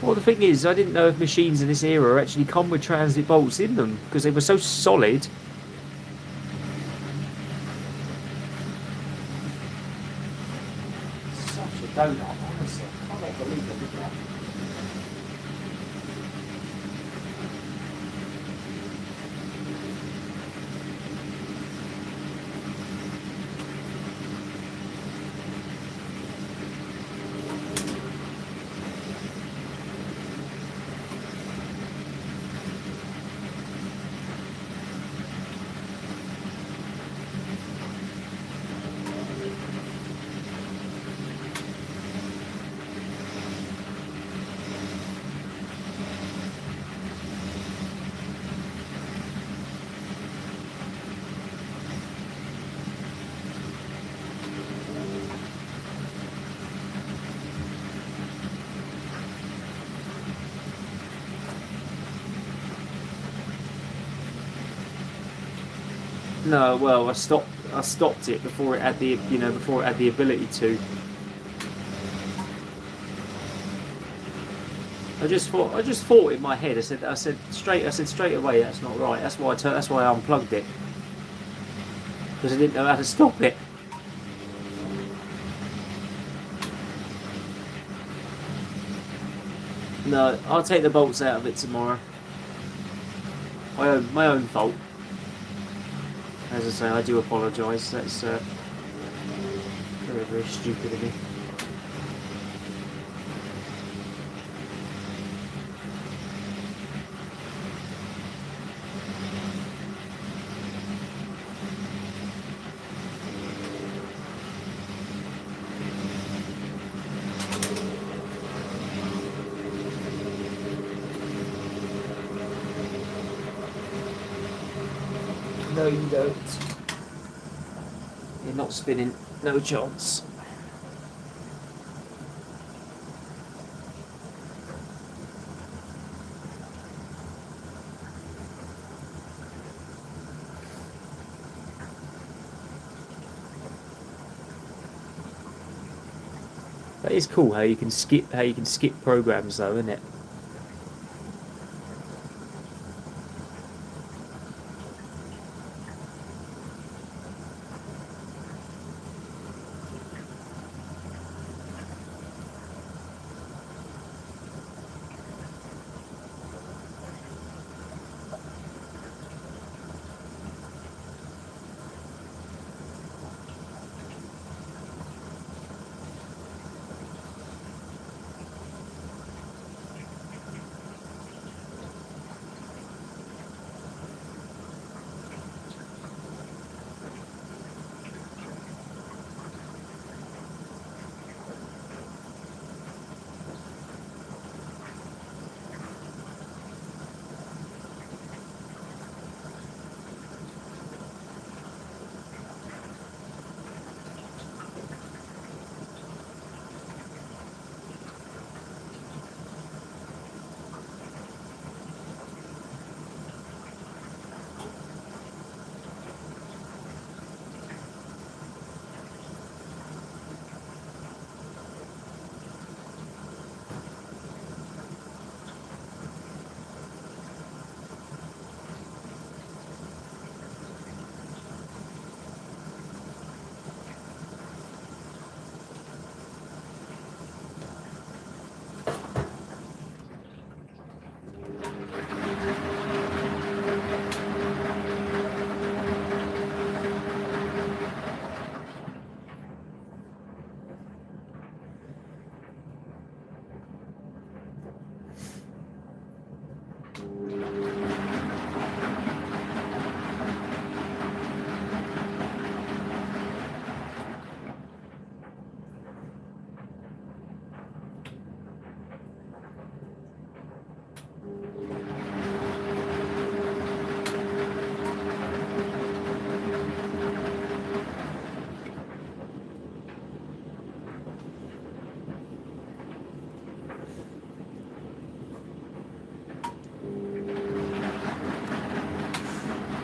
Well, the thing is, I didn't know if machines in this era actually come with transit bolts in them because they were so solid. Such a donut, honestly. I can't believe it. No, well, I stopped it before it had the ability to. I just thought in my head. I said straight away. That's not right. That's why I unplugged it because I didn't know how to stop it. No, I'll take the bolts out of it tomorrow. My own fault. As I say, I do apologise. That's very stupid of me. No, you don't. You're not spinning. No chance. That is cool how you can skip programs though, isn't it?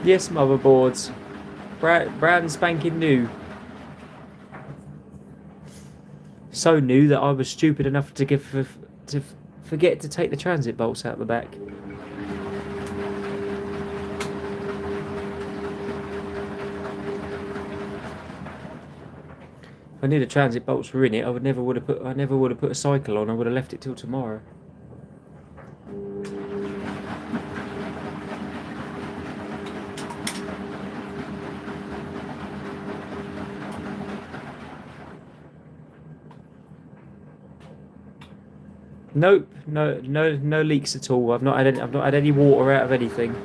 Yes, motherboards. Brand spanking new. So new that I was stupid enough to forget to take the transit bolts out the back. If I knew the transit bolts were in it, I never would have put a cycle on. I would have left it till tomorrow. Nope, no leaks at all. I've not had any water out of anything.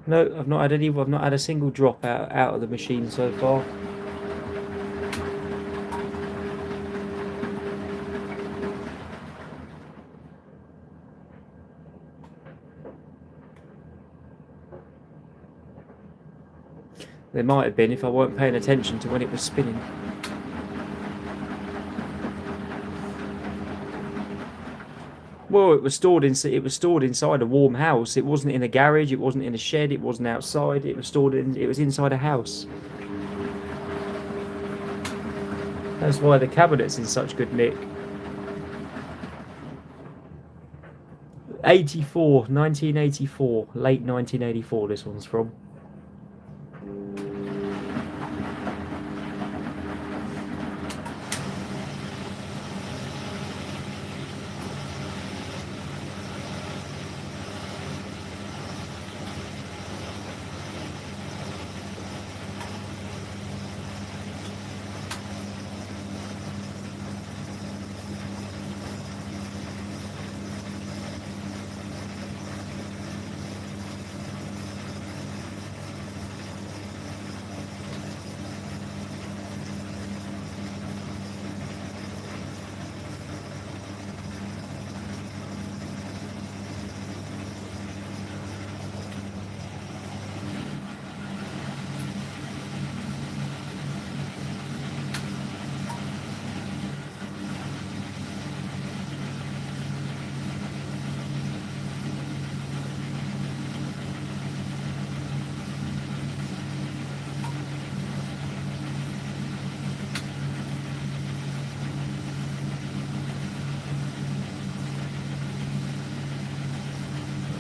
No, I've not had a single drop out of the machine so far. There might have been if I weren't paying attention to when it was spinning. Well, it was stored inside a warm house. It wasn't in a garage. It wasn't in a shed. It wasn't outside. It was inside a house. That's why the cabinet's in such good nick. 1984, late 1984. This one's from.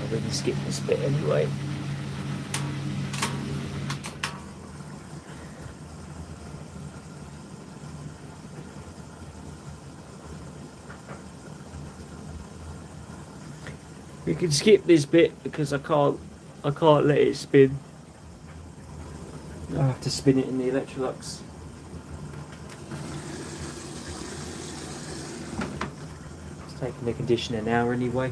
We can skip this bit anyway. We can skip this bit because I can't let it spin. I have to spin it in the Electrolux. It's taking the conditioner now anyway.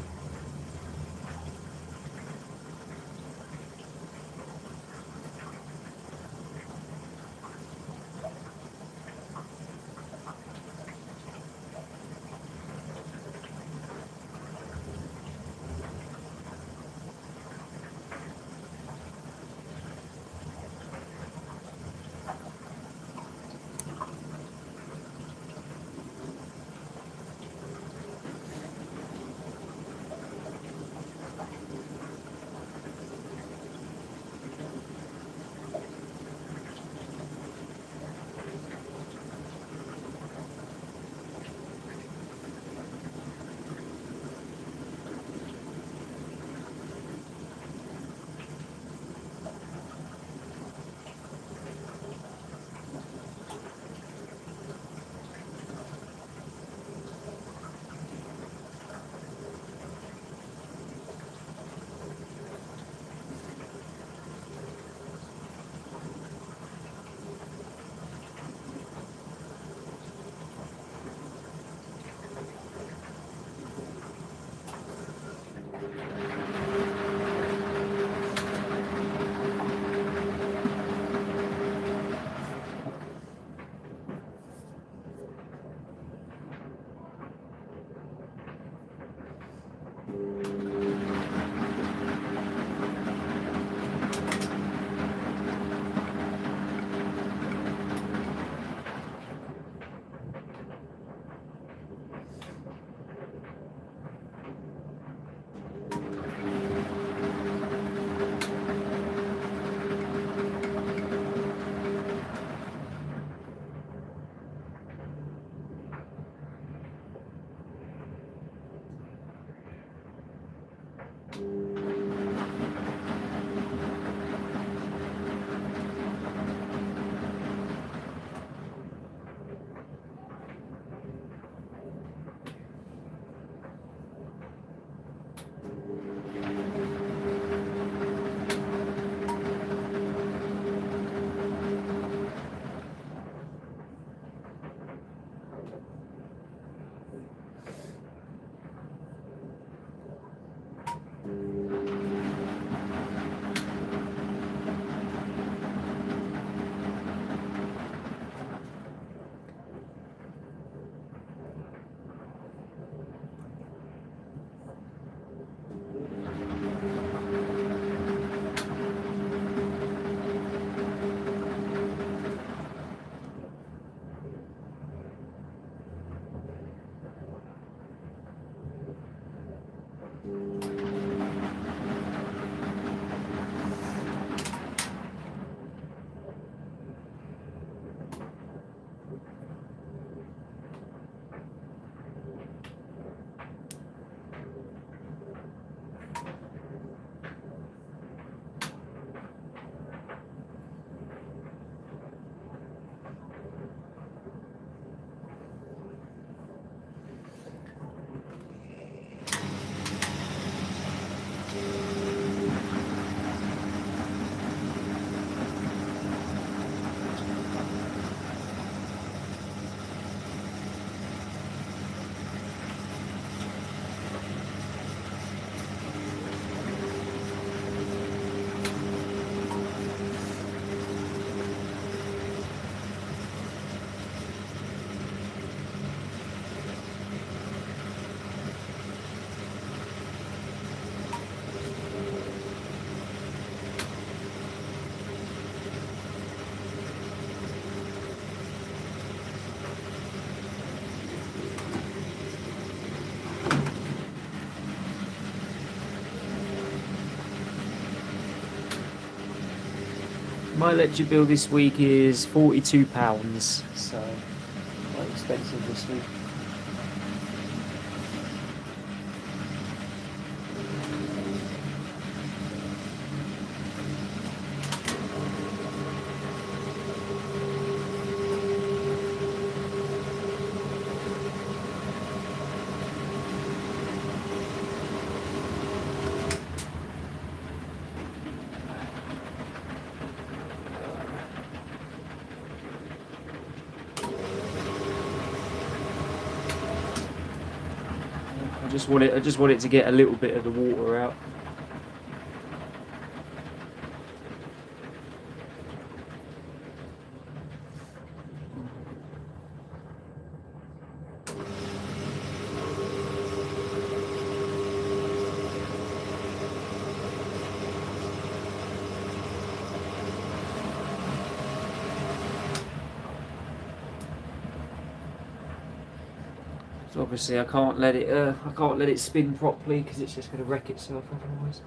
My electric bill this week is £42, so quite expensive this week. I just want it to get a little bit of the water out. So obviously I can't let it spin properly because it's just going to wreck itself otherwise.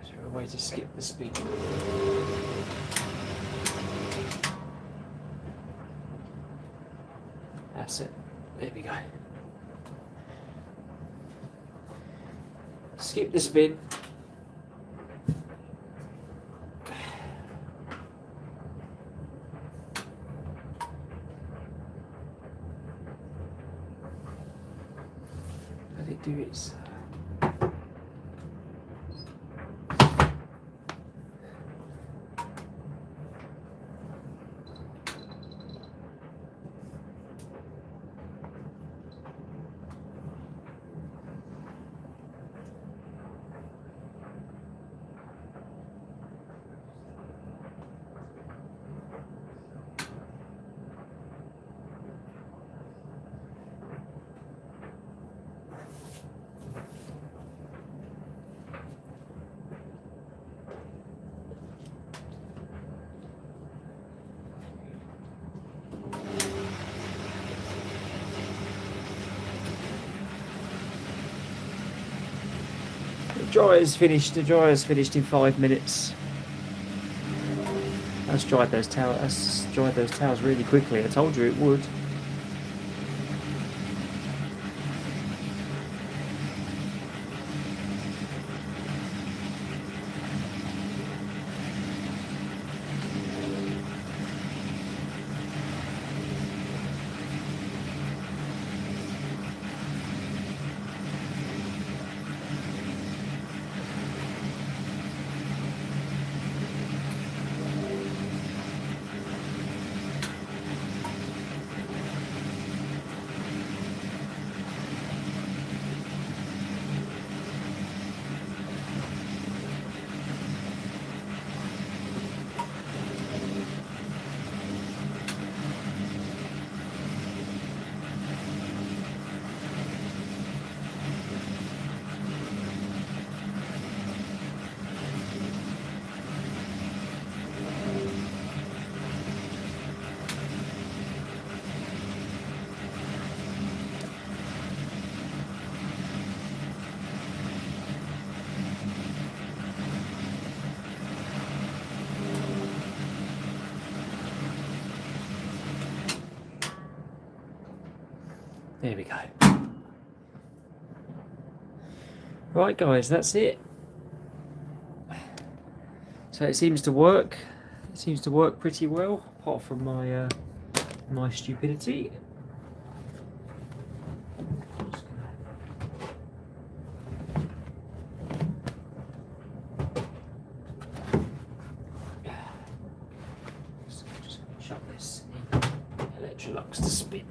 Is there a way to skip the spin? That's it. There we go. Skip the spin. Let it do its. The dryer's finished in 5 minutes. That's dried those towels. That's dried those towels really quickly. I told you it would. There we go. Right guys, that's it. So it seems to work. It seems to work pretty well, apart from my my stupidity. Just gonna chuck this in Electrolux to spin.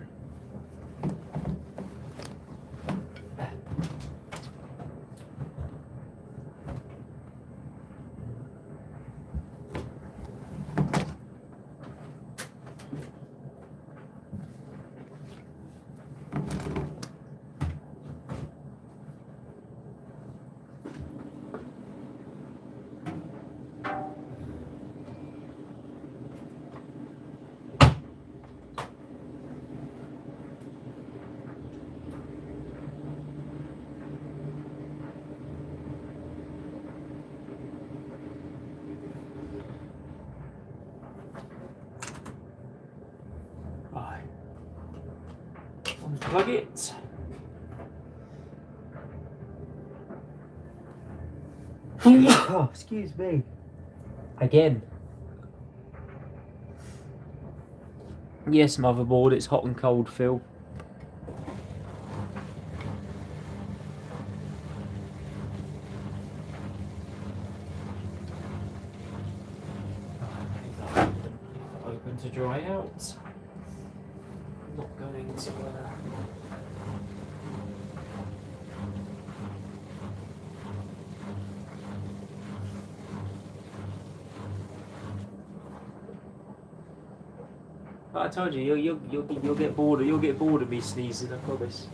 Right. Unplug it. Oh, excuse me. Again. Yes, motherboard, it's hot and cold, Phil. Open to dry out. Not going to. I told you, you'll get bored. You'll get bored of me sneezing. I promise.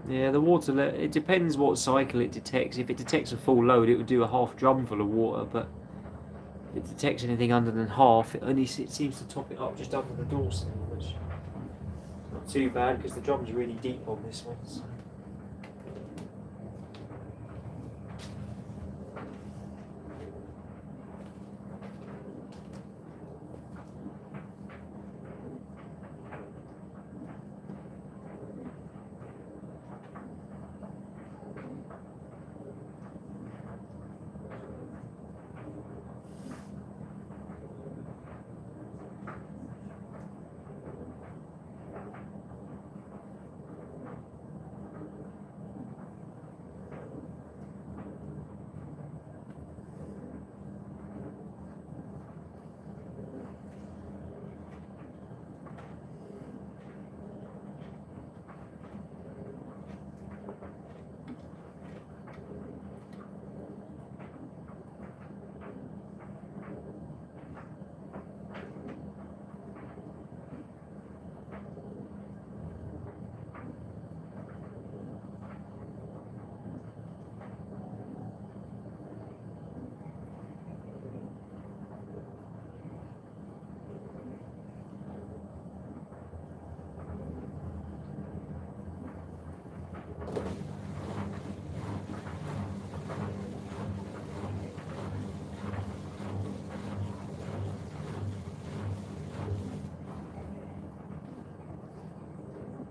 Yeah, the water, it depends what cycle it detects. If it detects a full load, it would do a half drum full of water, but if it detects anything under than half, it seems to top it up just under the door sill, which is not too bad because the drum's really deep on this one. So.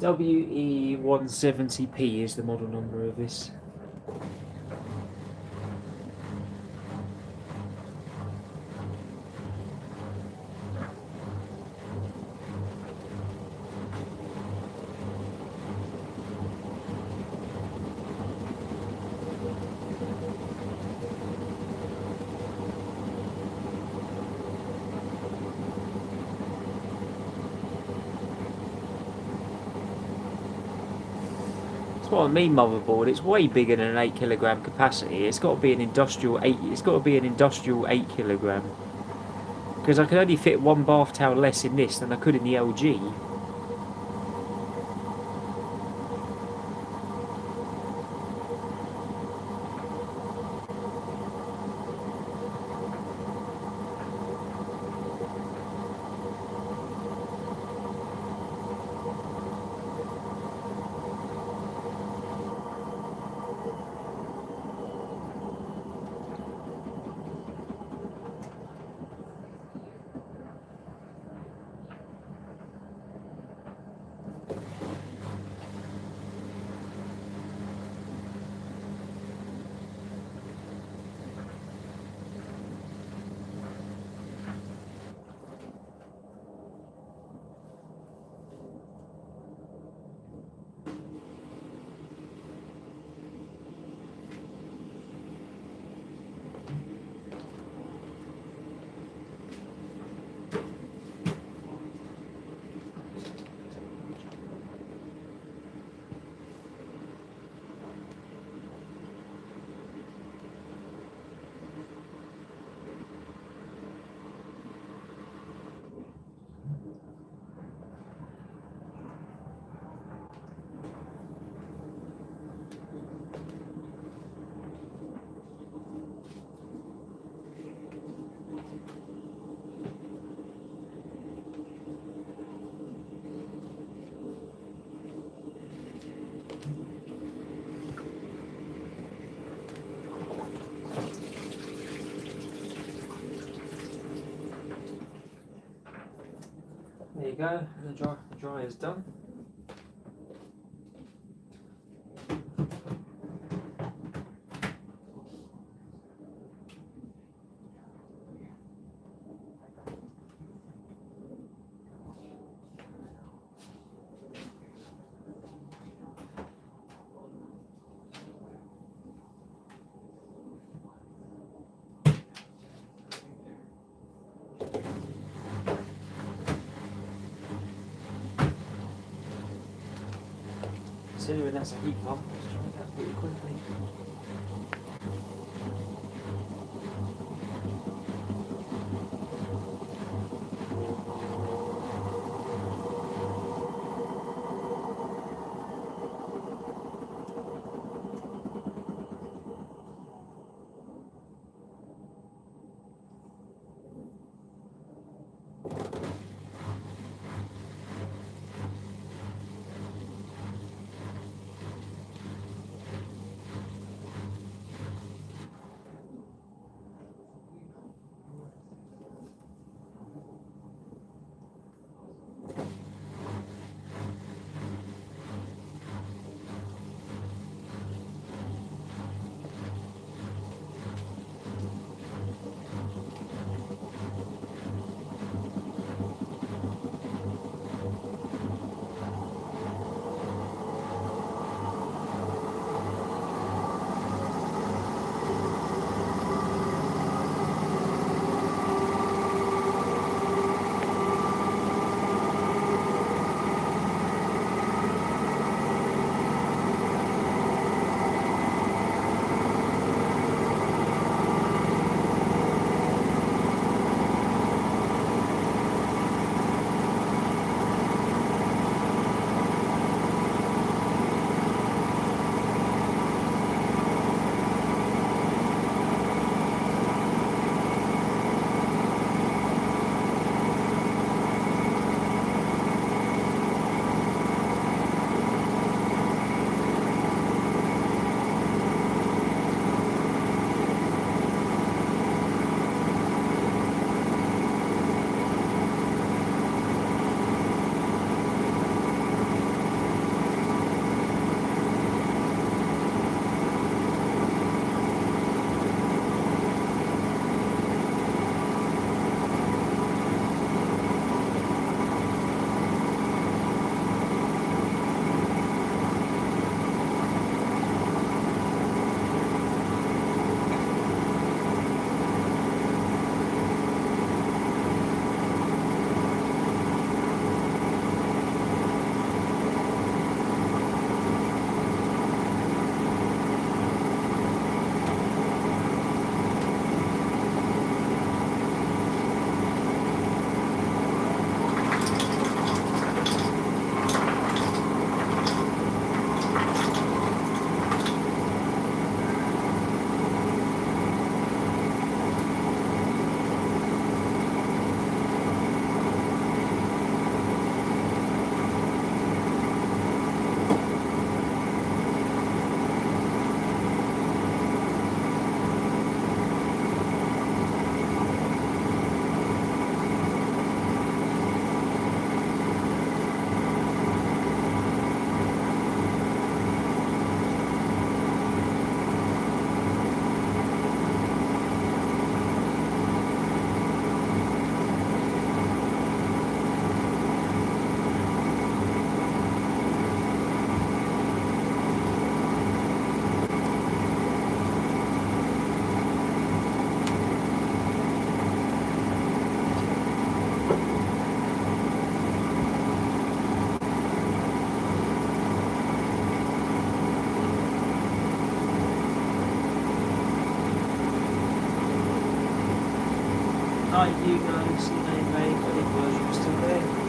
WE170P is the model number of this. That's what I mean, motherboard. It's way bigger than an 8 kg capacity. It's got to be an industrial 8. It's got to be an industrial 8 kg. Because I can only fit one bath towel less in this than I could in the LG. There you go, the dryer's done. Considering that's a heat pump, let's try that pretty quickly. night, you guys. See you later, mate. I didn't realise you were still there.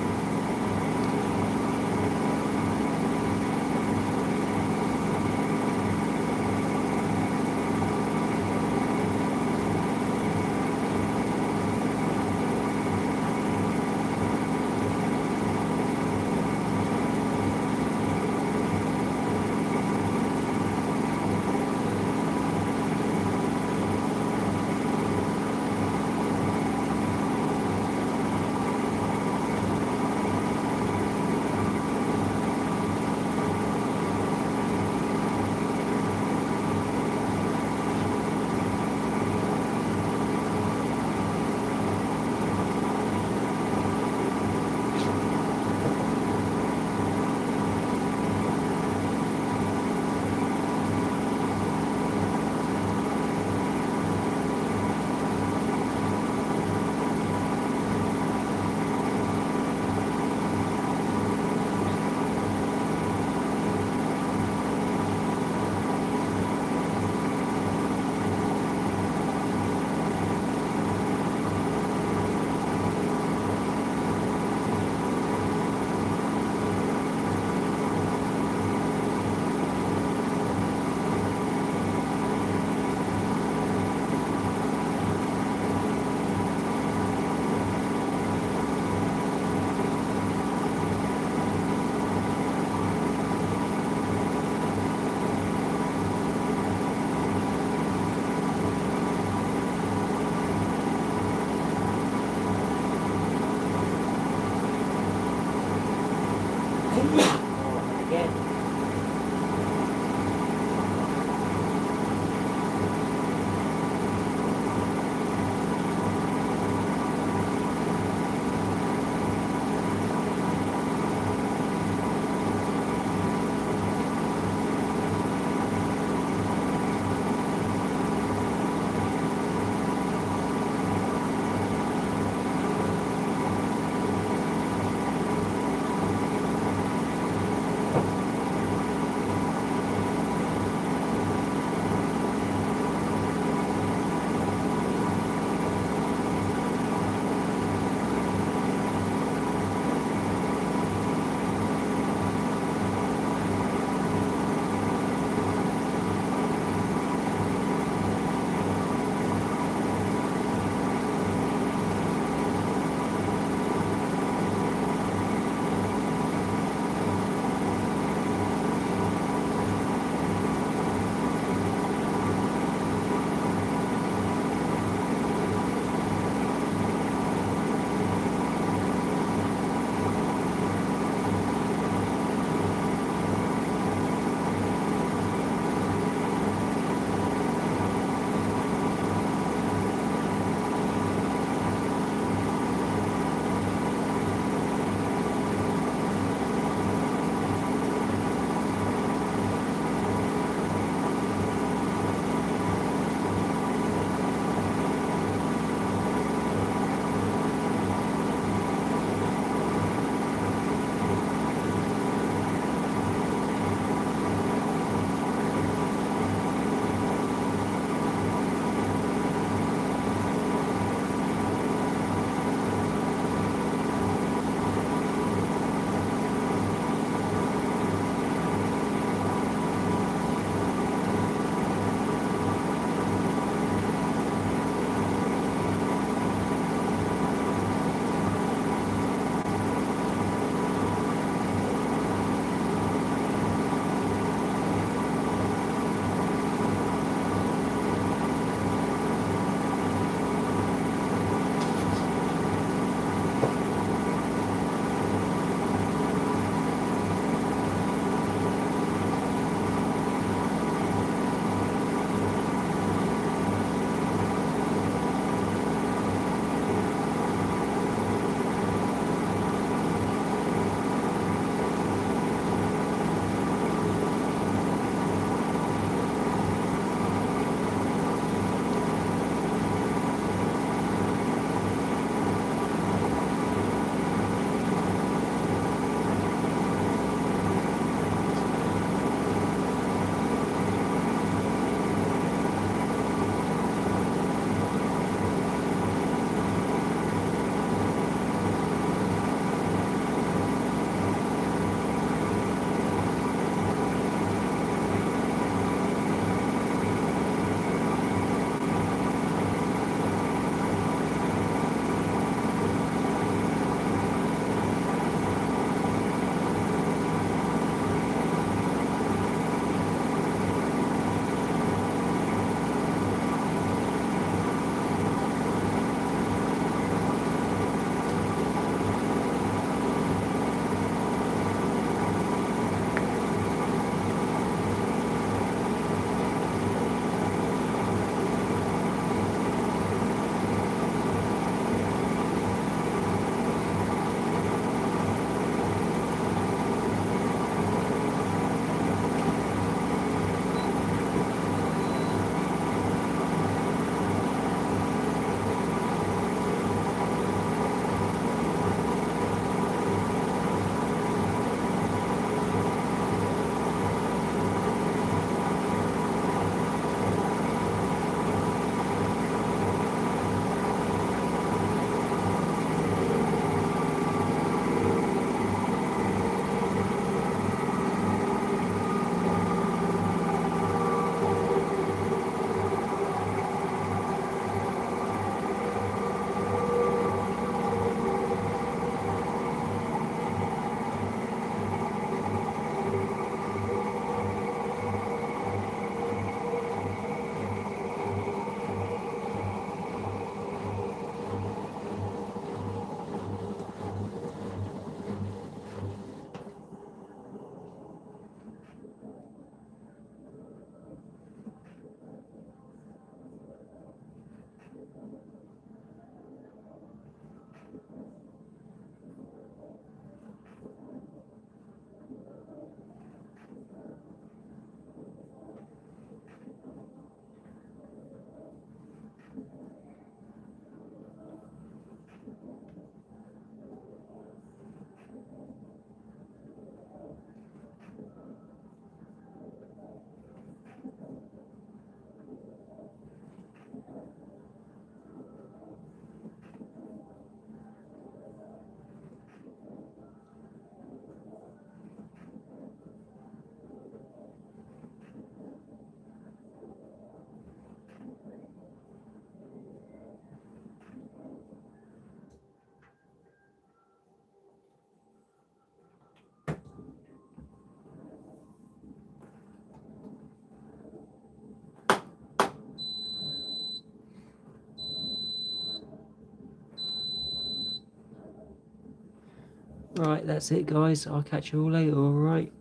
Right, that's it, guys. I'll catch you all later, alright?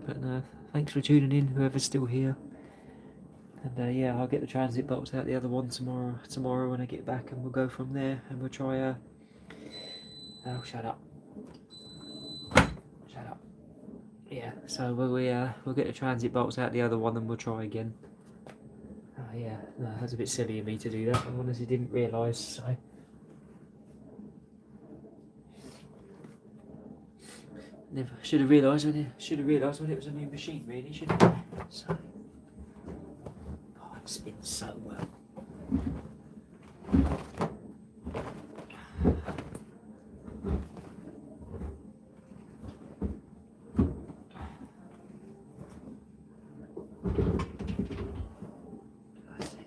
But thanks for tuning in, whoever's still here. And yeah, I'll get the transit box out the other one tomorrow when I get back, and we'll go from there, and we'll try oh, shut up. Shut up. Yeah, so we'll get the transit box out the other one, and we'll try again. Oh yeah, no, that's a bit silly of me to do that. I honestly didn't realise, so... Never should have realised when it was a new machine, really, shouldn't I? So, oh, it spins so well. That's it.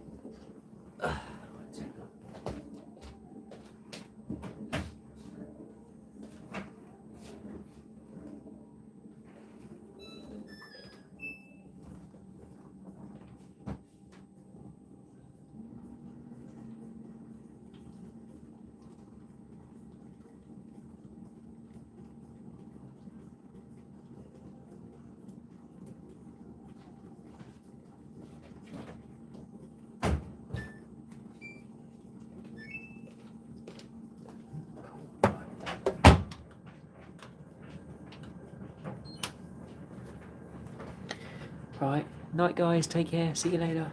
Right, night guys, take care, see you later.